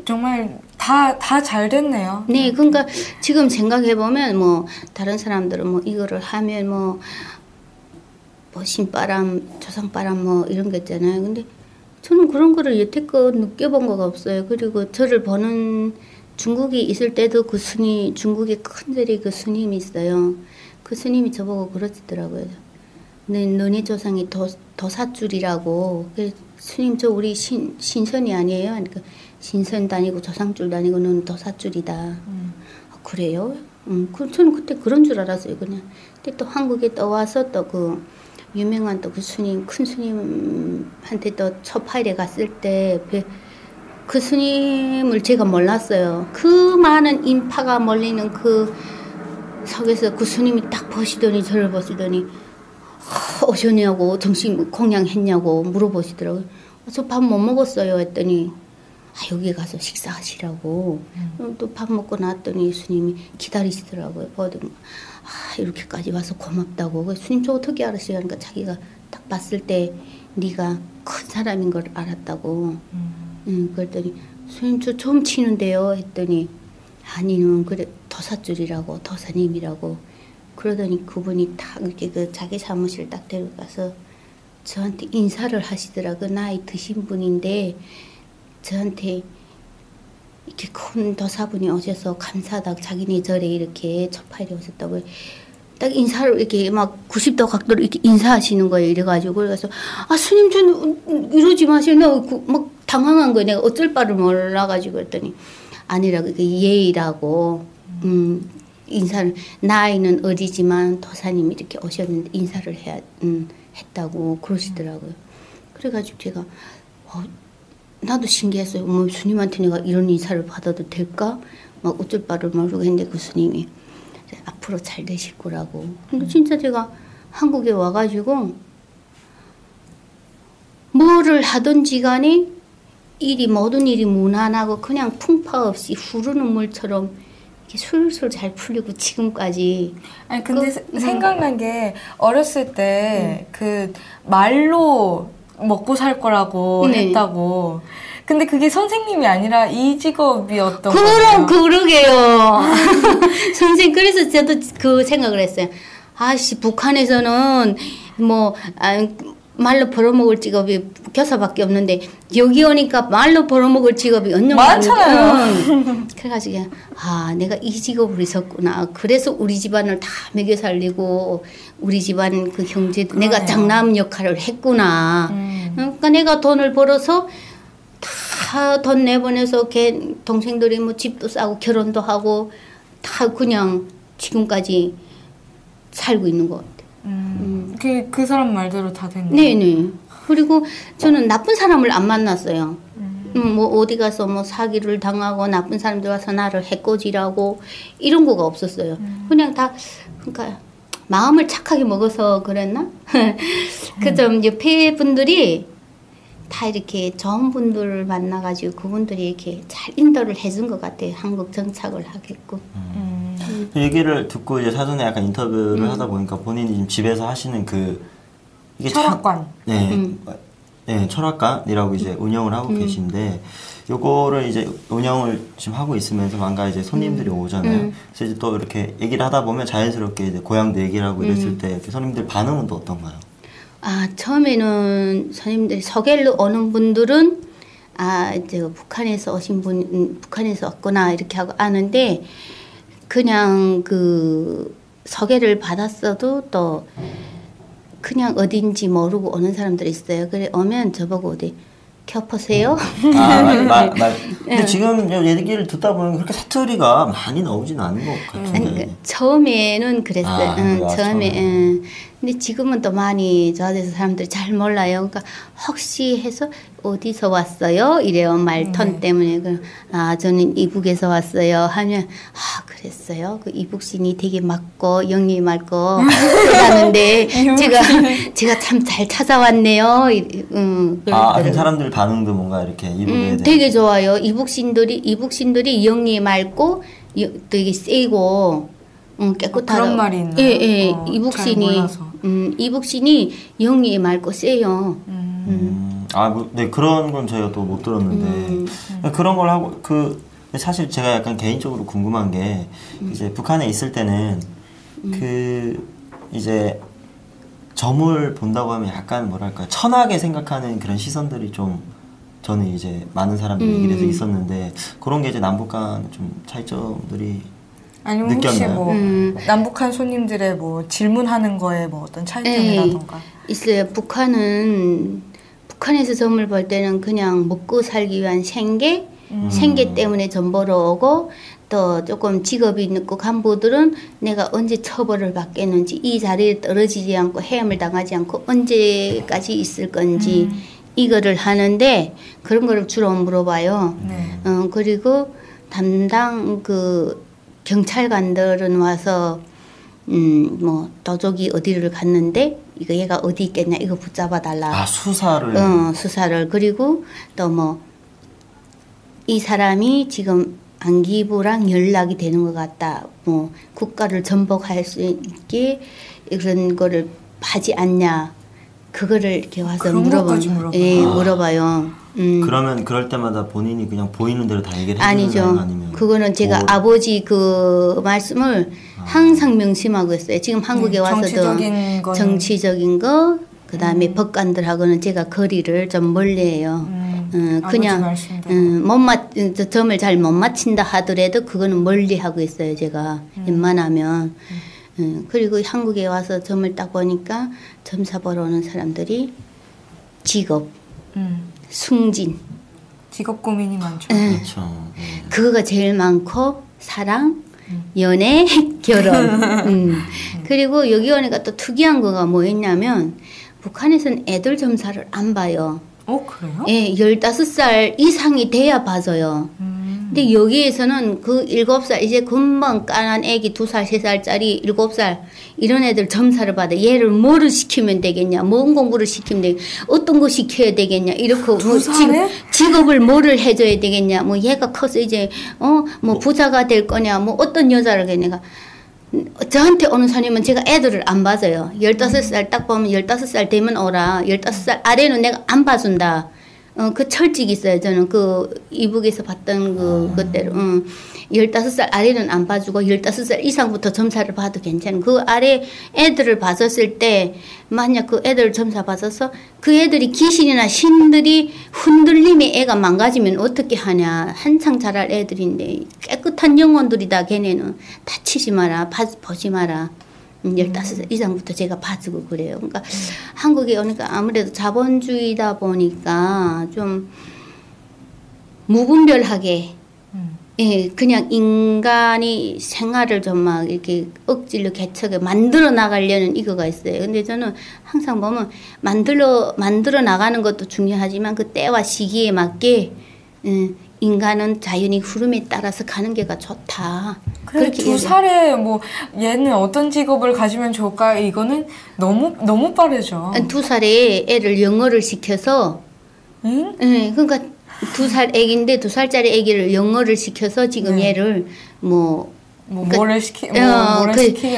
정말 다 잘 됐네요. 네, 그러니까 지금 생각해 보면 뭐 다른 사람들은 뭐 이거를 하면 뭐 신바람, 조상바람 뭐 이런 거 있잖아요. 근데 저는 그런 거를 여태껏 느껴본 거가 없어요. 그리고 저를 보는 중국에 있을 때도 그 중국에 큰절이 그 스님이 있어요. 그 스님이 저보고 그러시더라고요. 너네 조상이 도사줄이라고. 스님 저 우리 신선이 아니에요? 그러니까 신선도 아니고 조상줄도 아니고 너는 도사줄이다. 그래요? 저는 그때 그런 줄 알았어요. 그냥. 근데 또 한국에 또 와서 또 그 유명한 또 그 큰 스님한테 또 초파일에 갔을 때 그 스님을 제가 몰랐어요. 그 많은 인파가 몰리는 그 속에서 그 스님이 딱 보시더니 저를 보시더니 오셨냐고 정신 공양했냐고 물어보시더라고요. 저 밥 못 먹었어요 했더니 여기 가서 식사하시라고. 또 밥 먹고 나왔더니 스님이 기다리시더라고요. 이렇게까지 와서 고맙다고. 스님 저 어떻게 알았어요? 그러니까 자기가 딱 봤을 때 네가 큰 사람인 걸 알았다고. 그랬더니 스님 저 처음 치는데요 했더니 아니는 그래 도사줄이라고 도사님이라고. 그러더니 그분이 딱 이렇게 그 자기 사무실 딱 데려가서 저한테 인사를 하시더라고요. 나이 드신 분인데 저한테 이렇게 큰 도사분이 오셔서 감사하다고 자기네 절에 이렇게 초파일에 오셨다고 딱 인사를 이렇게 막 90도 각도로 이렇게 인사하시는 거예요. 이래가지고 그래서 스님 저는 이러지 마세요. 막 당황한 거예요. 내가 어쩔 바를 몰라가지고 그랬더니 아니라고 이게 예의라고 인사를 나이는 어리지만 도사님이 이렇게 오셨는데 인사를 했다고 그러시더라고요. 그래가지고 제가 나도 신기했어요. 뭐 스님한테 내가 이런 인사를 받아도 될까? 막 어쩔 바를 모르고 했는데 그 스님이 앞으로 잘 되실 거라고. 근데 진짜 제가 한국에 와가지고 뭐를 하든지 간에 모든 일이 무난하고 그냥 풍파 없이 흐르는 물처럼 이렇게 술술 잘 풀리고 지금까지. 아니 근데 생각난 게 어렸을 때 그 말로 먹고 살 거라고 했다고. 근데 그게 선생님이 아니라 이 직업이었던 거예요. 그러게요. 선생님 그래서 저도 그 생각을 했어요. 북한에서는 뭐 말로 벌어먹을 직업이 교사밖에 없는데 여기 오니까 말로 벌어먹을 직업이 많잖아요. 그래가지고 내가 이 직업을 있었구나. 그래서 우리 집안을 다 먹여 살리고 우리 집안 그 형제도 내가 장남 역할을 했구나. 그러니까 내가 돈을 벌어서 다 돈 내보내서 걔 동생들이 뭐 집도 싸고 결혼도 하고 다 그냥 지금까지 살고 있는 것 같아요. 그 사람 말대로 다 됐네요. 네네. 그리고 저는 나쁜 사람을 안 만났어요. 뭐 어디 가서 뭐 사기를 당하고 나쁜 사람들 와서 나를 해코지라고 이런 거가 없었어요. 그냥 다 그러니까 마음을 착하게 먹어서 그랬나? 그좀 옆에 분들이 다 이렇게 좋은 분들을 만나가지고 그분들이 이렇게 잘 인도를 해준 것 같아요. 한국 정착을 하겠고. 얘기를 듣고 이제 사전에 약간 인터뷰를 하다 보니까 본인이 지금 집에서 하시는 이게 철학관. 네, 철학관이라고 이제 운영을 하고 계신데 요거를 이제 운영을 지금 하고 있으면서 뭔가 이제 손님들이 오잖아요. 그래서 이제 또 이렇게 얘기를 하다 보면 자연스럽게 이제 고향도 얘기를 하고 이랬을 때 손님들 반응은 또 어떤가요? 처음에는 선생님들이 소개를 오는 분들은 이제 북한에서 오신 분, 북한에서 왔구나 이렇게 하고 아는데 그냥 그 소개를 받았어도 또 그냥 어딘지 모르고 오는 사람들이 있어요. 그래 오면 저보고 어디 켜보세요. 근데 지금 얘기를 듣다 보면 그렇게 사투리가 많이 나오진 않은 것 같은데. 그러니까 처음에는 그랬어요. 처음에. 근데 지금은 또 많이 좋아져서 사람들이 잘 몰라요. 그러니까 혹시 해서 어디서 왔어요? 이래요. 말톤 때문에. 저는 이북에서 왔어요. 하면 그랬어요. 그 이북신이 되게 맑고 영리 맑고 그러는데 제가 참 잘 찾아왔네요. 그 사람들 반응도 뭔가 이렇게 이북에 되게 좋아요. 이북신들이 영리 맑고 되게 세고 깨끗하다. 그런 말이 있나요? 예. 이북신이 영리 맑고 세요. 네, 그런 건 저희가 또 못 들었는데 그런 걸 하고 사실 제가 약간 개인적으로 궁금한 게 이제 북한에 있을 때는 이제 점을 본다고 하면 약간 뭐랄까 천하게 생각하는 그런 시선들이 좀 저는 이제 많은 사람들이 얘기를 해서 있었는데 그런 게 이제 남북 간 좀 차이점들이 아니면 느꼈나요? 혹시 뭐 남북한 손님들의 뭐 질문하는 거에 뭐 어떤 차이점이라던가 있어요. 북한에서 점을 볼 때는 그냥 먹고 살기 위한 생계 때문에 점 보러 오고 또 조금 직업이 있고 간부들은 내가 언제 처벌을 받겠는지 이 자리에 떨어지지 않고 해임을 당하지 않고 언제까지 있을 건지 이거를 하는데 그런 거를 주로 물어봐요. 그리고 담당 경찰관들은 와서 뭐 도적이 어디를 갔는데 얘가 어디 있겠냐 이거 붙잡아 달라. 수사를 그리고 또 뭐 이 사람이 지금 안기부랑 연락이 되는 것 같다. 뭐 국가를 전복할 수 있게 그런 거를 하지 않냐. 그거를 이렇게 와서 물어봐요. 그러면 그럴 때마다 본인이 그냥 보이는 대로 다 얘기를 해주는 아니죠. 거예요? 아니면 그거는 제가 아버지 그 말씀을 항상 명심하고 있어요. 지금 한국에 와서도 정치적인 거 그다음에 법관들하고는 제가 거리를 좀 멀리 해요. 그냥 점을 잘 못 맞힌다 하더라도 그거는 멀리 하고 있어요. 제가 웬만하면. 그리고 한국에 와서 점을 딱 보니까 점사 보러 오는 사람들이 직업, 승진. 직업 고민이 많죠. 그렇죠. 그거가 제일 많고 사랑, 연애, 결혼. 그리고 여기 오니까 또 특이한 거가 뭐였냐면 북한에서는 애들 점사를 안 봐요. 그래요? 예, 15살 이상이 돼야 봐줘요. 근데 여기에서는 그 7살 이제 금방 까난 애기 2살, 3살짜리 7살 이런 애들 점사를 받아. 얘를 뭐를 시키면 되겠냐, 뭔 공부를 시키면 되겠냐, 어떤 거 시켜야 되겠냐, 이렇게 뭐 직업을 뭐를 해줘야 되겠냐, 뭐 얘가 커서 이제 뭐 부자가 될 거냐, 뭐 어떤 여자를 내가 저한테 오는 손님은 제가 애들을 안 봐줘요. 15살 딱 보면 15살 되면 오라. 15살 아래는 내가 안 봐준다. 그 철칙이 있어요. 저는 그 이북에서 봤던 그대로 15살 아래는 안 봐주고 15살 이상부터 점사를 봐도 괜찮은. 그 아래 애들을 봐줬을 때 만약 그 애들 점사 봐줘서 그 애들이 귀신이나 신들이 흔들림에 애가 망가지면 어떻게 하냐. 한창 자랄 애들인데 깨끗한 영혼들이다. 걔네는 다치지 마라. 보지 마라. 15살 이상부터 제가 봐주고 그래요. 그러니까 한국에 오니까 아무래도 자본주의다 보니까 좀 무분별하게 예, 그냥 인간이 생활을 좀 막 이렇게 억지로 개척에 만들어 나가려는 이거가 있어요. 근데 저는 항상 보면 만들어 나가는 것도 중요하지만 그 때와 시기에 맞게 인간은 자연히 흐름에 따라서 가는 게가 좋다. 그렇게 2살에 뭐 얘는 어떤 직업을 가지면 좋을까? 이거는 너무 빠르죠. 2살에 애를 영어를 시켜서 네, 그러니까 2살 애기인데 2살짜리 애기를 영어를 시켜서 지금 얘를 뭐를 시키겠다.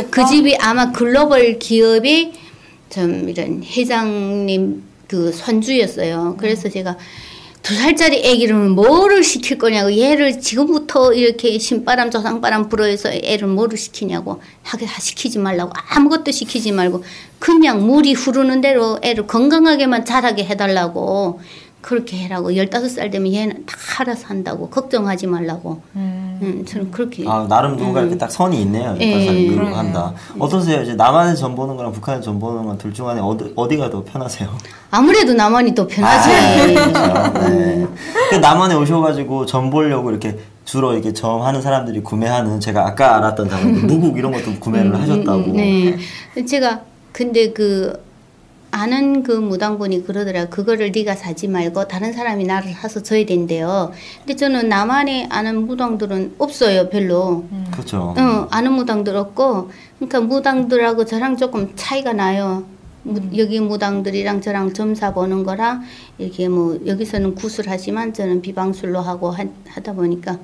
그 집이 아마 글로벌 기업의 좀 이런 회장님 그 손주였어요. 그래서 제가 2살짜리 애기를 뭐를 시킬 거냐고 얘를 지금부터 이렇게 신바람 조상바람 불어해서 애를 뭐를 시키냐고 시키지 말라고 아무것도 시키지 말고 그냥 물이 흐르는 대로 애를 건강하게만 자라게 해달라고 그렇게 해라고 15살 되면 얘는 다 알아서 한다고 걱정하지 말라고 저는 그렇게 나름 누가 이렇게 딱 선이 있네요. 15살 이후로 한다. 어떠세요? 이제 남한에서 전 보는 거랑 북한에서 전 보는 건 둘 중 안에 어디가 더 편하세요? 아무래도 남한이 더 편하지. 그렇죠. 네. 그 남한에 오셔가지고 전 보려고 이렇게 주로 이렇게 점하는 사람들이 구매하는 제가 아까 알았던 단어 무국 이런 것도 구매를 하셨다고. 네. 제가 근데 아는 그 무당분이 그러더라. 그거를 네가 사지 말고 다른 사람이 나를 사서 줘야 된대요. 근데 저는 남한에 아는 무당들은 없어요, 별로. 그렇죠. 아는 무당들 없고, 그러니까 무당들하고 저랑 조금 차이가 나요. 여기 무당들이랑 저랑 점사 보는 거랑 이렇게 여기서는 구술하지만 저는 비방술로 하고 하다 보니까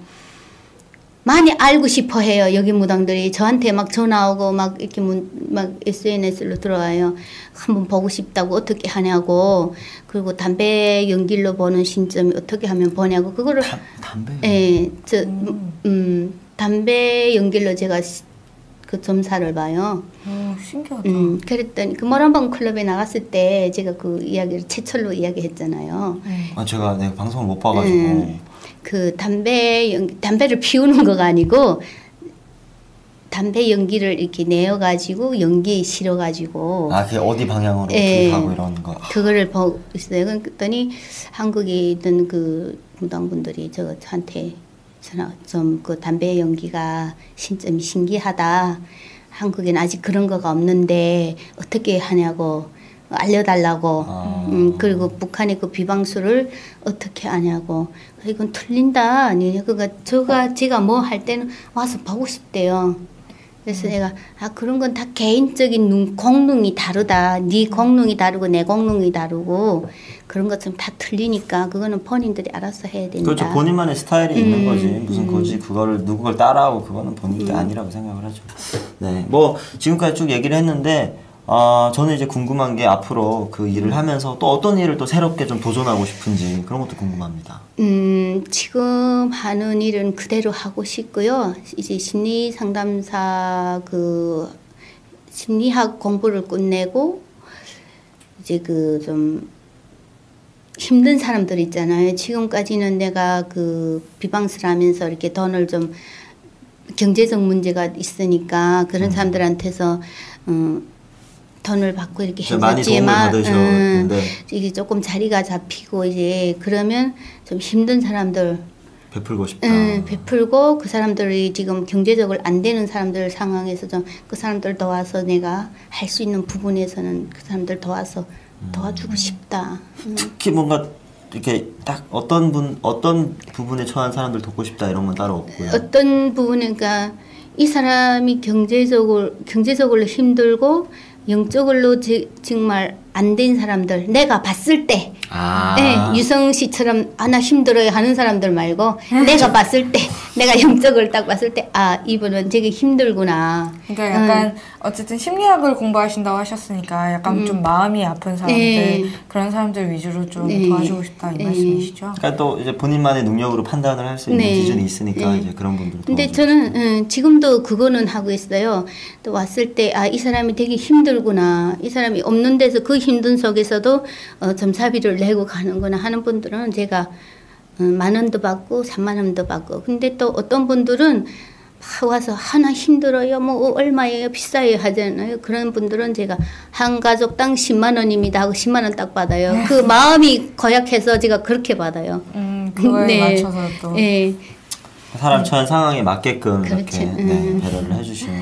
많이 알고 싶어 해요. 여기 무당들이 저한테 막 전화 오고 막 이렇게 막 SNS로 들어와요. 한번 보고 싶다고 어떻게 하냐고. 그리고 담배 연길로 보는 신점이 어떻게 하면 보냐고. 그거를 담배. 예, 담배 연길로 제가 그 점사를 봐요. 신기하다. 그랬더니 그 모란봉 클럽에 나갔을 때 제가 그 이야기를 최철로 이야기했잖아요. 제가 방송을 못 봐가지고. 그 담배를 피우는 거가 아니고 담배 연기를 이렇게 내어가지고 연기에 실어가지고 그게 어디 방향으로 가고 이런 거. 그거를 보고 있어요. 그랬더니 한국에 있던 그 무당분들이 저한테 좀 그 담배 연기가 신점이 신기하다. 한국에는 아직 그런 거가 없는데 어떻게 하냐고 알려달라고. 그리고 북한의 그 비방술을 어떻게 하냐고. 이건 틀린다. 제가 뭐 할 때는 와서 보고 싶대요. 그래서 내가 그런 건 다 개인적인 공능이 다르다. 네 공능이 다르고 내 공능이 다르고 그런 것처럼 다 틀리니까 그거는 본인들이 알아서 해야 된다. 그렇죠. 본인만의 스타일이 있는 거지. 무슨 굳이 그거를 누구를 따라하고 그거는 본인 게 아니라고 생각을 하죠. 네, 지금까지 쭉 얘기를 했는데 저는 이제 궁금한 게 앞으로 그 일을 하면서 또 어떤 일을 또 새롭게 좀 도전하고 싶은지 그런 것도 궁금합니다. 지금 하는 일은 그대로 하고 싶고요. 이제 심리 상담사 심리학 공부를 끝내고 이제 좀 힘든 사람들 있잖아요. 지금까지는 내가 비방스를 하면서 이렇게 돈을 좀 경제적 문제가 있으니까 그런 사람들한테서 돈을 받고 이렇게 해줬지만 이게 조금 자리가 잡히고 이제 그러면 좀 힘든 사람들 베풀고 싶다. 베풀고 그 사람들이 지금 경제적으로 안 되는 사람들 상황에서 좀 그 사람들 도와서 내가 할 수 있는 부분에서는 그 사람들 도와서 도와주고 싶다. 특히 뭔가 이렇게 딱 어떤 부분에 처한 사람들 돕고 싶다 이런 건 따로 없고요. 어떤 부분에 그러니까 이 사람이 경제적으로 힘들고 영적으로 정말 안 된 사람들 내가 봤을 때 유성 씨처럼 나 힘들어요 하는 사람들 말고 내가 봤을 때 내가 영적을 딱 봤을 때 이분은 되게 힘들구나. 그러니까 약간 어쨌든 심리학을 공부하신다고 하셨으니까 약간 좀 마음이 아픈 사람들 그런 사람들 위주로 좀 도와주고 싶다 이 말씀이시죠? 그러니까 또 이제 본인만의 능력으로 판단을 할 수 있는 기준이 있으니까 이제 그런 분들. 근데 저는 지금도 그거는 하고 있어요. 또 왔을 때 이 사람이 되게 힘들구나. 이 사람이 없는 데서 그 힘든 속에서도 점사비를 내고 가는구나 하는 분들은 제가 10,000원도 받고 30,000원도 받고. 근데 또 어떤 분들은 와서 하나 힘들어요. 얼마예요? 비싸요 하잖아요. 그런 분들은 제가 한 가족당 10만 원입니다 하고 10만 원 딱 받아요. 그 마음이 고약해서 제가 그렇게 받아요. 그거에 맞춰서 또. 사람 처한 상황에 맞게끔 그렇죠. 이렇게 배려를 해주시는.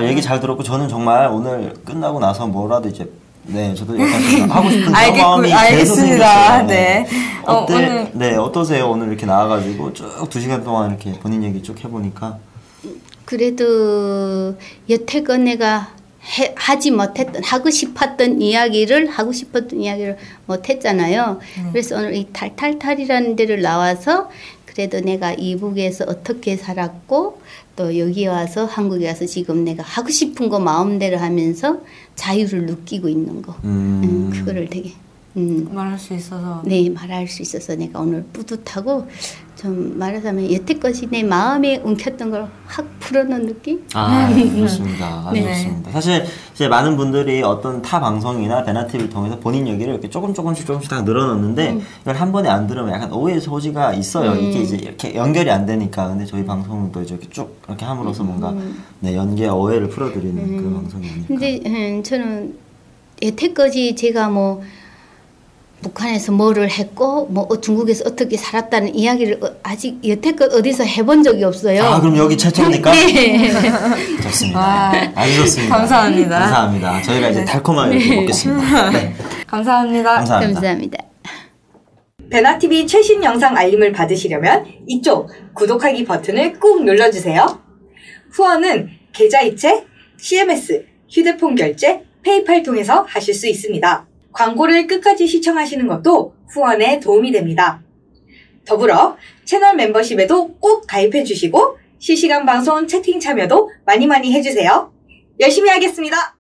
얘기 잘 들었고 저는 정말 오늘 끝나고 나서 뭐라도 이제 저도 약간 좀 하고 싶은 마음이 계속 생겼어요. 어떠세요? 오늘 이렇게 나와가지고 쭉 2시간 동안 이렇게 본인 얘기 쭉 해보니까. 그래도 여태껏 내가 하고 싶었던 이야기를 못했잖아요. 그래서 오늘 이 탈탈탈이라는 데를 나와서 그래도 내가 이북에서 어떻게 살았고 또 여기 와서 한국에 와서 지금 내가 하고 싶은 거 마음대로 하면서 자유를 느끼고 있는 거. 그거를 되게 말할 수 있어서. 네, 말할 수 있어서 내가 오늘 뿌듯하고 좀 말하자면 여태까지 내 마음에 엉켰던 걸 확 풀어놓은 느낌? 좋습니다. 아주 네. 좋습니다. 사실 이제 많은 분들이 어떤 타 방송이나 베나TV를 통해서 본인 얘기를 이렇게 조금씩 딱 늘어놓는데 이걸 한 번에 안 들으면 약간 오해의 소지가 있어요. 이게 이제 이렇게 연결이 안 되니까. 근데 저희 방송도 이제 이렇게 쭉 이렇게 함으로써 뭔가 네, 연계와 오해를 풀어드리는 그런 방송이니까. 근데 저는 여태까지 제가 뭐 북한에서 뭐를 했고 뭐 중국에서 어떻게 살았다는 이야기를 아직 여태껏 어디서 해본 적이 없어요. 아, 그럼 여기 최초입니까? 네. 좋습니다. 와, 아주 좋습니다. 감사합니다. 감사합니다. 저희가 이제 달콤하게 이렇게 먹겠습니다. 네. 감사합니다. 감사합니다. 감사합니다. 베나TV 최신 영상 알림을 받으시려면 이쪽 구독하기 버튼을 꾹 눌러주세요. 후원은 계좌이체, CMS, 휴대폰 결제, 페이팔 통해서 하실 수 있습니다. 광고를 끝까지 시청하시는 것도 후원에 도움이 됩니다. 더불어 채널 멤버십에도 꼭 가입해 주시고 실시간 방송 채팅 참여도 많이 해주세요. 열심히 하겠습니다.